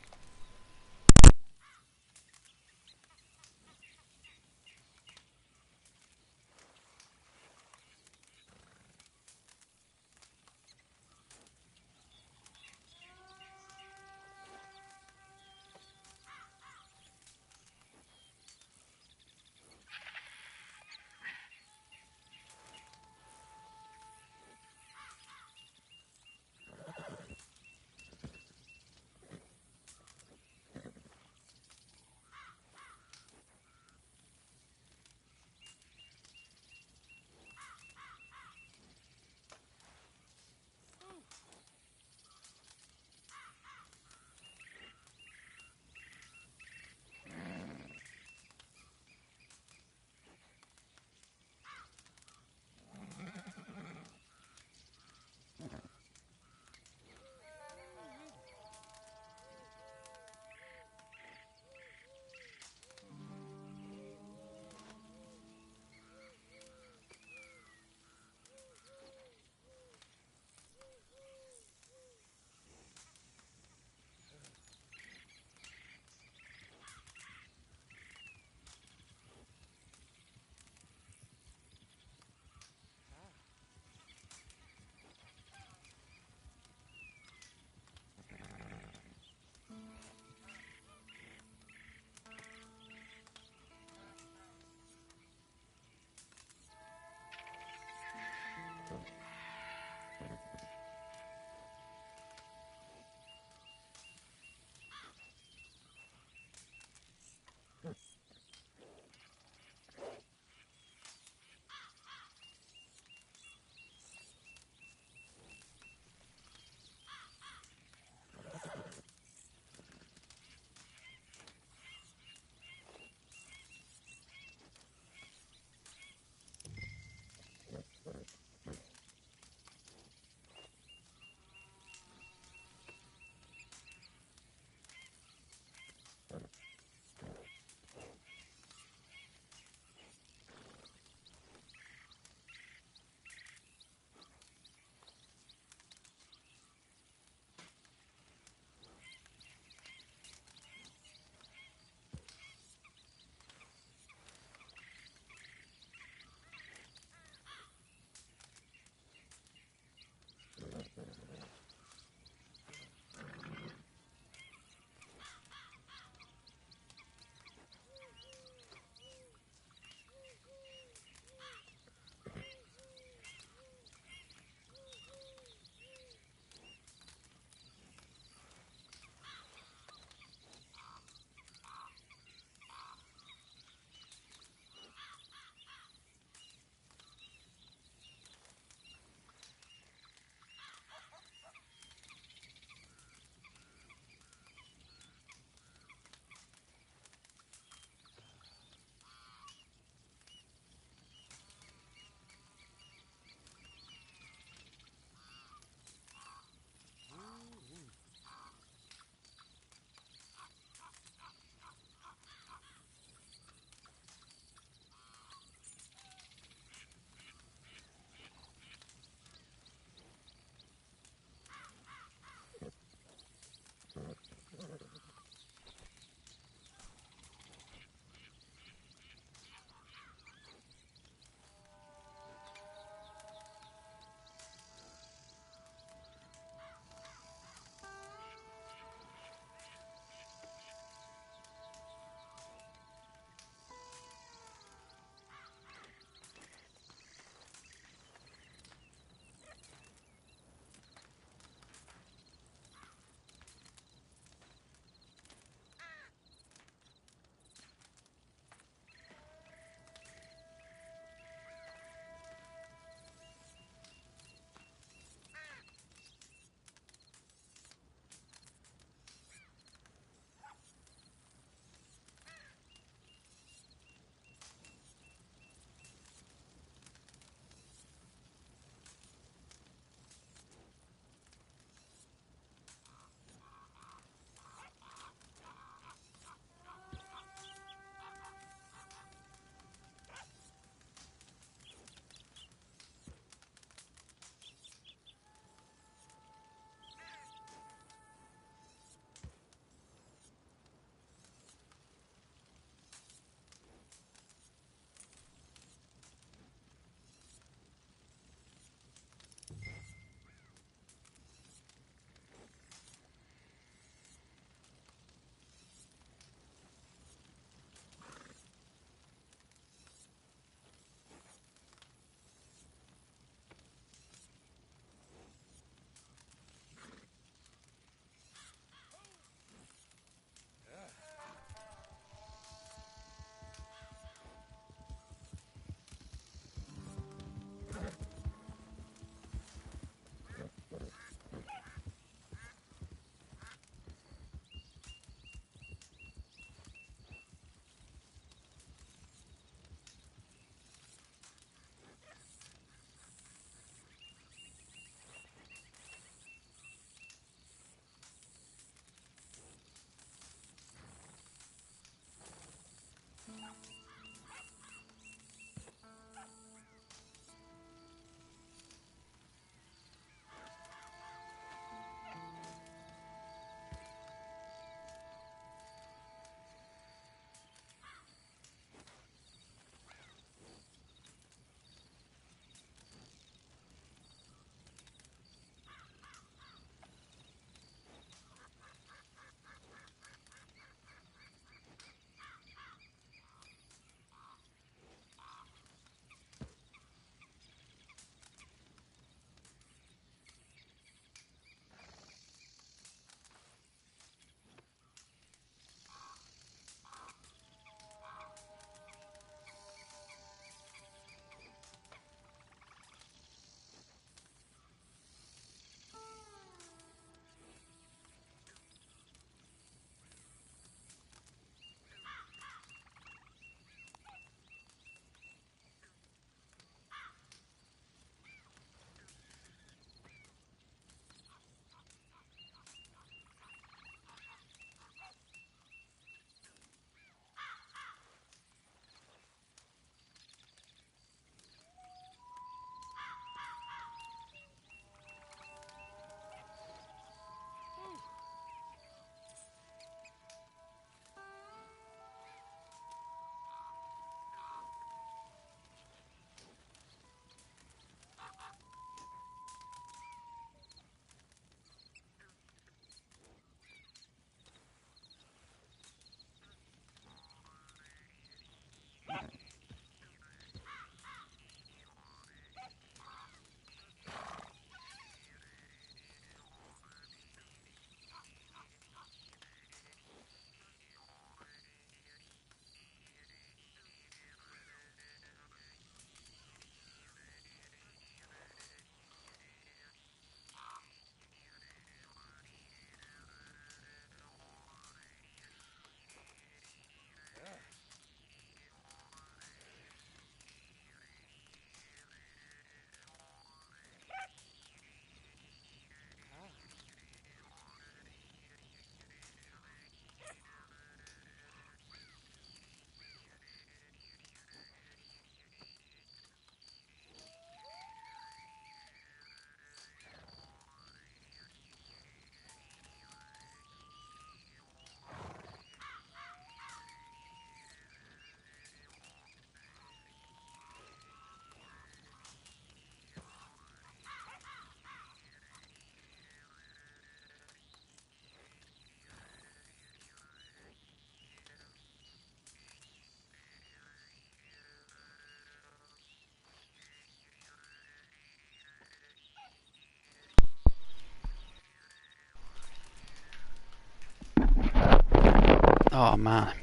S1: Oh man.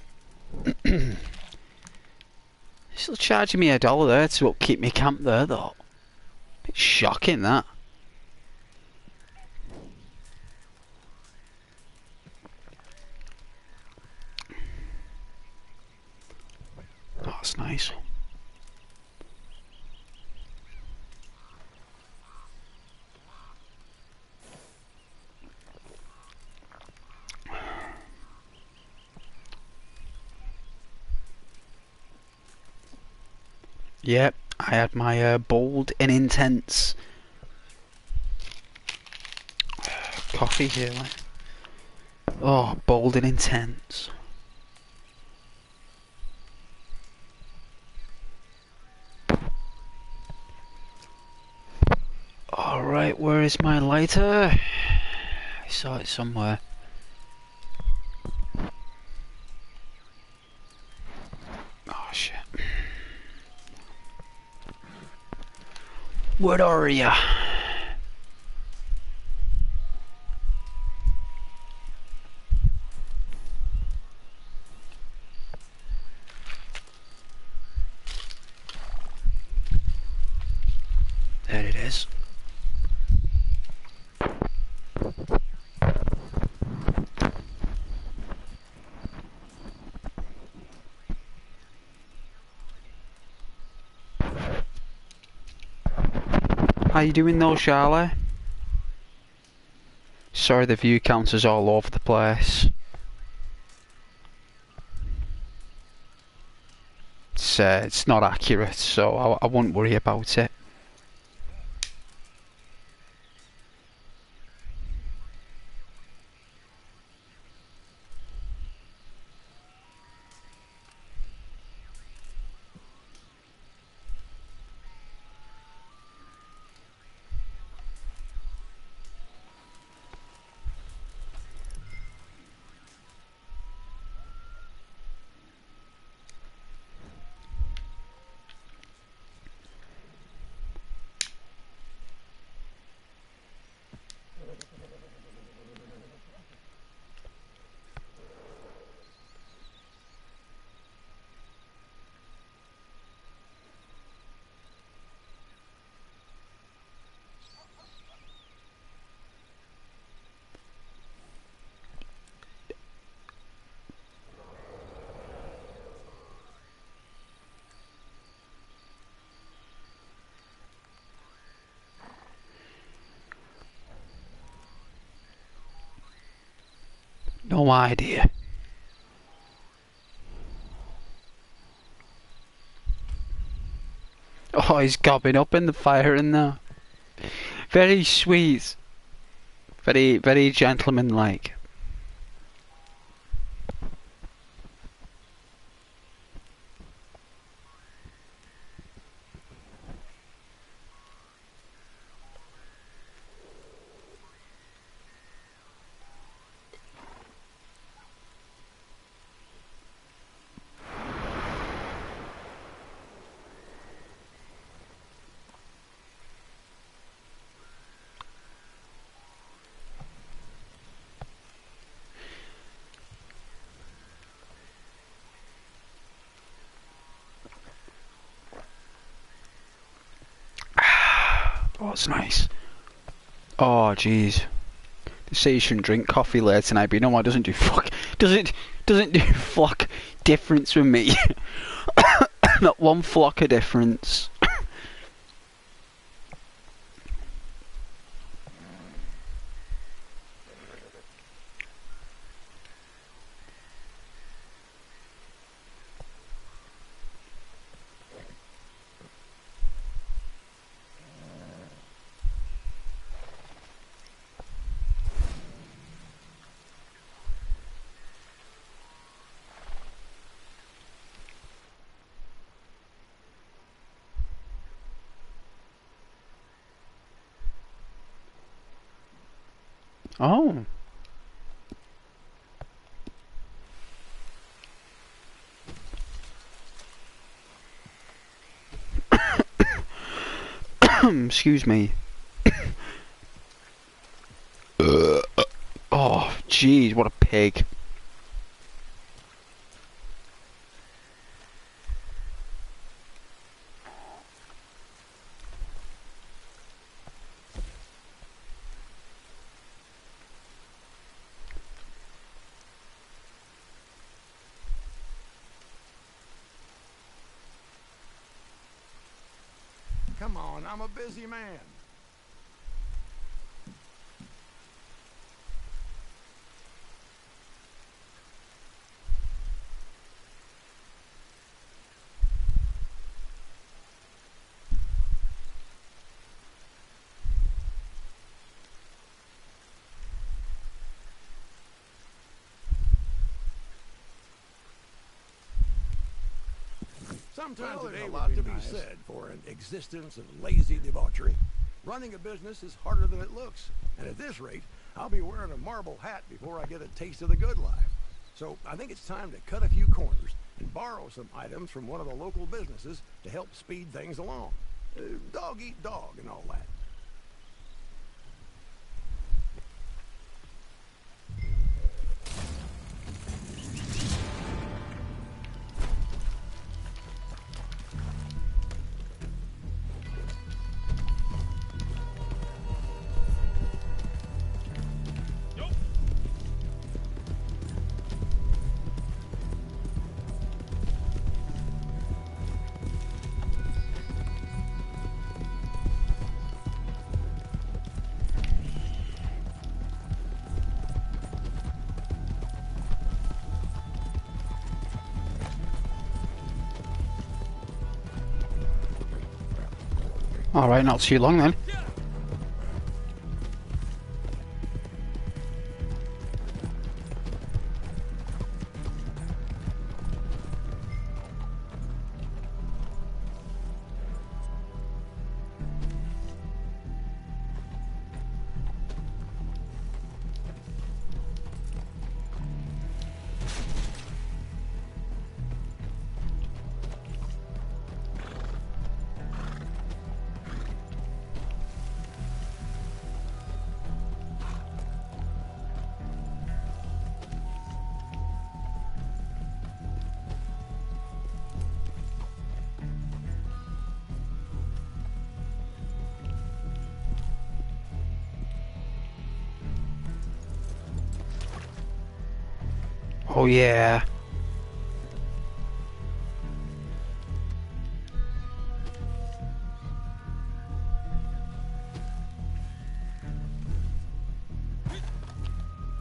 S1: Still charging me $1 there to upkeep me camp there though. Bit shocking that. Oh, that's nice. Yep, I had my bold and intense coffee here. Oh, bold and intense. Alright, where is my lighter? I saw it somewhere. Oh shit. Where are ya? There it is. How you doing though, Charlie? Sorry the view counter's all over the place. It's not accurate, so I won't worry about it. No idea. Oh, he's gobbing up in the fire in there. Very sweet. Very, very gentleman-like. Oh, it's nice. Oh, jeez. They say you shouldn't drink coffee later tonight, but you know what? It doesn't do fuck. Doesn't do fuck difference with me. Not one flock of difference. Oh. Excuse me. Oh, jeez, what a pig.
S3: Come on, I'm a busy man. Sometimes there's a lot to be said for an existence of lazy debauchery. Running a business is harder than it looks, and at this rate, I'll be wearing a marble hat before I get a taste of the good life. So I think it's time to cut a few corners and borrow some items from one of the local businesses to help speed things along. Dog eat dog and all that.
S1: Alright, not too long then. Oh yeah.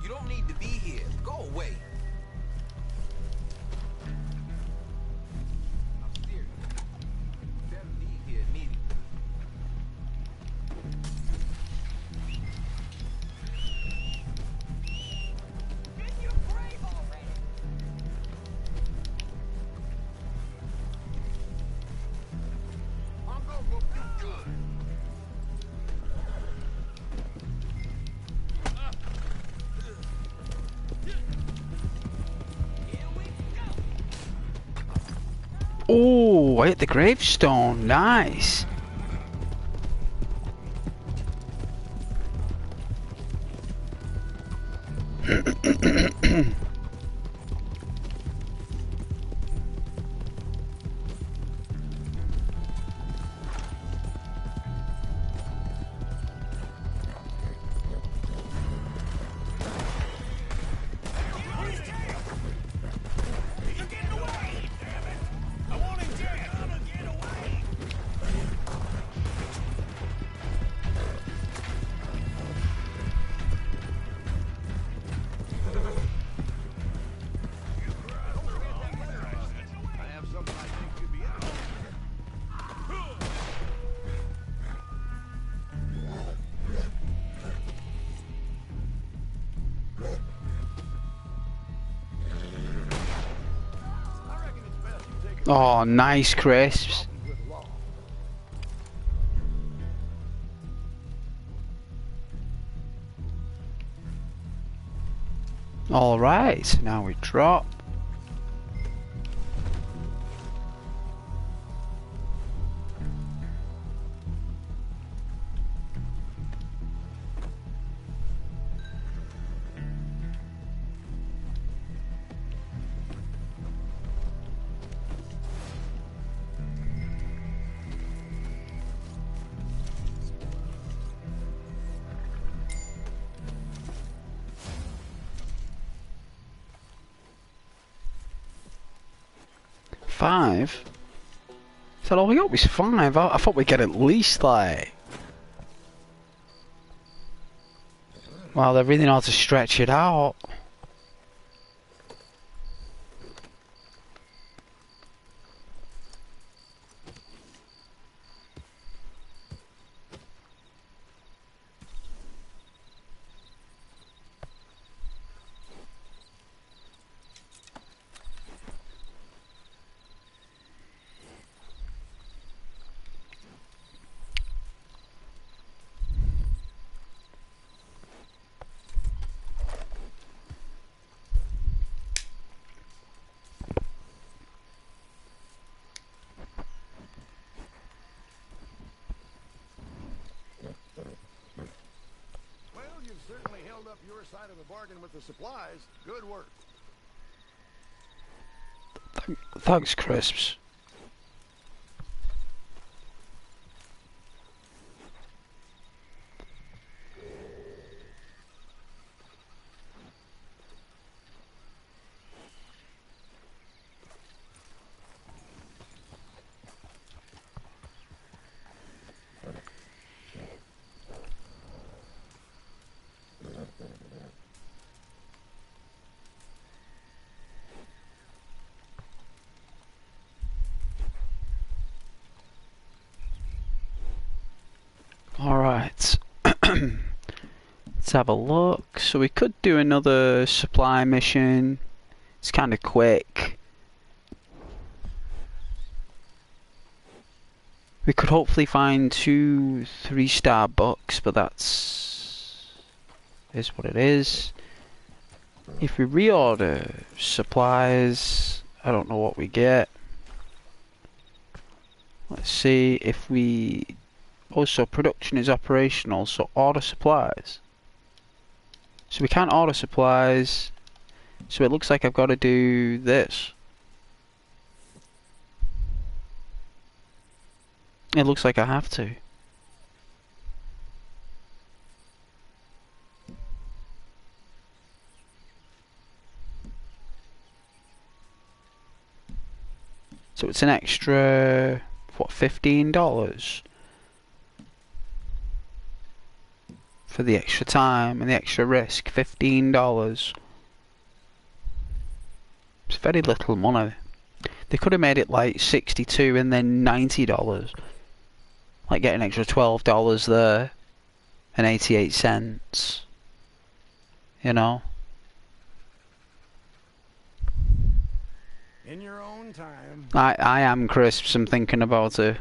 S4: You don't need to be here. Go away. I'm serious. You better leave here immediately.
S1: Oh, I hit the gravestone. Nice. Oh, nice crisps. Alright, so now we drop. Five? So all we got was 5. I thought we'd get at least like... Wow, they really know how to stretch it out.
S3: Well, you've certainly held up your side of the bargain with the supplies. Good work.
S1: Thanks, Crisps. Alright. Let's have a look. So we could do another supply mission. It's kind of quick. We could hopefully find 2 3-star books, but that's is what it is. If we reorder supplies, I don't know what we get. Let's see if we... Also, production is operational, so order supplies. So we can't order supplies, so it looks like I've got to do this. It looks like I have to. So it's an extra, what, $15? For the extra time and the extra risk, $15. It's very little money. They could have made it like $62 and then $90. Like get an extra $12 there and 88 cents. You know?
S3: In your own time.
S1: I am Crisps, I'm thinking about it.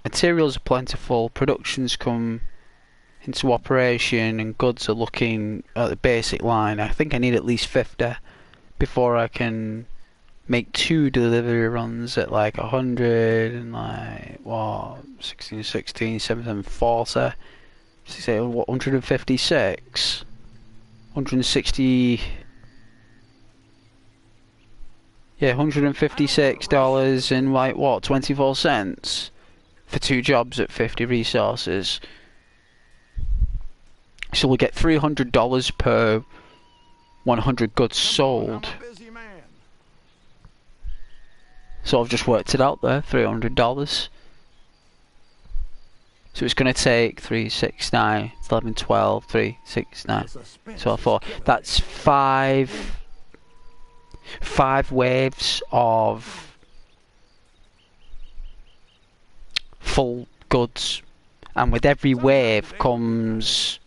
S1: Materials are plentiful, productions come into operation and goods are looking at the basic line. I think I need at least 50 before I can make 2 delivery runs at like 100 and like, what, 16, 17, 40. 156? 160... Yeah, $156 and like, what, 24 cents? For 2 jobs at 50 resources. So we'll get $300 per 100 goods sold.
S3: I'm a busy man.
S1: So I've just worked it out there, $300. So it's going to take 3, 6, 9, 11, 12, 3, 6, 9, 12, 4. That's 5 waves of full goods, and with every wave comes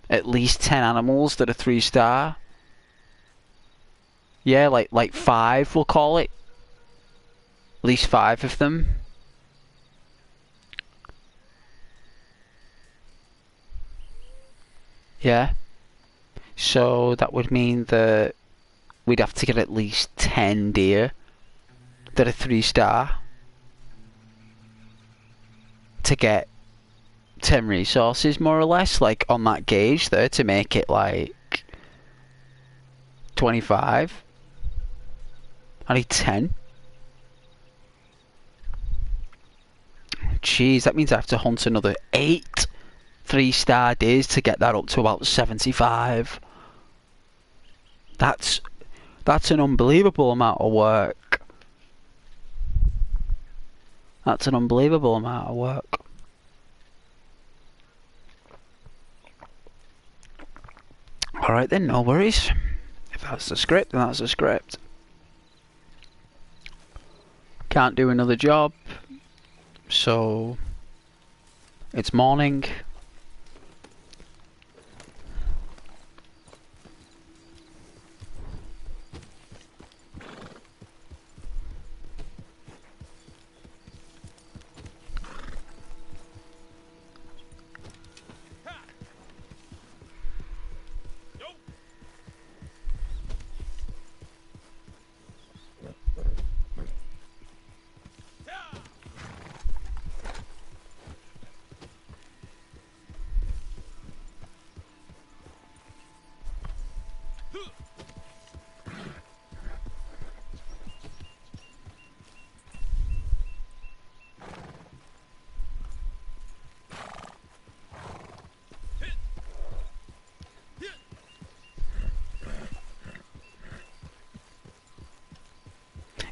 S1: at least 10 animals that are 3-star. Yeah, like 5 we'll call it. At least 5 of them. Yeah. So that would mean that we'd have to get at least 10 deer that are 3-star to get 10 resources, more or less, like on that gauge there, to make it like 25. I need 10. Jeez, that means I have to hunt another 8 3-star days to get that up to about 75. That's an unbelievable amount of work. That's an unbelievable amount of work. Alright then, no worries. If that's the script, then that's the script. Can't do another job, so it's morning.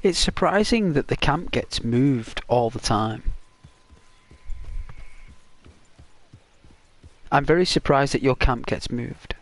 S1: It's surprising that the camp gets moved all the time. I'm very surprised that your camp gets moved.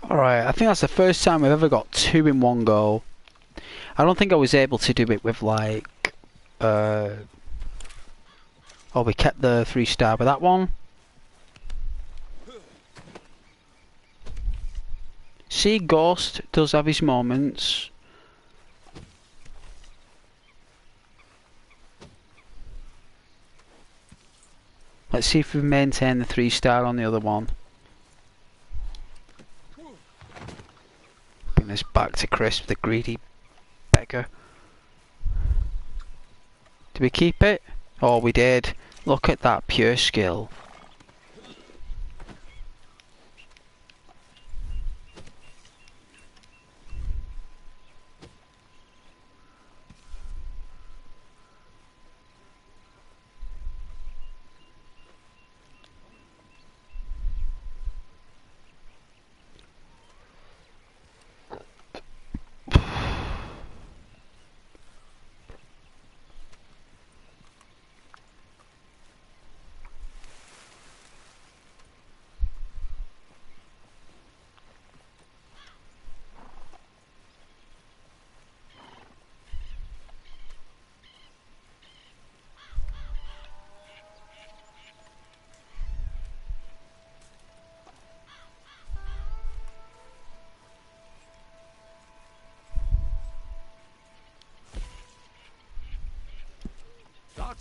S1: Alright, I think that's the first time we've ever got two in one go. I don't think I was able to do it with like... Oh, we kept the 3-star with that one. See, Ghost does have his moments. Let's see if we maintain the 3-star on the other one. Bring this back to Chris, the greedy beggar. Did we keep it? Oh, we did. Look at that pure skill.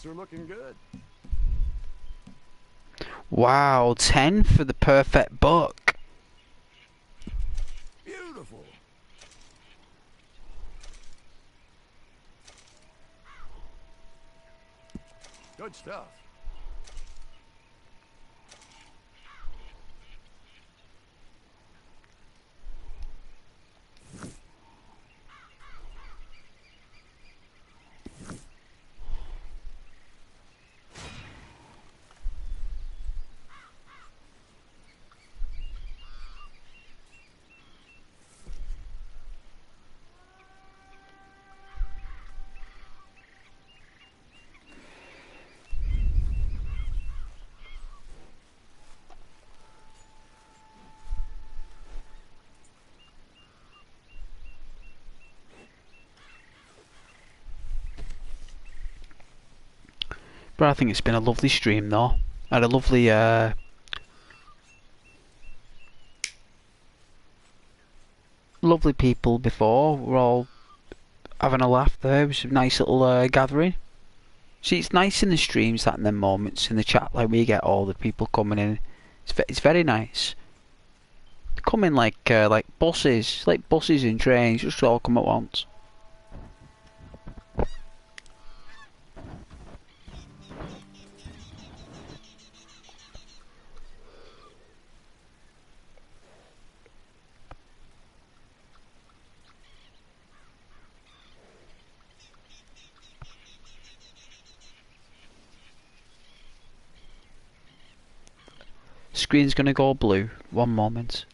S3: Bets are looking good.
S1: Wow, 10 for the perfect buck.
S3: Beautiful. Good stuff.
S1: But I think it's been a lovely stream though. I had a lovely lovely people before. We're all having a laugh there. It was a nice little gathering. See, it's nice in the streams that in them moments in the chat, like we get all the people coming in. It's very nice. They come in like buses, and trains, just all come at once. Screen's gonna go blue. One moment.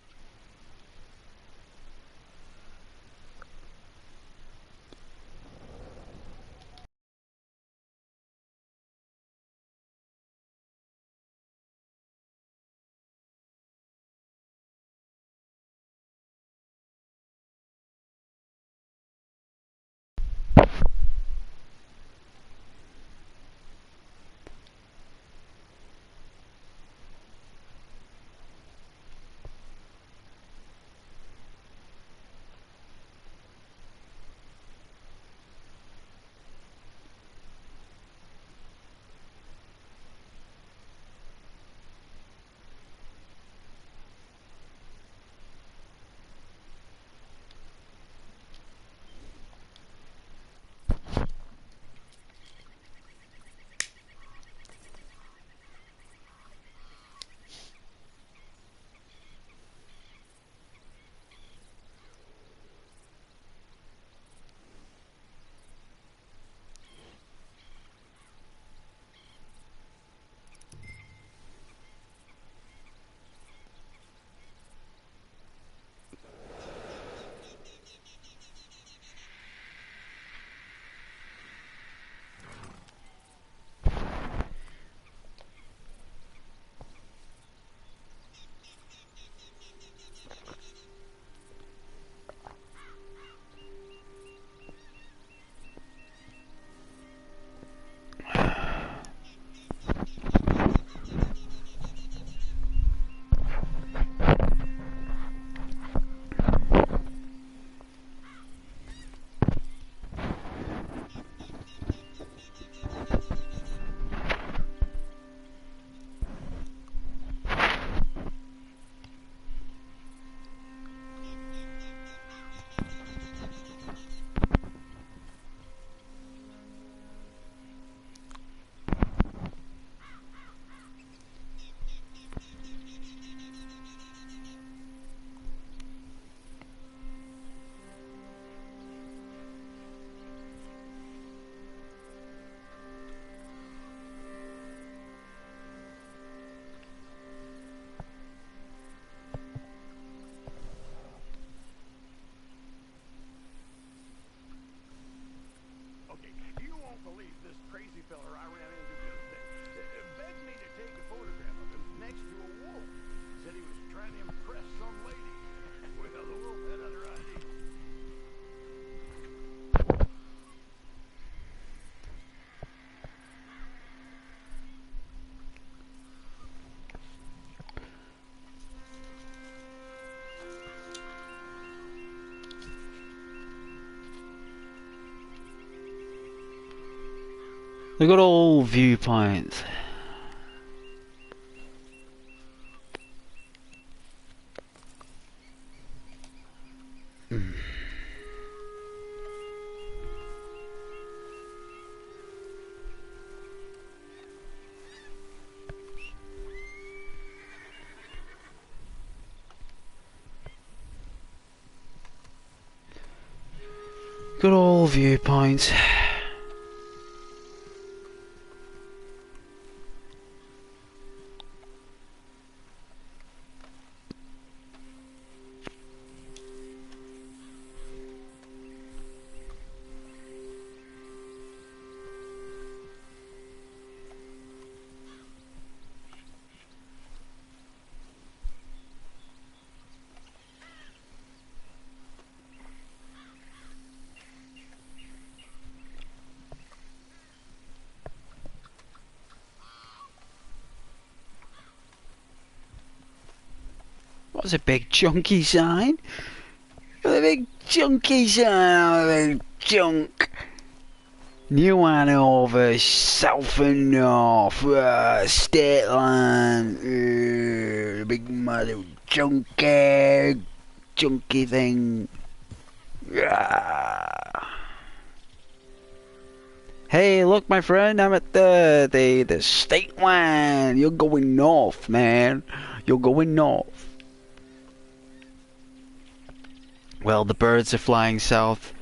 S1: The good old viewpoint. Good old viewpoint. What's a big chunky sign? A big chunky sign, a big chunk. New Hanover, South and North, State Line, big mother chunky thing. Hey, look, my friend, I'm at the state line. You're going north, man. You're going north. Well, the birds are flying south.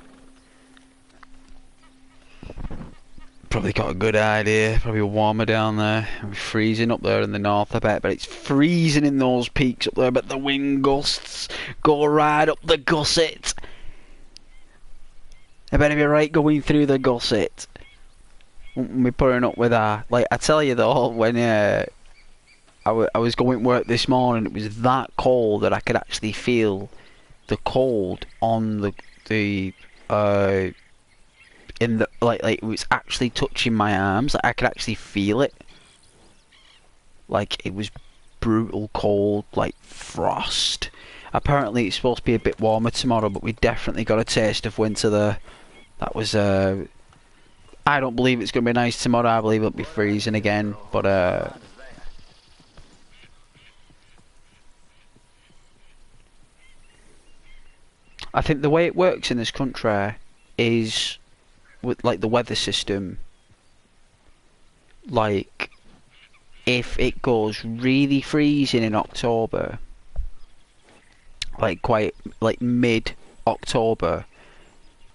S1: Probably got a good idea. Probably warmer down there. It'll be freezing up there in the north, I bet. But it's freezing in those peaks up there. But the wind gusts go right up the gusset. I bet it'd be right going through the gusset. We're putting up with that. Like, I tell you though, when I was going to work this morning, it was that cold that I could actually feel the cold on the in the like it was actually touching my arms. Like, I could actually feel it. Like, it was brutal cold, like frost. Apparently it's supposed to be a bit warmer tomorrow, but we definitely got a taste of winter there. That was I don't believe it's gonna be nice tomorrow. I believe it'll be freezing again, but I think the way it works in this country is with like the weather system. Like, if it goes really freezing in October, like quite like mid-October,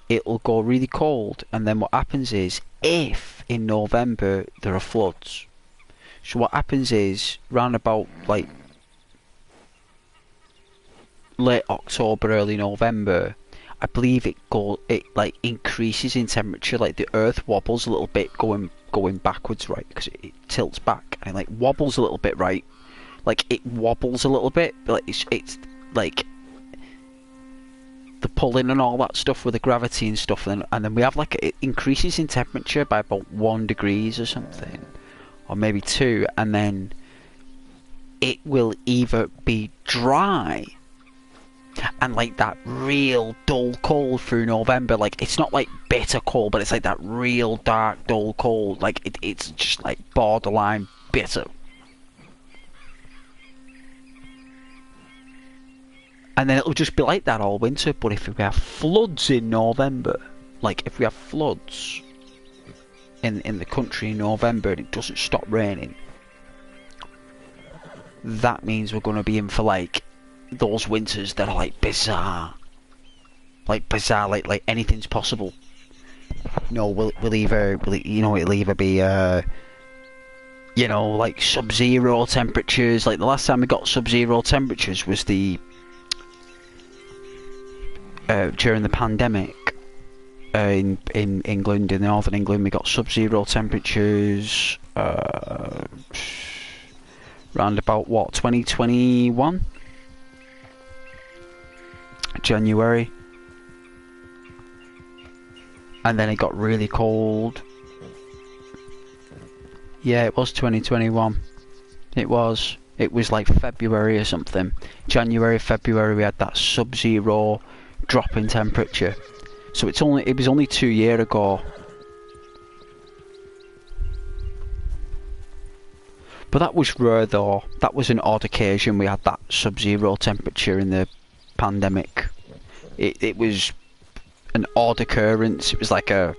S1: it'll go really cold, and then what happens is, if in November there are floods, so what happens is round about like late October, early November, I believe it like increases in temperature. Like, the earth wobbles a little bit going backwards, right? Because it tilts back and like wobbles a little bit, right? Like, it wobbles a little bit, but like it's like the pulling and all that stuff with the gravity and stuff, and then we have like it increases in temperature by about 1 degree or something, or maybe 2, and then it will either be dry and like that real dull cold through November. Like, it's not like bitter cold, but it's like that real dark dull cold. Like, it's just like borderline bitter. And then it'll just be like that all winter. But if we have floods in November, like if we have floods in the country in November and it doesn't stop raining, that means we're going to be in for like those winters that are like bizarre, like anything's possible. No, we'll either it'll either be like sub-zero temperatures. Like, the last time we got sub-zero temperatures was the during the pandemic in England, in northern England. We got sub-zero temperatures round about what, 2021 January, and then it got really cold. Yeah, it was 2021. It was like February or something. January, February, we had that sub-zero drop in temperature. So it was only 2 years ago But that was rare though. That was an odd occasion we had that sub-zero temperature in the pandemic. It was an odd occurrence. It was like a,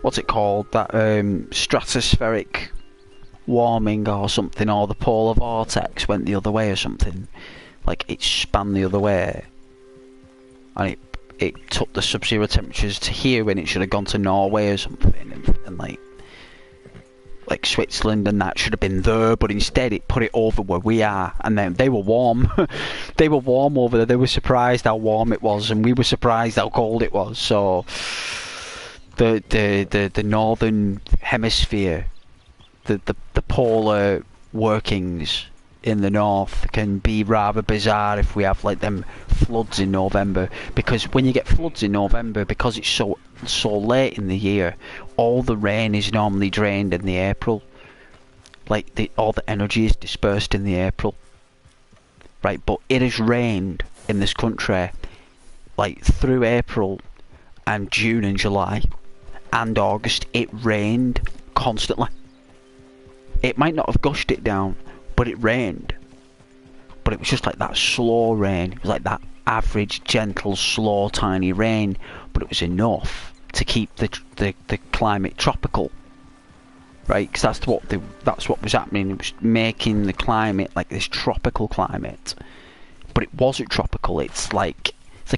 S1: what's it called? That stratospheric warming or something, or the polar vortex went the other way or something. Like it span the other way, and it took the sub-zero temperatures to here when it should have gone to Norway or something, and like Switzerland, and that should have been there, but instead it put it over where we are, and then they were warm. They were warm over there. They were surprised how warm it was, and we were surprised how cold it was. So the northern hemisphere, the polar workings in the north can be rather bizarre if we have like them floods in November, because when you get floods in November, because it's so late in the year, all the rain is normally drained in the April. Like all the energy is dispersed in the April, right? But it has rained in this country like through April and June and July and August. It rained constantly. It might not have gushed it down, but it rained. But it was just like that slow rain. It was like that average, gentle, slow, tiny rain. But it was enough to keep the climate tropical, right? Because that's what was happening. It was making the climate like this tropical climate. But it wasn't tropical. It's like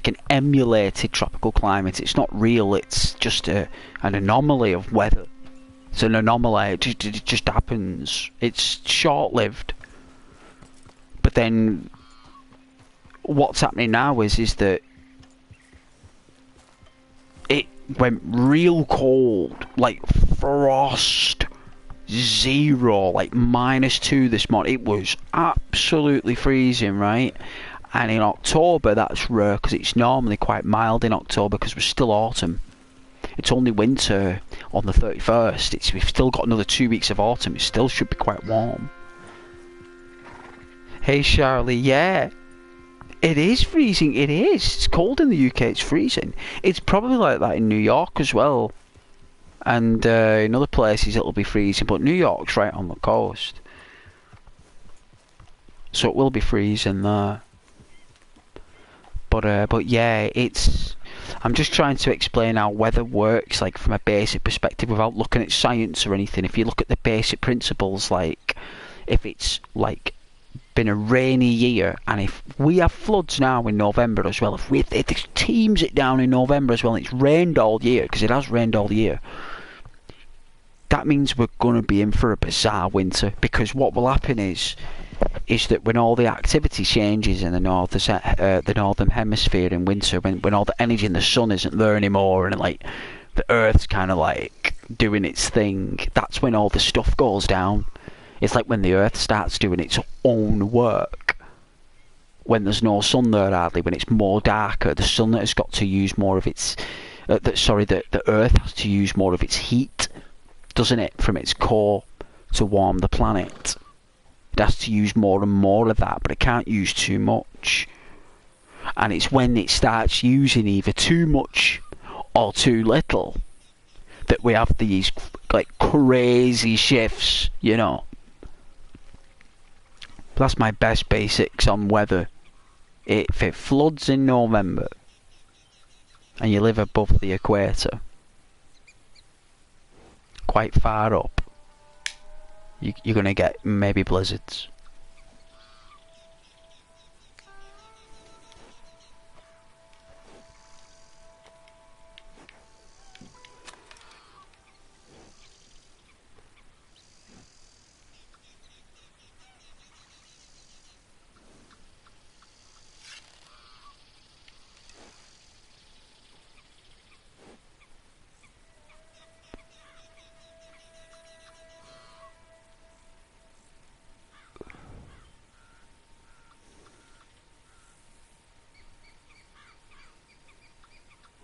S1: an emulated tropical climate. It's not real. It's just an anomaly of weather. It's an anomaly. It just happens. It's short-lived. But then what's happening now is that it went real cold, like frost, 0, like -2 this morning. It was absolutely freezing, right? And in October that's rare, because it's normally quite mild in October, because we're still autumn. It's only winter on the 31st. We've still got another 2 weeks of autumn. It still should be quite warm. Hey Charlie, yeah, it is freezing. It is. It's cold in the UK. It's freezing. It's probably like that in New York as well, and in other places it'll be freezing. But New York's right on the coast, so it will be freezing there. But yeah, it's. I'm just trying to explain how weather works, like from a basic perspective, without looking at science or anything. If you look at the basic principles, like if it's like been a rainy year, and if we have floods now in November as well, if it teams it down in November as well, and it's rained all year, because it has rained all year, that means we're going to be in for a bizarre winter. Because what will happen is that when all the activity changes in the northern hemisphere in winter, when all the energy in the sun isn't there anymore, and like the Earth's kind of like doing its thing, that's when all the stuff goes down. It's like when the Earth starts doing its own work. When there's no sun there hardly, when it's more darker, the sun has got to use more of its. The Earth has to use more of its heat, doesn't it, from its core to warm the planet. It has to use more and more of that, but it can't use too much. And it's when it starts using either too much or too little that we have these like crazy shifts, you know. That's my best basics on weather. If it floods in November and you live above the equator, quite far up, you're going to get maybe blizzards.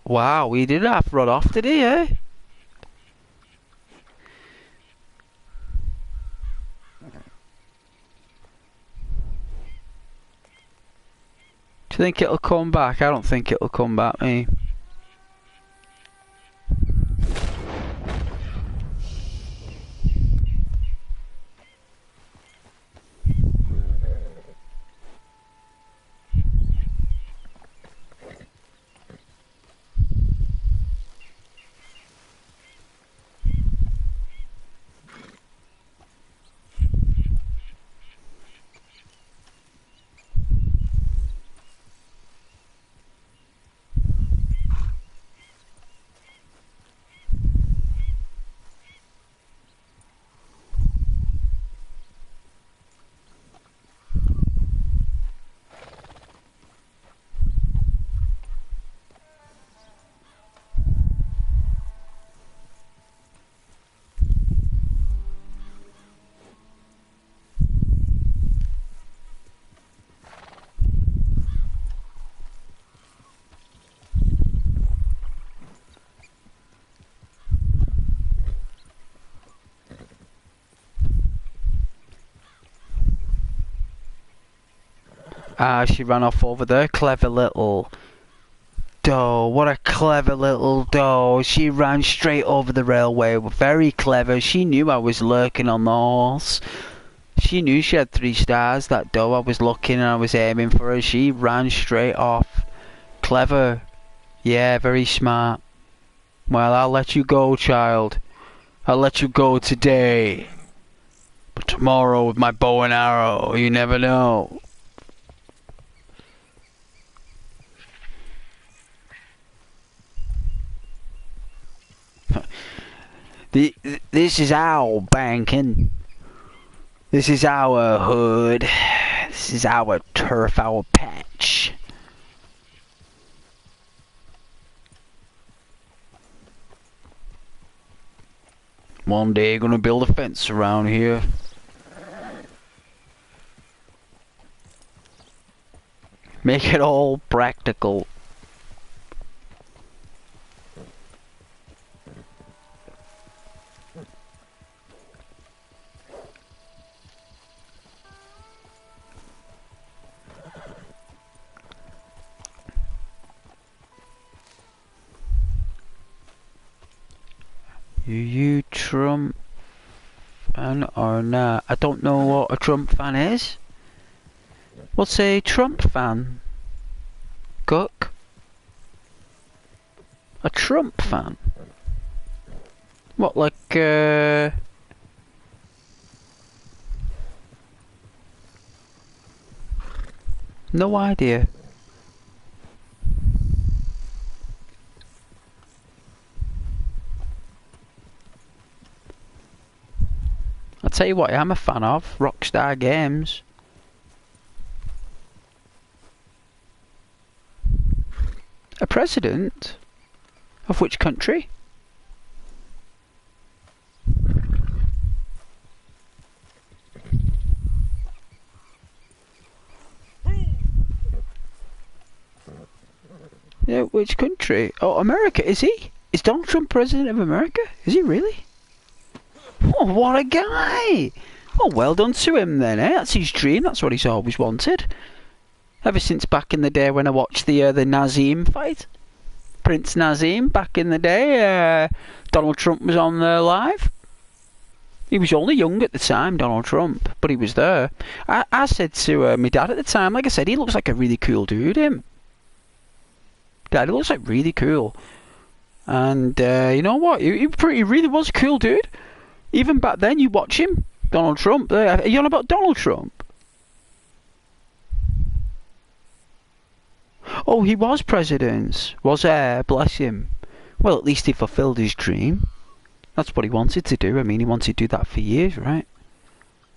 S1: Wow, he did have run off, did he, eh? Do you think it'll come back? I don't think it'll come back, me. Ah, she ran off over there. Clever little doe. What a clever little doe. She ran straight over the railway. Very clever. She knew I was lurking on the horse. She knew she had 3 stars, that doe. I was looking and I was aiming for her. She ran straight off. Clever. Yeah, very smart. Well, I'll let you go, child. I'll let you go today. But tomorrow with my bow and arrow, you never know. This is our banking. This is our hood. This is our turf, our patch. One day gonna build a fence around here. Make it all practical. You Trump fan or not? I don't know what a Trump fan is. What's a Trump fan? Cook? A Trump fan? What, like, no idea. I'll tell you what I'm a fan of, Rockstar Games. A president? Of which country? Yeah, which country? Oh, America, is he? Is Donald Trump president of America? Is he really? Oh, what a guy! Oh, well done to him then, eh? That's his dream, that's what he's always wanted. Ever since back in the day when I watched the Nazim fight. Prince Nazim, back in the day, Donald Trump was on there live. He was only young at the time, Donald Trump, but he was there. I said to my dad at the time, like I said, he looks like a really cool dude, him. Dad, he looks like really cool. And you know what? He really was a cool dude. Even back then, you watch him, Donald Trump. Are you on about Donald Trump? Oh, he was president. Was bless him. Well, at least he fulfilled his dream. That's what he wanted to do. I mean, he wanted to do that for years, right?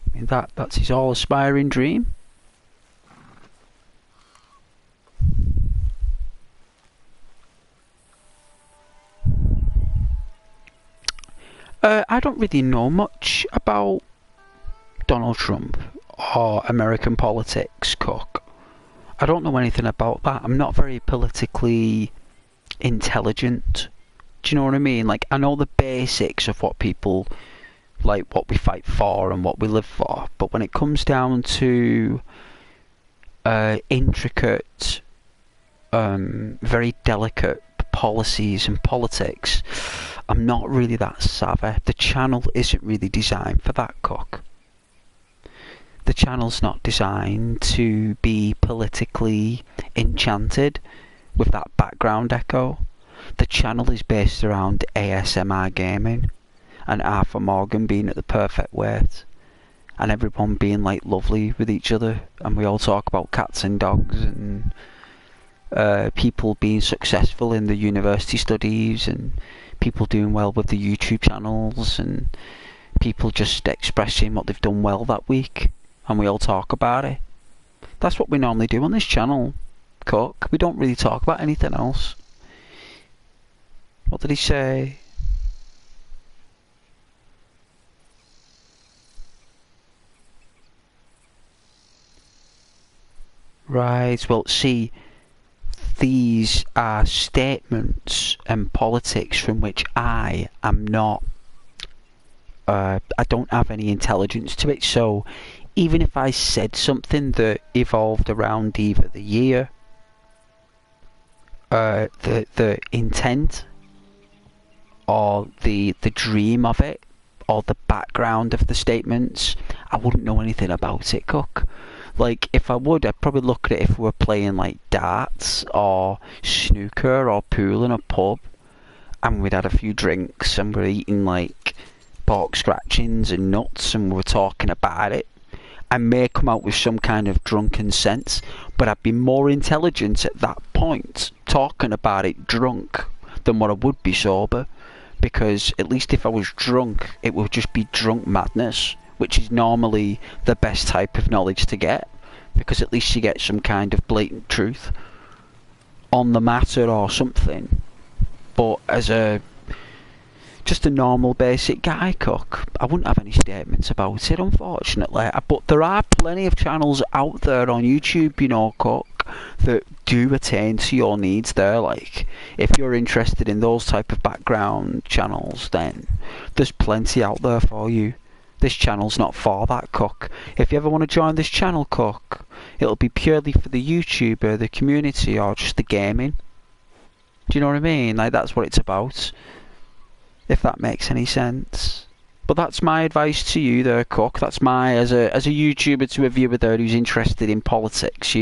S1: I mean, that's his all-aspiring dream. I don't really know much about Donald Trump or American politics, Cook. I don't know anything about that. I'm not very politically intelligent. Do you know what I mean? Like, I know the basics of what people, like, what we fight for and what we live for. But when it comes down to intricate, very delicate policies and politics, I'm not really that savvy. The channel isn't really designed for that, Cook. The channel's not designed to be politically enchanted with that background echo. The channel is based around ASMR gaming and Arthur Morgan being at the perfect weight and everyone being like lovely with each other, and we all talk about cats and dogs and people being successful in the university studies and people doing well with the YouTube channels and people just expressing what they've done well that week, and we all talk about it. That's what we normally do on this channel, Cook. We don't really talk about anything else. What did he say? Right, well, see, these are statements and politics from which I am not, I don't have any intelligence to it, so even if I said something that evolved around either the year, the intent, or the dream of it, or the background of the statements, I wouldn't know anything about it, Cook. Like, if I would, I'd probably look at it if we were playing like darts or snooker or pool in a pub, and we'd had a few drinks and we're eating like pork scratchings and nuts and we were talking about it. I may come out with some kind of drunken sense, but I'd be more intelligent at that point talking about it drunk than what I would be sober, because at least if I was drunk, it would just be drunk madness, which is normally the best type of knowledge to get, because at least you get some kind of blatant truth on the matter or something. But as just a normal basic guy, Cook, I wouldn't have any statements about it, unfortunately. But there are plenty of channels out there on YouTube, you know, Cook, that do attain to your needs there. Like, if you're interested in those type of background channels, then there's plenty out there for you. This channel's not for that, Cook. If you ever want to join this channel, Cook, it'll be purely for the YouTuber, the community, or just the gaming. Do you know what I mean? Like, that's what it's about, if that makes any sense. But that's my advice to you there, Cook. That's my, as a YouTuber to a viewer there who's interested in politics,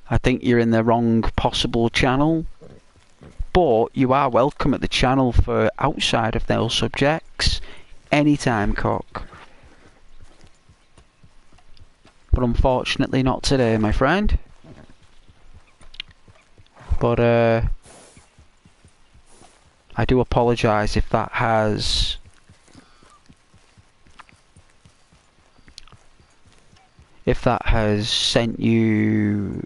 S1: I think you're in the wrong possible channel. But you are welcome at the channel for outside of those subjects anytime, Cook. But unfortunately not today, my friend. But I do apologise if that has sent you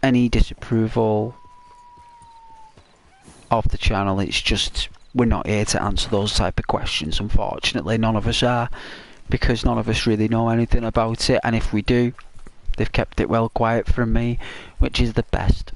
S1: any disapproval of the channel. It's just, we're not here to answer those type of questions, unfortunately. None of us are, because none of us really know anything about it, and if we do, they've kept it well quiet from me, which is the best.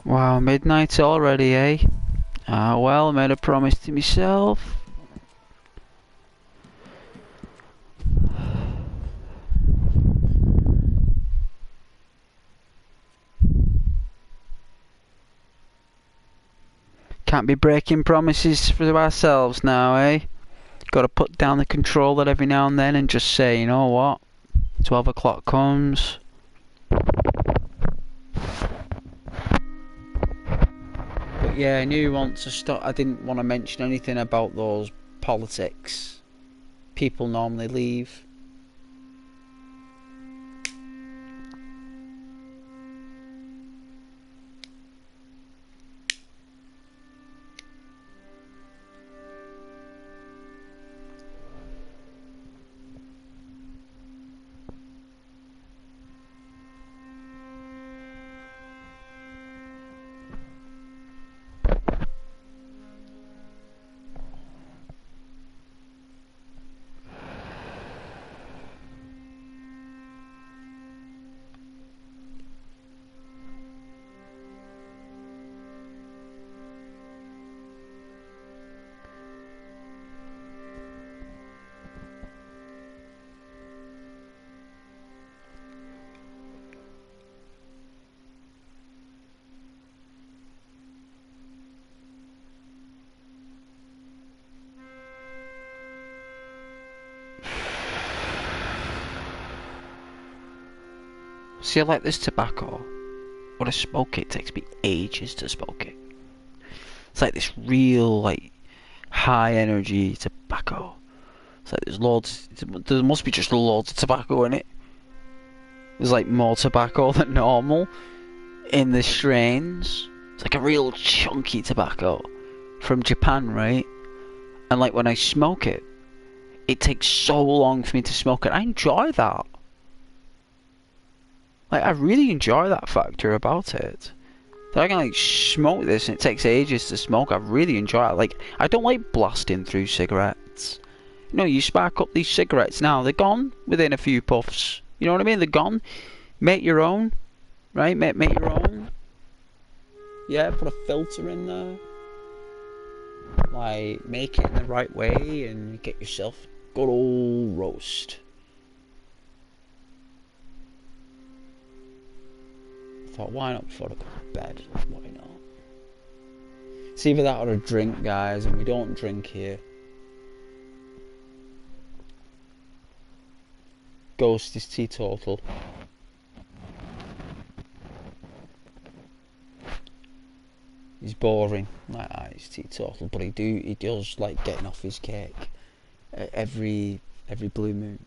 S1: Wow, midnight already, eh? Ah, well, I made a promise to myself. Can't be breaking promises for ourselves now, eh? Gotta put down the controller every now and then and just say, you know what? 12 o'clock comes. Yeah, I knew once to stop. I didn't want to mention anything about those politics. People normally leave. See, I like this tobacco. When I smoke it, it takes me ages to smoke it. It's like this real, like, high energy tobacco. It's like there's loads, there must be just loads of tobacco in it. There's like more tobacco than normal. in the strains. It's like a real chunky tobacco from Japan, right? And like when I smoke it, it takes so long for me to smoke it. I enjoy that. Like, I really enjoy that factor about it. That I can like smoke this and it takes ages to smoke. I really enjoy it. Like, I don't like blasting through cigarettes. You know, you spark up these cigarettes now, they're gone within a few puffs. You know what I mean? They're gone. Make your own, right? Make your own. Yeah, put a filter in there. Like, make it in the right way and get yourself a good old roast. I thought, why not before I go to bed? Why not? It's either that or a drink, guys, and we don't drink here. Ghost is teetotal. He's boring. Like that, he's teetotal, but he does like getting off his cake every blue moon.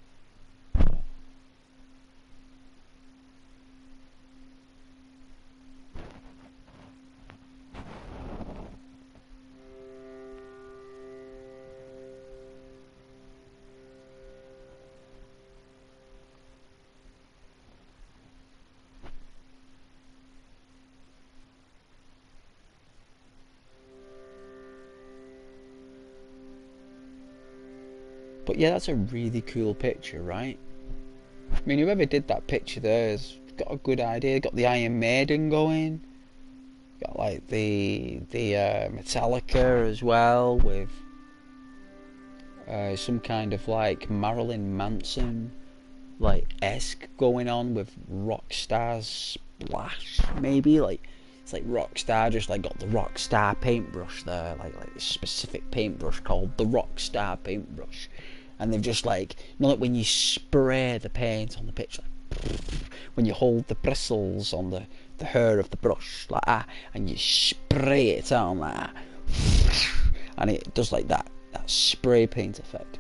S1: But yeah, that's a really cool picture, right? I mean, whoever did that picture there has got a good idea. Got the Iron Maiden going. Got like the Metallica as well, with some kind of like Marilyn Manson like esque going on with Rockstar's splash, maybe. Like it's like Rockstar just like got the Rockstar paintbrush there, like this specific paintbrush called the Rockstar paintbrush. And they've just like, you know, like when you spray the paint on the picture, like, when you hold the bristles on the hair of the brush like that, and you spray it on like that, and it does like that spray paint effect.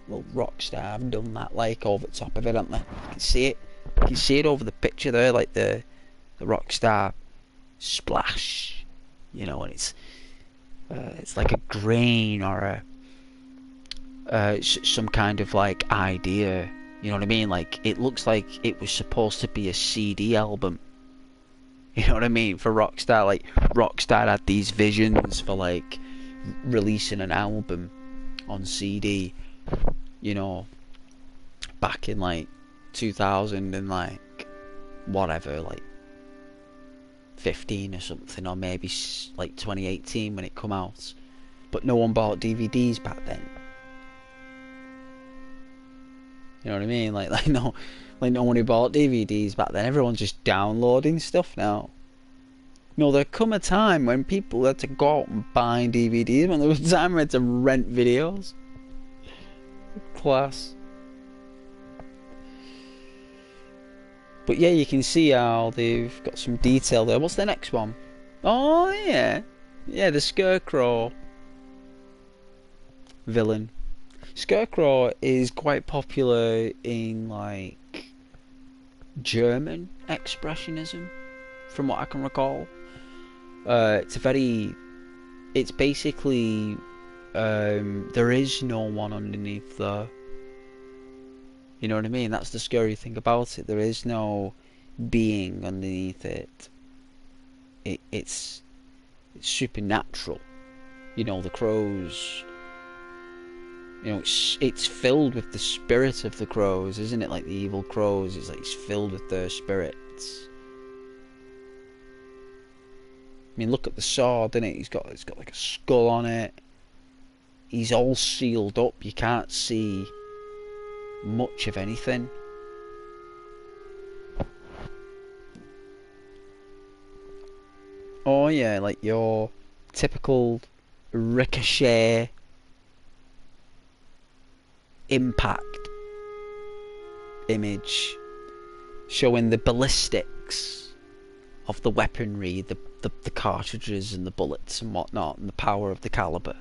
S1: Well, Rockstar have done that like over the top of it, haven't they? You can see it. You can see it over the picture there, like the Rockstar splash. You know, and it's like a grain or a some kind of like idea, you know what I mean? Like it looks like it was supposed to be a CD album, you know what I mean? For Rockstar, like Rockstar had these visions for like releasing an album on CD, you know, back in like 2000 and like whatever, like 15 or something, or maybe like 2018 when it come out, but no one bought DVDs back then. You know what I mean? Like no one who bought DVDs back then. Everyone's just downloading stuff now. You know, there come a time when people had to go out and buy DVDs. When there was a time when they had to rent videos. Class. But yeah, you can see how they've got some detail there. What's the next one? Oh yeah, the Scarecrow villain. Scarecrow is quite popular in like German expressionism, from what I can recall. It's basically there is no one underneath there. You know what I mean? That's the scary thing about it. There is no being underneath it. It's supernatural. You know, the crows. You know, it's filled with the spirit of the crows, isn't it? Like the evil crows, it's like it's filled with their spirits. I mean, look at the sword, innit? It's got like a skull on it. He's all sealed up. You can't see much of anything. Oh yeah, like your typical ricochet impact image showing the ballistics of the weaponry, the cartridges and the bullets and whatnot, and the power of the caliber,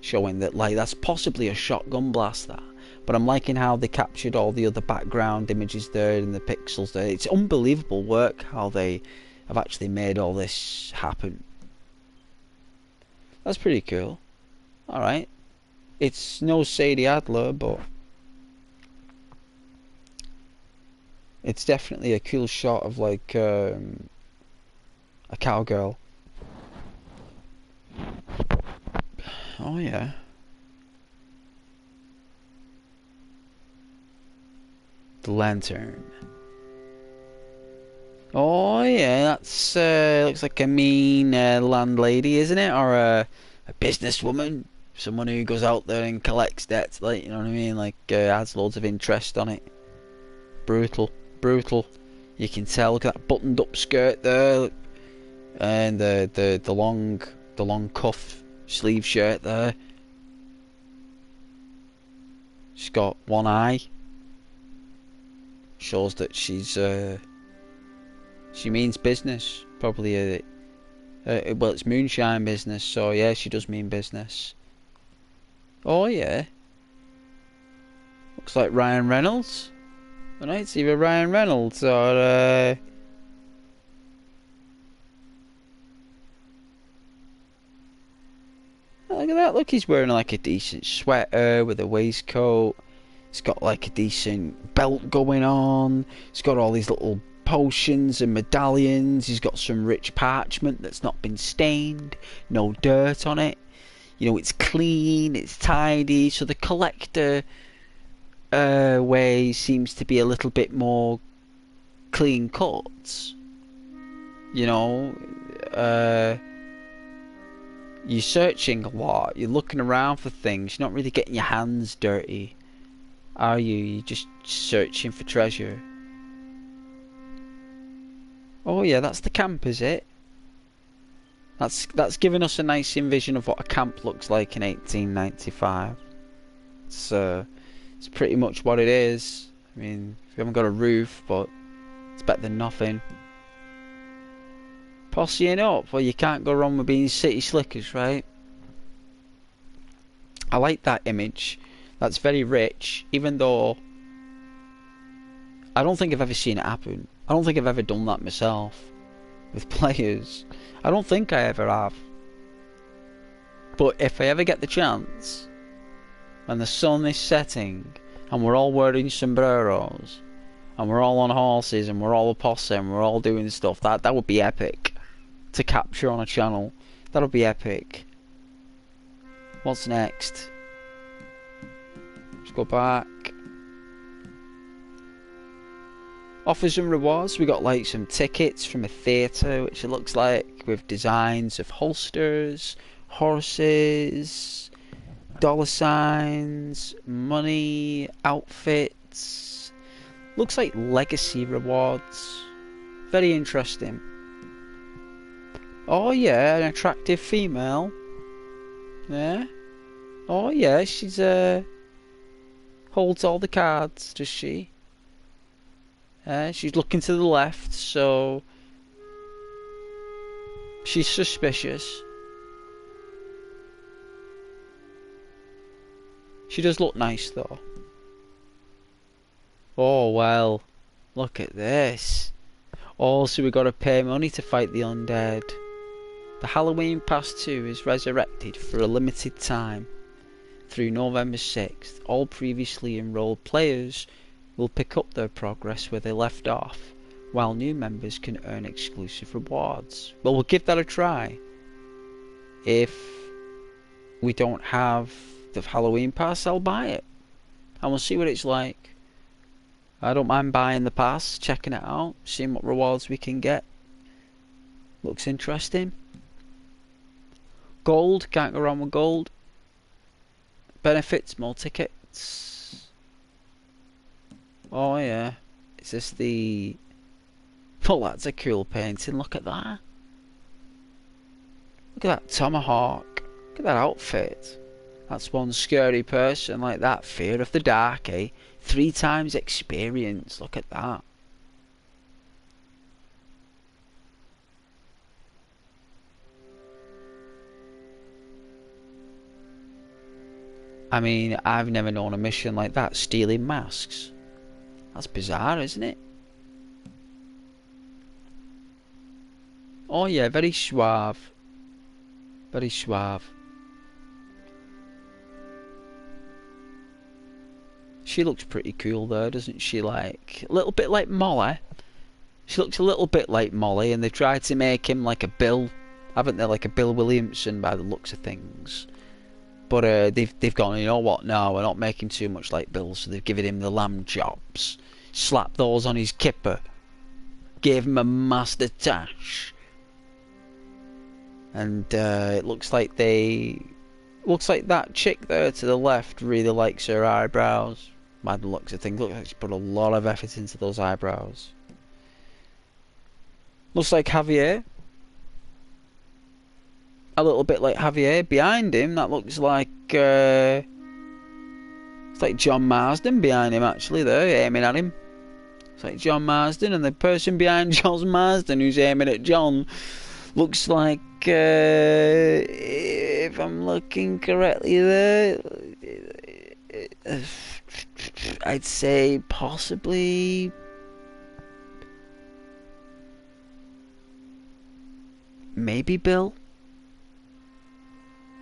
S1: showing that like that's possibly a shotgun blast, that. But I'm liking how they captured all the other background images there and the pixels there. It's unbelievable work how they I've actually made all this happen. That's pretty cool. Alright. It's no Sadie Adler, but it's definitely a cool shot of like a cowgirl. Oh yeah. The lantern. Oh yeah, that's looks like a mean landlady, isn't it? Or a businesswoman, someone who goes out there and collects debts, like, you know what I mean? Like has loads of interest on it. Brutal, brutal. You can tell. Look at that buttoned up skirt there, look. And the long cuff sleeve shirt there. She's got one eye. Shows that she's she means business. Probably well, it's moonshine business, so yeah, she does mean business. Oh yeah. Looks like Ryan Reynolds. Alright, it's either Ryan Reynolds or look at that, look, he's wearing like a decent sweater with a waistcoat. He's got like a decent belt going on. He's got all these little potions and medallions. He's got some rich parchment that's not been stained. No dirt on it. You know, it's clean, it's tidy. So the collector way seems to be a little bit more clean cut. You know, you're searching a lot. You're looking around for things. You're not really getting your hands dirty, are you? You're just searching for treasure. Oh yeah, that's the camp, is it? That's giving us a nice envision of what a camp looks like in 1895. It's pretty much what it is. I mean, we haven't got a roof, but it's better than nothing. Posseing up, well, you can't go wrong with being city slickers, right? I like that image. That's very rich, even though I don't think I've ever seen it happen. I don't think I've ever done that myself with players. I don't think I ever have. But if I ever get the chance, when the sun is setting and we're all wearing sombreros and we're all on horses and we're all a posse and we're all doing stuff, that would be epic to capture on a channel. That would be epic. What's next? Let's go back. Offers and rewards. We got like some tickets from a theatre, which it looks like, with designs of holsters, horses, dollar signs, money, outfits. Looks like legacy rewards. Very interesting. Oh yeah, an attractive female. Yeah. Oh yeah, she's holds all the cards, does she? She's looking to the left, so she's suspicious. She does look nice though. Oh well, look at this. Also, we got to pay money to fight the undead. The Halloween Pass 2 is resurrected for a limited time through November 6th. All previously enrolled players will pick up their progress where they left off, while new members can earn exclusive rewards. Well, we'll give that a try. If we don't have the Halloween Pass, I'll buy it, and we'll see what it's like. I don't mind buying the pass, checking it out, seeing what rewards we can get. Looks interesting. Gold, can't go wrong with gold. Benefits, more tickets. Oh yeah, is this the... Oh, that's a cool painting, look at that. Look at that tomahawk, look at that outfit. That's one scary person like that, fear of the dark, eh? 3 times experience, look at that. I mean, I've never known a mission like that, stealing masks. That's bizarre, isn't it? Oh yeah, very suave. Very suave. She looks pretty cool though, doesn't she? Like, a little bit like Molly. She looks a little bit like Molly, and they've tried to make him like a Bill, haven't they? Like a Bill Williamson by the looks of things. But they've gone, you know what? No, we're not making too much like Bill, so they've given him the lamb chops, slapped those on his kipper, gave him a master tash, and it looks like that chick there to the left really likes her eyebrows. By the looks of things, looks like she put a lot of effort into those eyebrows. Looks like Javier. A little bit like Javier. Behind him, that looks like it's like John Marsden behind him actually there, aiming at him. It's like John Marsden, and the person behind John Marsden who's aiming at John looks like, if I'm looking correctly there, I'd say possibly maybe Bill.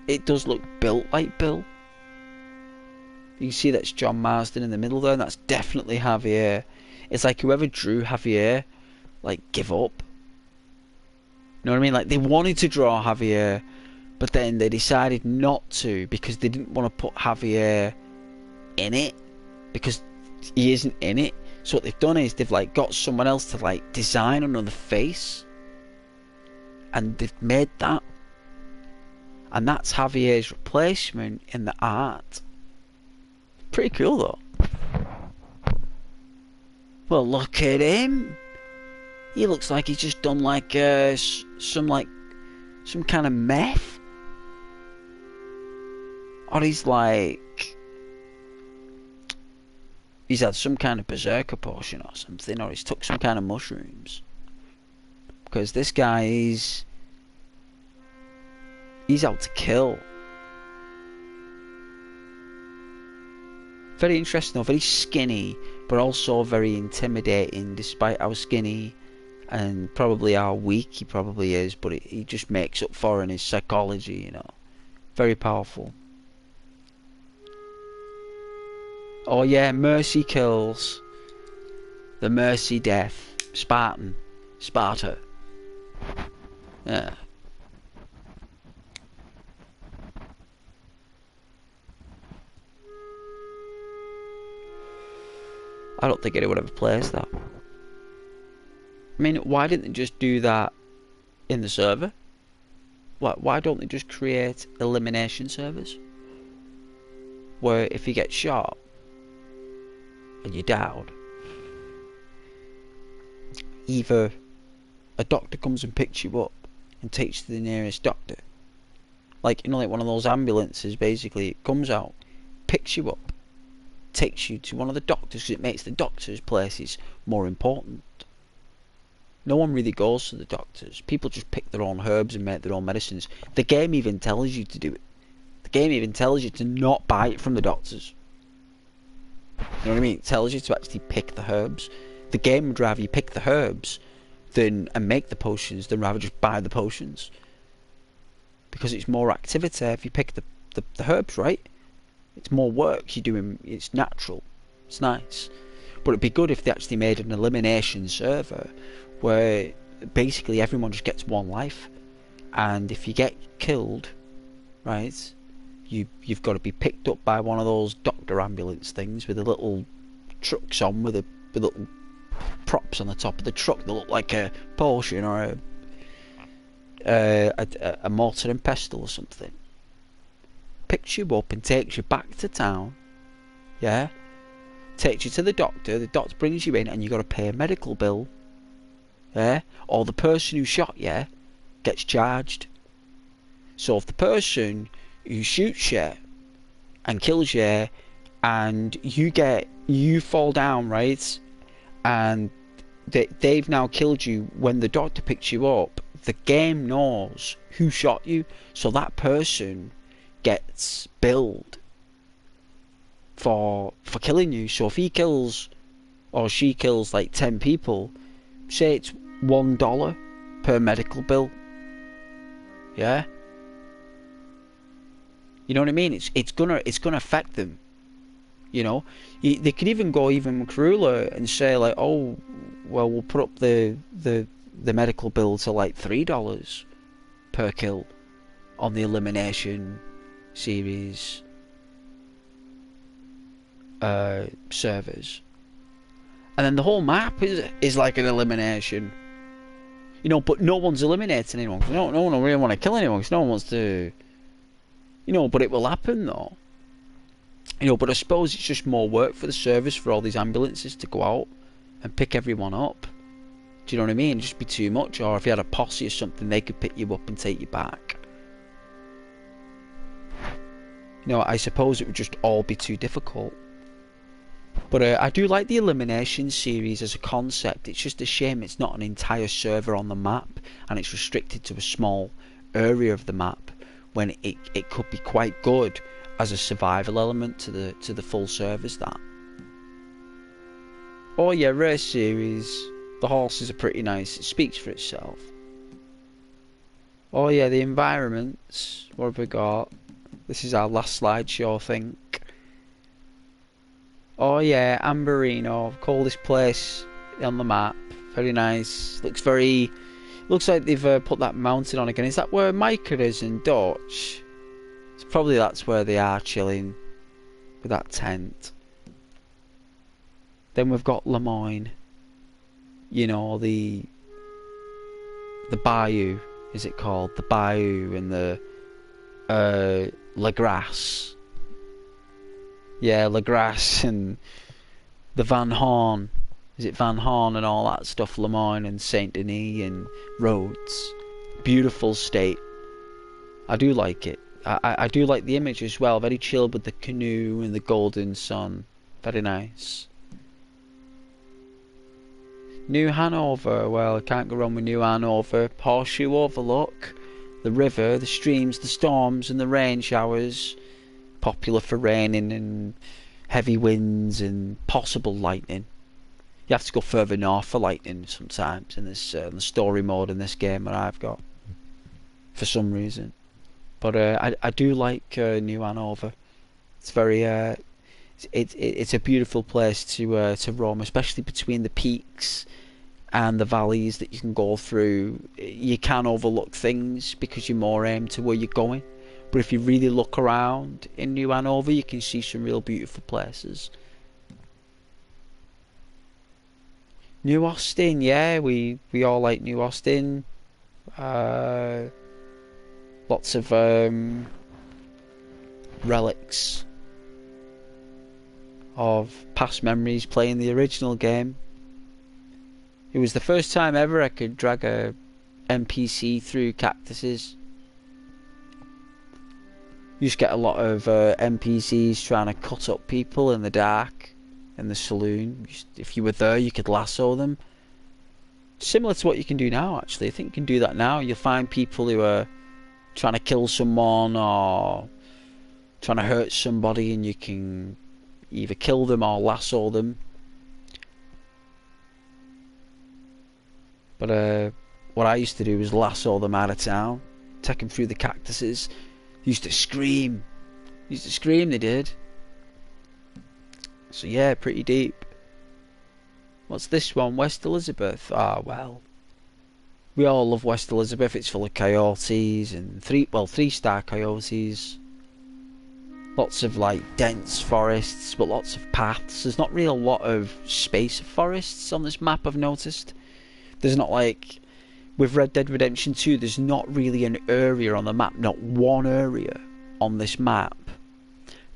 S1: It does look built like Bill. You can see that's John Marsden in the middle there, and that's definitely Javier. It's like whoever drew Javier, like, give up. You know what I mean? Like, they wanted to draw Javier, but then they decided not to because they didn't want to put Javier in it, because he isn't in it. So what they've done is they've like got someone else to like design another face, and they've made that, and that's Javier's replacement in the art. Pretty cool though. Well, look at him. He looks like he's just done like some kind of meth, or he's had some kind of berserker potion or something, or he's took some kind of mushrooms. Because this guy he's out to kill. Very interesting though, very skinny, but also very intimidating despite how skinny and probably how weak he probably is, but he just makes up for in his psychology, you know. Very powerful. Oh yeah, Mercy kills. The Mercy death. Sparta. Yeah. I don't think anyone ever plays that. I mean, why didn't they just do that in the server? Why don't they just create elimination servers? Where if you get shot and you're down, either a doctor comes and picks you up and takes you to the nearest doctor. Like, you know, like one of those ambulances, basically. It comes out, picks you up, takes you to one of the doctors, because it makes the doctors' places more important. No one really goes to the doctors. People just pick their own herbs and make their own medicines. The game even tells you to do it. The game even tells you to not buy it from the doctors. You know what I mean? It tells you to actually pick the herbs. The game would rather you pick the herbs and make the potions than rather just buy the potions. Because it's more activity if you pick the herbs, right? It's more work you're doing. It's natural. It's nice. But it'd be good if they actually made an elimination server where basically everyone just gets one life, and if you get killed, right, you've got to be picked up by one of those doctor ambulance things with the little trucks on with the little props on the top of the truck that look like a potion or a mortar and pestle or something. Picks you up and takes you back to town. Yeah, takes you to the doctor brings you in, and you got to pay a medical bill. Yeah, or the person who shot you gets charged. So if the person who shoots you and kills you, and you fall down, right, and they've now killed you when the doctor picks you up, the game knows who shot you, so that person gets billed for killing you. So if he kills or she kills like 10 people, say it's $1 per medical bill. Yeah. You know what I mean? It's gonna affect them. You know, they could even go even crueler and say like, oh, well, we'll put up the medical bill to like $3 per kill on the elimination series servers, and then the whole map is like an elimination. You know, but no one's eliminating anyone. No one really want to kill anyone. Cause no one wants to. You know, but it will happen though. You know, but I suppose it's just more work for the service for all these ambulances to go out and pick everyone up. Do you know what I mean? It'd just be too much. Or if you had a posse or something, they could pick you up and take you back. You know, I suppose it would just all be too difficult. But I do like the elimination series as a concept. It's just a shame it's not an entire server on the map and it's restricted to a small area of the map, when it could be quite good as a survival element to the full servers. That. Oh yeah, race series. The horses are pretty nice. It speaks for itself. Oh yeah, the environments. What have we got? This is our last slideshow, I think. Oh yeah, Amberino, coldest place on the map. Very nice. Looks like they've put that mountain on again. Is that where Micah is in Dutch? So probably that's where they are chilling with that tent. Then we've got Lemoyne. You know, the bayou, is it called? The bayou and the La Grasse. Yeah, La Grasse and the Van Horn. Is it Van Horn and all that stuff? Lemoyne and Saint Denis and Rhodes. Beautiful state. I do like it. I do like the image as well. Very chill with the canoe and the golden sun. Very nice. New Hanover. Well, I can't go wrong with New Hanover. Horseshoe Overlook. The river, the streams, the storms and the rain showers. Popular for raining and heavy winds and possible lightning. You have to go further north for lightning sometimes in this the story mode in this game that I've got, for some reason. But I do like New Hanover. It's very it's a beautiful place to roam, especially between the peaks and the valleys that you can go through. You can overlook things because you're more aimed to where you're going. But if you really look around in New Hanover, you can see some real beautiful places. New Austin, yeah, we all like New Austin. Lots of relics of past memories playing the original game. It was the first time ever I could drag a NPC through cactuses. You just get a lot of NPCs trying to cut up people in the dark in the saloon. If you were there, you could lasso them. Similar to what you can do now, actually. I think you can do that now. You'll find people who are trying to kill someone or trying to hurt somebody, and you can either kill them or lasso them. But what I used to do was lasso them out of town, take them through the cactuses. Used to scream. They did. So yeah, pretty deep. What's this one? West Elizabeth. Ah, well. We all love West Elizabeth. It's full of coyotes and 3-star coyotes. Lots of like dense forests, but lots of paths. There's not really a lot of space of forests on this map, I've noticed. There's not like with Red Dead Redemption 2, there's not really an area on the map, not one area on this map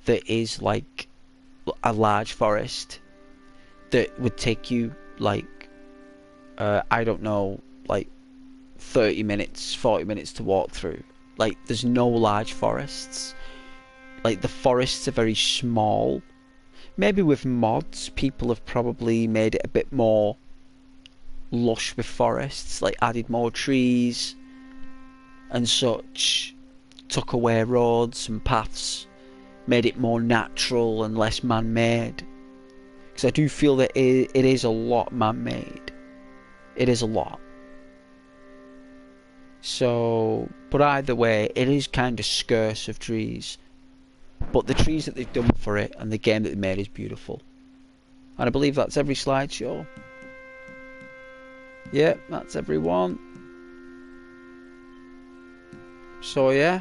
S1: that is like a large forest that would take you like I don't know, like 30 minutes, 40 minutes to walk through. Like there's no large forests. Like the forests are very small. Maybe with mods people have probably made it a bit more lush with forests, like added more trees and such, took away roads and paths, made it more natural and less man-made. Because I do feel that it is a lot man-made. It is a lot. So, but either way, it is kind of scarce of trees. But the trees that they've done for it and the game that they made is beautiful. And I believe that's every slideshow. Yeah, that's everyone. So yeah,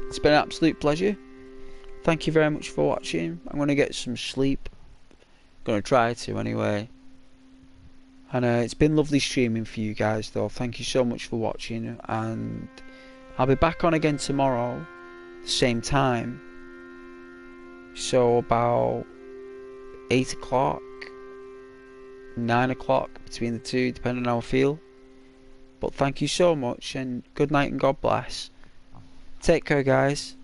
S1: it's been an absolute pleasure. Thank you very much for watching. I'm going to get some sleep. I'm going to try to anyway. And it's been lovely streaming for you guys though. Thank you so much for watching. And I'll be back on again tomorrow. Same time. So about 8 o'clock, 9 o'clock, between the two, depending on how I feel. But thank you so much, and good night and God bless. Take care, guys.